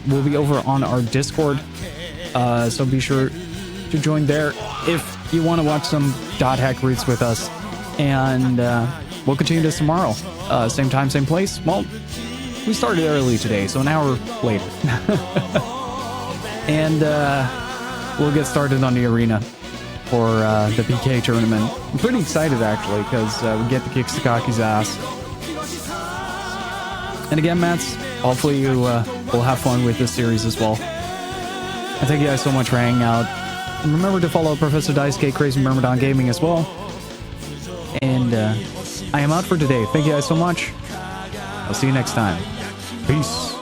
We'll be over on our Discord, so be sure to join there if you want to watch some dot hack roots with us. And we'll continue this tomorrow. Same time, same place. Well, we started early today, so an hour later. And we'll get started on the arena for the PK tournament. I'm pretty excited, actually, because we get to kick Sakaki's ass. And again, Mats, hopefully you will have fun with this series as well. And thank you guys so much for hanging out. And remember to follow Professor Daisuke Crazy Myrmidon Gaming as well. And I am out for today. Thank you guys so much. I'll see you next time. Peace.